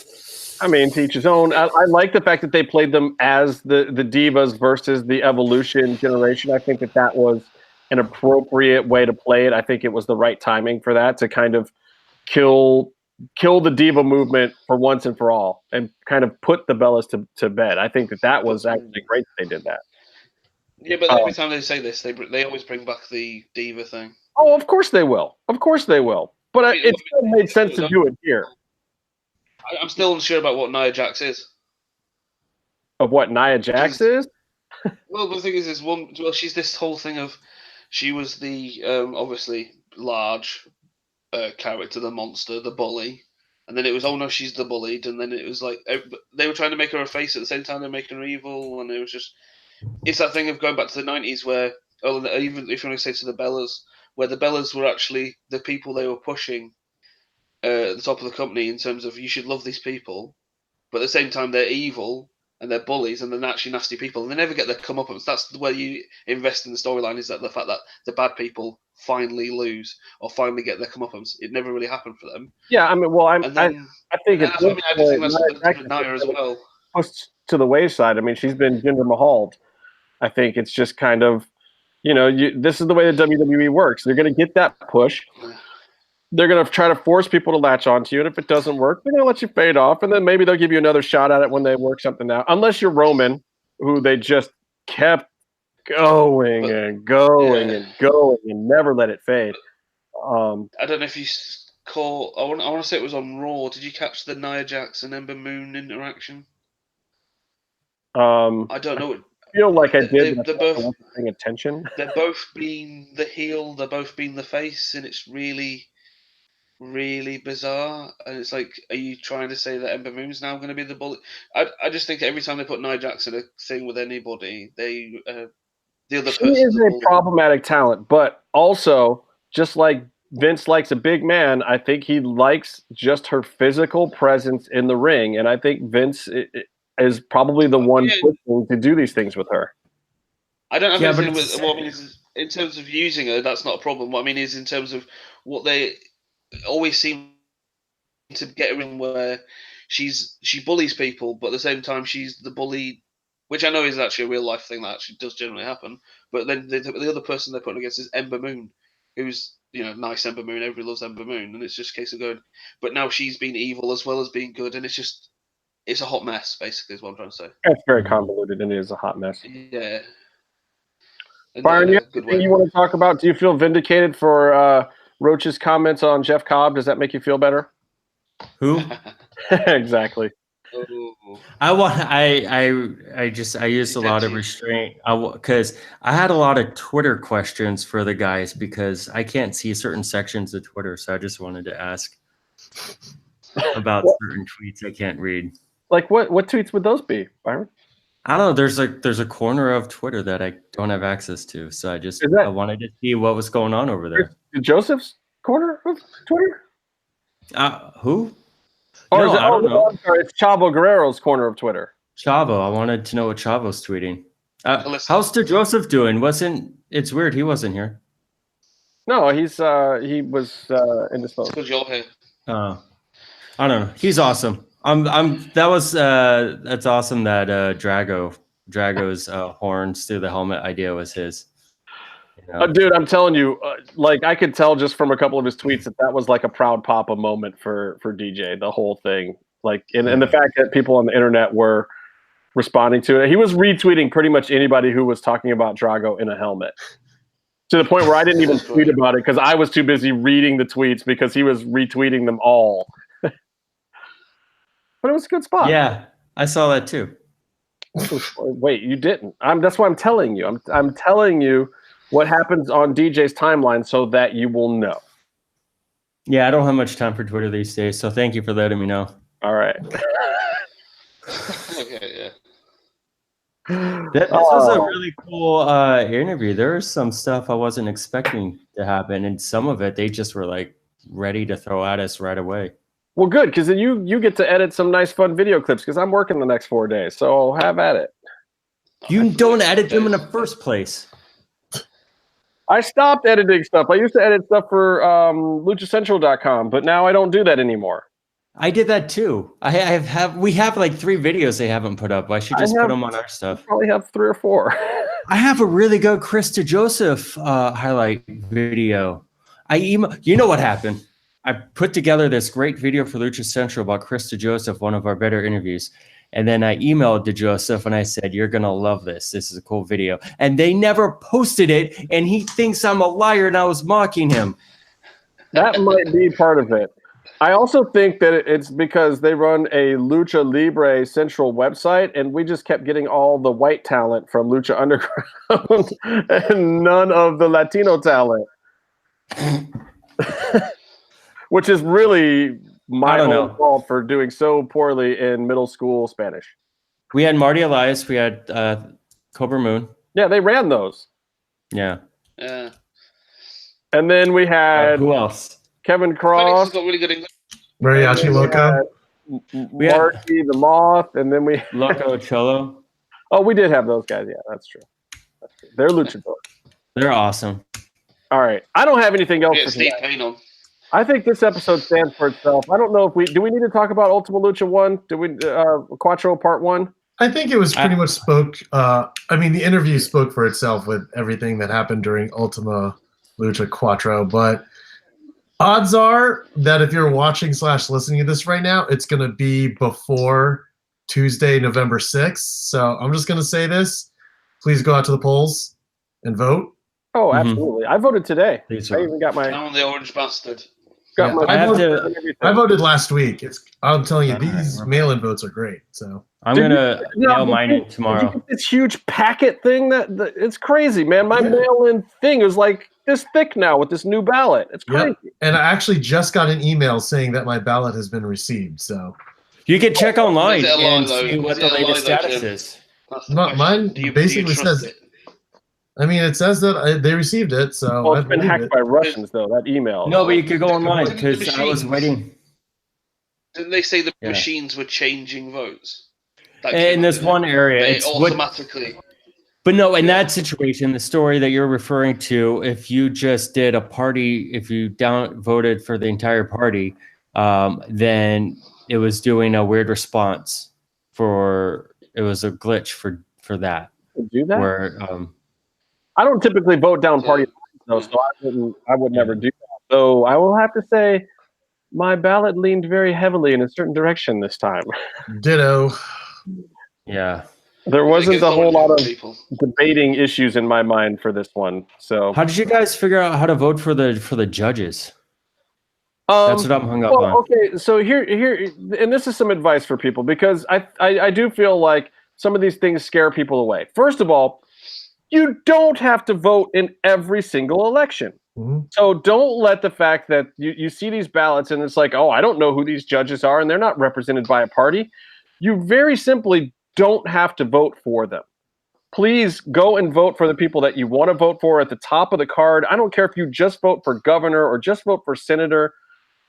I mean, to each his own. I like the fact that they played them as the Divas versus the Evolution generation. I think that was an appropriate way to play it. I think it was the right timing for that, to kind of kill the Diva movement for once and for all and kind of put the Bellas to bed. I think that was actually great that they did that. Yeah, but every time they say this, they always bring back the Diva thing. Oh, of course they will. Of course they will. But it still made sense to do it here. I'm still unsure about what Nia Jax is. Of what Nia Jax is? Well, the thing is she's this whole thing of she was the obviously large character, the monster, the bully, and then it was she's the bullied, and then it was like they were trying to make her a face at the same time they're making her evil, and it was just it's that thing of going back to the 90s where even if you want to say to the Bellas, where the Bellas were actually the people they were pushing at the top of the company in terms of you should love these people, but at the same time they're evil and they're bullies and they're actually nasty people and they never get their comeuppance. That's the way you invest in the storyline, is that the fact that the bad people finally lose or finally get their comeuppance. It never really happened for them. Yeah, I mean, well, I think it's that's Nia as well. Pushed to the wayside. I mean, she's been Jinder Mahal'd. I think it's just kind of, this is the way the WWE works. They're going to get that push. They're going to try to force people to latch onto you, and if it doesn't work, they're going to let you fade off, and then maybe they'll give you another shot at it when they work something out. Unless you're Roman, who they just kept going and going and never let it fade. I don't know if you caught. I want to say it was on Raw. Did you catch the Nia Jax and Ember Moon interaction? I don't know. I feel like I did. They're both paying attention. They're both being the heel. They're both being the face, and it's really, really bizarre. And it's like, are you trying to say that Ember Moon's now going to be the bully? I just think every time they put Nia Jax in a thing with anybody, the other person. She is a problematic talent, but also just like Vince likes a big man, I think he likes just her physical presence in the ring, and I think Vince is probably the one pushing to do these things with her. I don't have anything with. Well, I mean, in terms of using her, that's not a problem. What I mean is in terms of what they always seem to get her in, where she bullies people, but at the same time she's the bully which I know is actually a real life thing that actually does generally happen. But then the other person they're putting against is Ember Moon, who's nice Ember Moon. Everybody loves Ember Moon, and it's just a case of going. But now she's been evil as well as being good, and it's a hot mess. Basically, is what I'm trying to say. It's very convoluted, and it is a hot mess. Yeah. And, Byron, you have anything you want to talk about? Do you feel vindicated for Roach's comments on Jeff Cobb? Does that make you feel better? Who? Exactly. I used a lot of restraint because I had a lot of Twitter questions for the guys because I can't see certain sections of Twitter, so I just wanted to ask about certain tweets I can't read. Like what tweets would those be, Byron? I don't know. There's a corner of Twitter that I don't have access to, so I wanted to see what was going on over there. Joseph's corner of Twitter? Who? Or I don't know. I'm sorry, it's Chavo Guerrero's corner of Twitter. Chavo. I wanted to know what Chavo's tweeting. How's Sir Joseph doing? It's weird he wasn't here. No, he was indisposed. Because you're here. I don't know. He's awesome. That's awesome that Drago's horns through the helmet idea was his. Dude, I'm telling you, I could tell just from a couple of his tweets that was like a proud papa moment for DJ, the whole thing. And the fact that people on the internet were responding to it. He was retweeting pretty much anybody who was talking about Drago in a helmet. To the point where I didn't even tweet about it because I was too busy reading the tweets because he was retweeting them all. But it was a good spot. Yeah, I saw that too. Wait, you didn't? That's what I'm telling you. I'm telling you what happens on DJ's timeline so that you will know. Yeah, I don't have much time for Twitter these days, so thank you for letting me know. All right. Okay, yeah. This was a really cool interview. There was some stuff I wasn't expecting to happen, and some of it they just were ready to throw at us right away. Well, good, because then you get to edit some nice, fun video clips. Because I'm working the next 4 days, so have at it. You don't edit them in the first place. I stopped editing stuff. I used to edit stuff for LuchaCentral.com, but now I don't do that anymore. I did that too. We have 3 videos they haven't put up. I should just put them on our stuff. I probably have 3 or 4. I have a really good Chris DeJoseph highlight video. You know what happened? I put together this great video for Lucha Central about Chris DeJoseph, one of our better interviews. And then I emailed DeJoseph and I said, "You're going to love this. This is a cool video." And they never posted it. And he thinks I'm a liar and I was mocking him. That might be part of it. I also think that it's because they run a Lucha Libre Central website, and we just kept getting all the white talent from Lucha Underground and none of the Latino talent. Which is really my own fault for doing so poorly in middle school Spanish. We had Marty Elias. We had Cobra Moon. Yeah, they ran those. Yeah. Yeah. And then we had who else? Kevin Cross. Got really good English. Mariachi Loco. Marky the Moth, and then we Loco Cholo. Oh, we did have those guys. Yeah, that's true. They're luchadors. They're awesome. All right, I don't have anything else. Yeah, Steve Payne on. I think this episode stands for itself. I don't know if do we need to talk about Ultima Lucha 1? Do we Quattro Part 1? I think it was pretty much the interview spoke for itself with everything that happened during Ultima Lucha Quattro, but odds are that if you're watching / listening to this right now, it's going to be before Tuesday, November 6th. So I'm just going to say this. Please go out to the polls and vote. Oh, absolutely. I voted today. I even got my... I'm the orange bastard. I voted last week. I'm telling you, these mail-in votes are great. So I'm gonna mail mine in tomorrow. This huge packet thing that it's crazy, man. My mail-in thing is like this thick now with this new ballot. It's crazy. Yep. And I actually just got an email saying that my ballot has been received. So you can check online and see what the latest status is. Mine basically says. I mean, it says that they received it, so well, it's been hacked by Russians, though. That email. No, but you could go online because I was waiting. Didn't they say the machines were changing votes? In this one area, it's automatically. But no, in that situation, the story that you're referring to, if you just did a party, if you voted for the entire party, then it was doing a weird response it was a glitch for for that. Do that? Where I don't typically vote down party lines, though, so I would never do that. So I will have to say my ballot leaned very heavily in a certain direction this time. Ditto. Yeah. There wasn't a whole lot of debating issues in my mind for this one. So how did you guys figure out how to vote for the judges? That's what I'm hung up on. Okay, so here, and this is some advice for people, because I do feel like some of these things scare people away. First of all, you don't have to vote in every single election. Mm-hmm. So don't let the fact that you see these ballots and it's like, oh, I don't know who these judges are and they're not represented by a party. You very simply don't have to vote for them. Please go and vote for the people that you want to vote for at the top of the card. I don't care if you just vote for governor or just vote for senator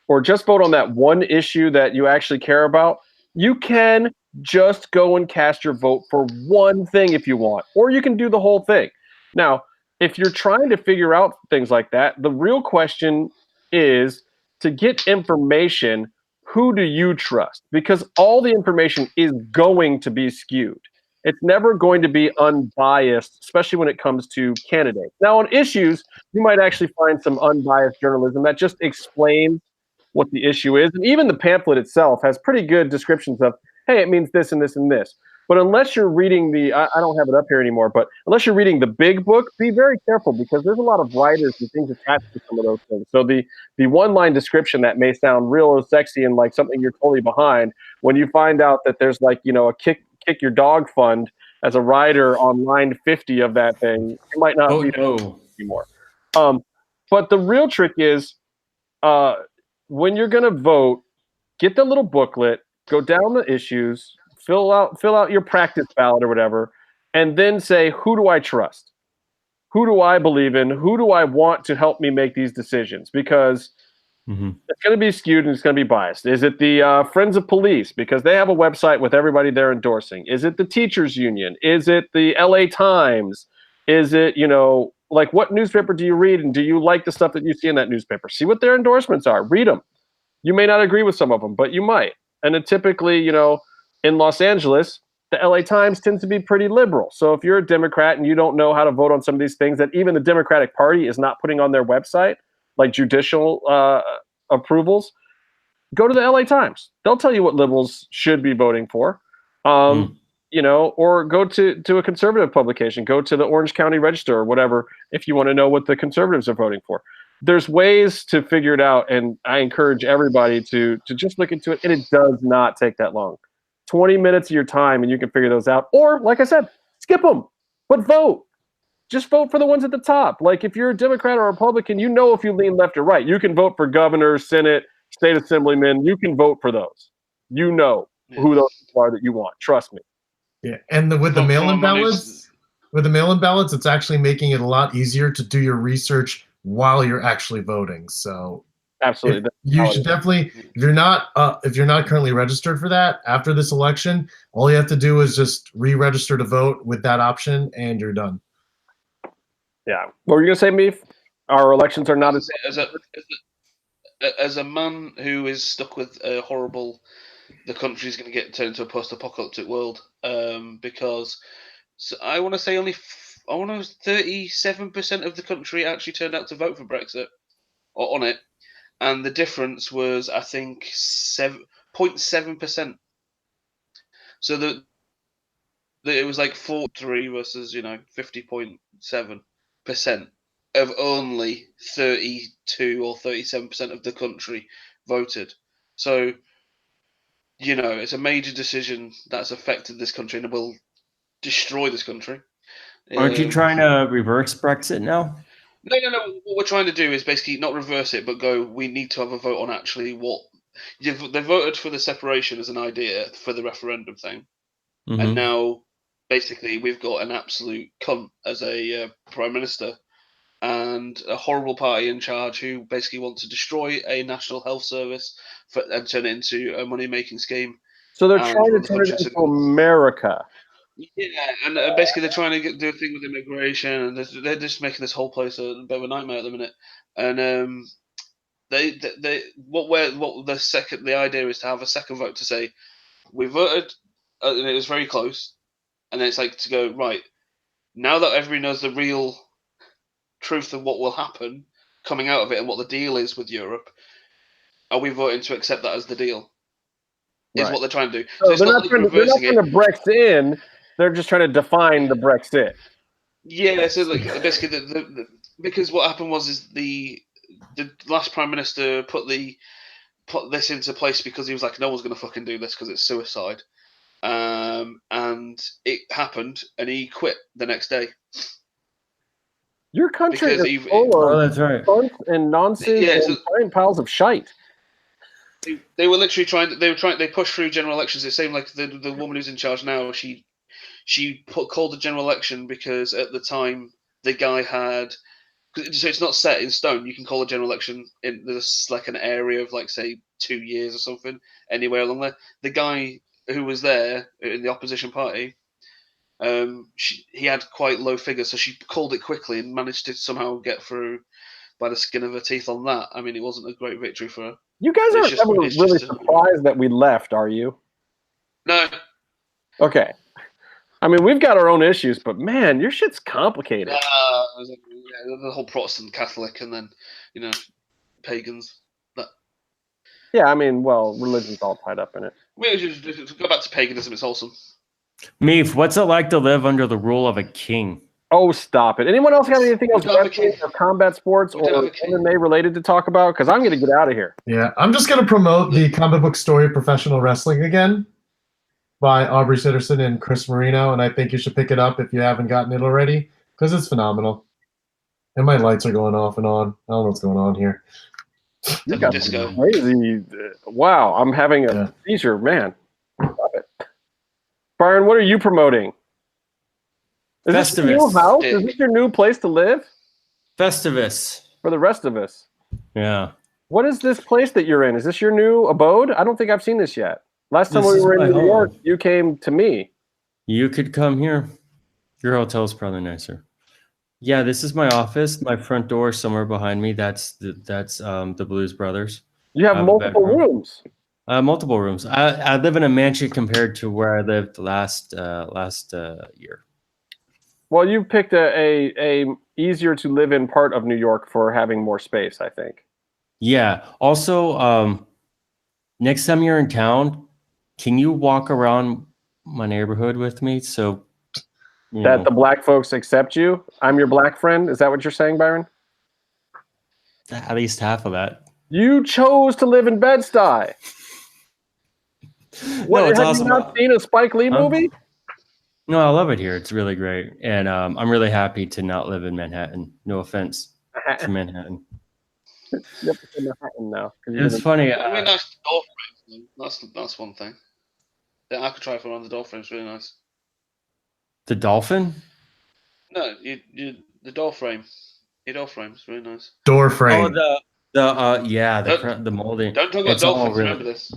or just vote on that one issue that you actually care about. You can just go and cast your vote for one thing if you want, or you can do the whole thing. Now, if you're trying to figure out things like that, the real question is to get information, who do you trust? Because all the information is going to be skewed. It's never going to be unbiased, especially when it comes to candidates. Now, on issues, you might actually find some unbiased journalism that just explains what the issue is. And even the pamphlet itself has pretty good descriptions of, hey, it means this and this and this. But unless you're reading I don't have it up here anymore, but unless you're reading the big book, be very careful, because there's a lot of writers and things attached to some of those things. So the one-line description that may sound real sexy and like something you're totally behind, when you find out that there's like, a kick your dog fund as a rider on line 50 of that thing, you might not anymore. But the real trick is when you're going to vote, get the little booklet, go down the issues, fill out your practice ballot or whatever, and then say, who do I trust? Who do I believe in? Who do I want to help me make these decisions? Because it's going to be skewed and it's going to be biased. Is it the Friends of Police? Because they have a website with everybody they're endorsing. Is it the Teachers Union? Is it the LA Times? Is it, like, what newspaper do you read? And do you like the stuff that you see in that newspaper? See what their endorsements are. Read them. You may not agree with some of them, but you might. And it typically, in Los Angeles, the LA Times tends to be pretty liberal. So if you're a Democrat and you don't know how to vote on some of these things that even the Democratic Party is not putting on their website, like judicial approvals, go to the LA Times. They'll tell you what liberals should be voting for. Or go to a conservative publication. Go to the Orange County Register or whatever if you want to know what the conservatives are voting for. There's ways to figure it out, and I encourage everybody to just look into it, and it does not take that long. 20 minutes of your time, and you can figure those out. Or, like I said, skip them, but vote. Just vote for the ones at the top. Like, if you're a Democrat or Republican, if you lean left or right. You can vote for governor, Senate, state assemblyman. You can vote for those. Who those are that you want. Trust me. Yeah, and with the mail-in ballots, it's actually making it a lot easier to do your research while you're actually voting. So absolutely, you should definitely, if you're not currently registered for that after this election, all you have to do is just re-register to vote with that option, and you're done. Yeah. What were you gonna say, Meef? Our elections are not as a man who is stuck with a horrible. The country is going to get turned into a post-apocalyptic world because I want to say 37% of the country actually turned out to vote for Brexit or on it, and the difference was, I think, 0.7%. So it was like 43 versus 50.7% of only 32 or 37% of the country voted. So. It's a major decision that's affected this country and will destroy this country. Aren't you trying to reverse Brexit now? No. What we're trying to do is basically not reverse it, but we need to have a vote on actually what... They voted for the separation as an idea for the referendum thing. And now, basically, we've got an absolute cunt as a prime minister and a horrible party in charge who basically want to destroy a national health service and turn it into a money-making scheme. So they're trying to turn it into America. Yeah, and basically they're trying to do a thing with immigration, and they're just making this whole place a bit of a nightmare at the minute. And the idea is to have a second vote to say we voted, and it was very close. And then it's like to go, right, now that everybody knows the real truth of what will happen coming out of it and what the deal is with Europe, are we voting to accept that as the deal? Is what they're trying to do. So they're not trying to Brexit in. They're just trying to define the Brexit. Yeah, so like basically, because what happened was the last Prime Minister put this into place because he was like, no one's going to fucking do this because it's suicide. And it happened, and he quit the next day. Your country is full of stunts and nonsense and giant piles of shite. They were literally trying. They pushed through general elections. It seemed like the woman who's in charge now. She called a general election because at the time the guy had. So it's not set in stone. You can call a general election in there's like an area of like say 2 years or something anywhere along there. The guy who was there in the opposition party, he had quite low figures, so she called it quickly and managed to somehow get through by the skin of her teeth on that. I mean, it wasn't a great victory for her. You guys aren't really surprised that we left, are you? No. Okay. I mean, we've got our own issues, but man, your shit's complicated. The whole Protestant, Catholic, and then pagans. Yeah, I mean, well, religion's all tied up in it. We just go back to paganism. It's awesome. Meef, what's it like to live under the rule of a king? Oh, stop it. Anyone else got anything else or combat sports or MMA related to talk about? Because I'm going to get out of here. Yeah, I'm just going to promote the comic book story Professional Wrestling again by Aubrey Sitterson and Chris Marino, and I think you should pick it up if you haven't gotten it already because it's phenomenal. And my lights are going off and on. I don't know what's going on here. You got disco. Crazy. Wow, I'm having a seizure, man. Love it. Byron, what are you promoting? Is this your new house? Is this your new place to live? Festivus. For the rest of us. Yeah. What is this place that you're in? Is this your new abode? I don't think I've seen this yet. Last time we were in New York, you came to me. You could come here. Your hotel's probably nicer. Yeah, this is my office. My front door somewhere behind me. That's the Blues Brothers. You have multiple rooms. Multiple rooms. I live in a mansion compared to where I lived last year. Well, you picked a easier to live in part of New York for having more space, I think. Yeah. Also, next time you're in town, can you walk around my neighborhood with me? So that the black folks accept you? I'm your black friend? Is that what you're saying, Byron? At least half of that. You chose to live in Bed-Stuy. What, it's have awesome. You not seen a Spike Lee movie? No, I love it here. It's really great. And I'm really happy to not live in Manhattan. No offense to Manhattan. You have to say Manhattan now. It's funny. I mean, nice door frames. That's one thing. The architrave around the door frame's really nice. The dolphin? No, the door frame. Your door frame's really nice. Door frame. Oh, the molding. Don't talk about dolphins. Remember this.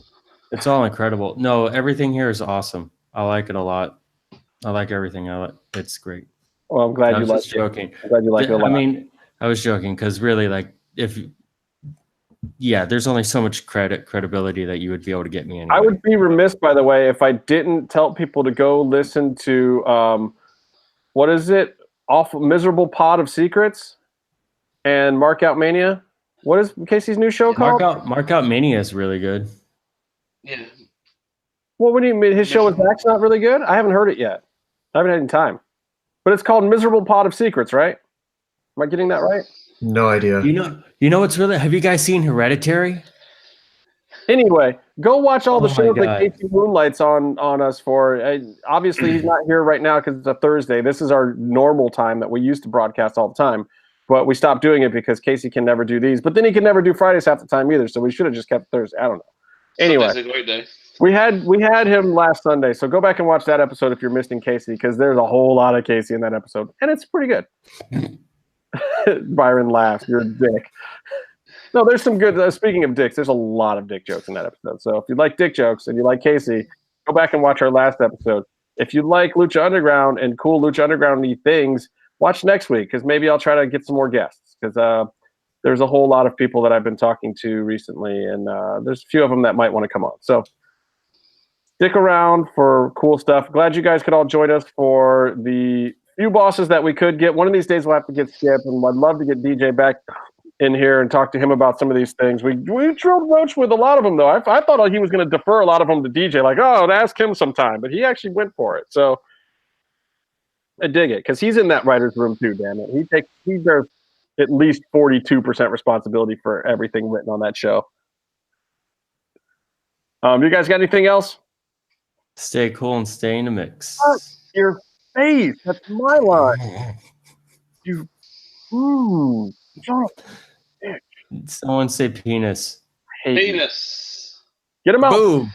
It's all incredible. No, everything here is awesome. I like it a lot. I like everything. It's great. Well, I'm glad you like it. Joking. I'm glad you like it a lot. I mean, I was joking because really, like, there's only so much credibility that you would be able to get me anyway. I would be remiss, by the way, if I didn't tell people to go listen to what is it? Miserable Pod of Secrets and Mark Out Mania. What is Casey's new show called? Mark Out Mania is really good. Yeah. Well, what do you mean? His show with Zach's not really good? I haven't heard it yet. I haven't had any time. But it's called Miserable Pod of Secrets, right? Am I getting that right? No idea. You know what's really? Have you guys seen Hereditary? Anyway, go watch all the shows that Casey moonlights on us for. Obviously, he's not here right now because it's a Thursday. This is our normal time that we used to broadcast all the time. But we stopped doing it because Casey can never do these. But then he can never do Fridays half the time either. So we should have just kept Thursday. I don't know. Anyway, Sunday's a great day. We had him last Sunday. So go back and watch that episode if you're missing Casey because there's a whole lot of Casey in that episode. And it's pretty good. Byron laughs. You're a dick. No, there's some good. Speaking of dicks, there's a lot of dick jokes in that episode. So if you like dick jokes and you like Casey, go back and watch our last episode. If you like Lucha Underground and cool Lucha Underground-y things, watch next week because maybe I'll try to get some more guests because there's a whole lot of people that I've been talking to recently, and there's a few of them that might want to come on. So stick around for cool stuff. Glad you guys could all join us for the few bosses that we could get. One of these days we'll have to get Skip, and I'd love to get DJ back in here and talk to him about some of these things. We drilled Roach with a lot of them, though. I thought he was going to defer a lot of them to DJ, like, oh, ask him sometime. But he actually went for it. So I dig it, because he's in that writer's room too, damn it. He bears at least 42% responsibility for everything written on that show. You guys got anything else? Stay cool and stay in the mix. Your face. That's my line. Someone say penis. Penis. Get him out. Boom.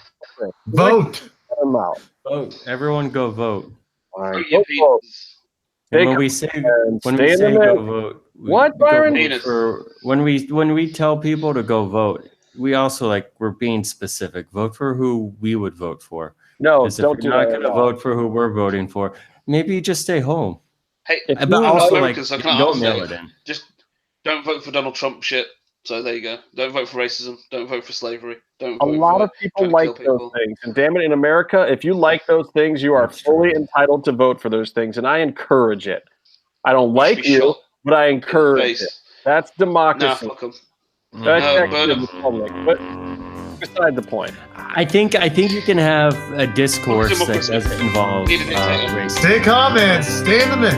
Vote. Get him out. Vote. Everyone go vote. All right. Your penis. And when we say go vote, what, Byron? When we tell people to go vote, we also we're being specific. Vote for who we would vote for. No, if you're not going to vote for who we're voting for, maybe just stay home. Hey, but also don't mail it in. Just don't vote for Donald Trump shit. So there you go. Don't vote for racism. Don't vote for slavery. Don't. A lot of people like those things, and damn it, in America, if you like those things, you are fully entitled to vote for those things, and I encourage it. I don't like you, but I encourage it. That's democracy. Nah, fuck 'em. But beside the point. I think you can have a discourse that doesn't involve race. Stay comments. Stay in the mix.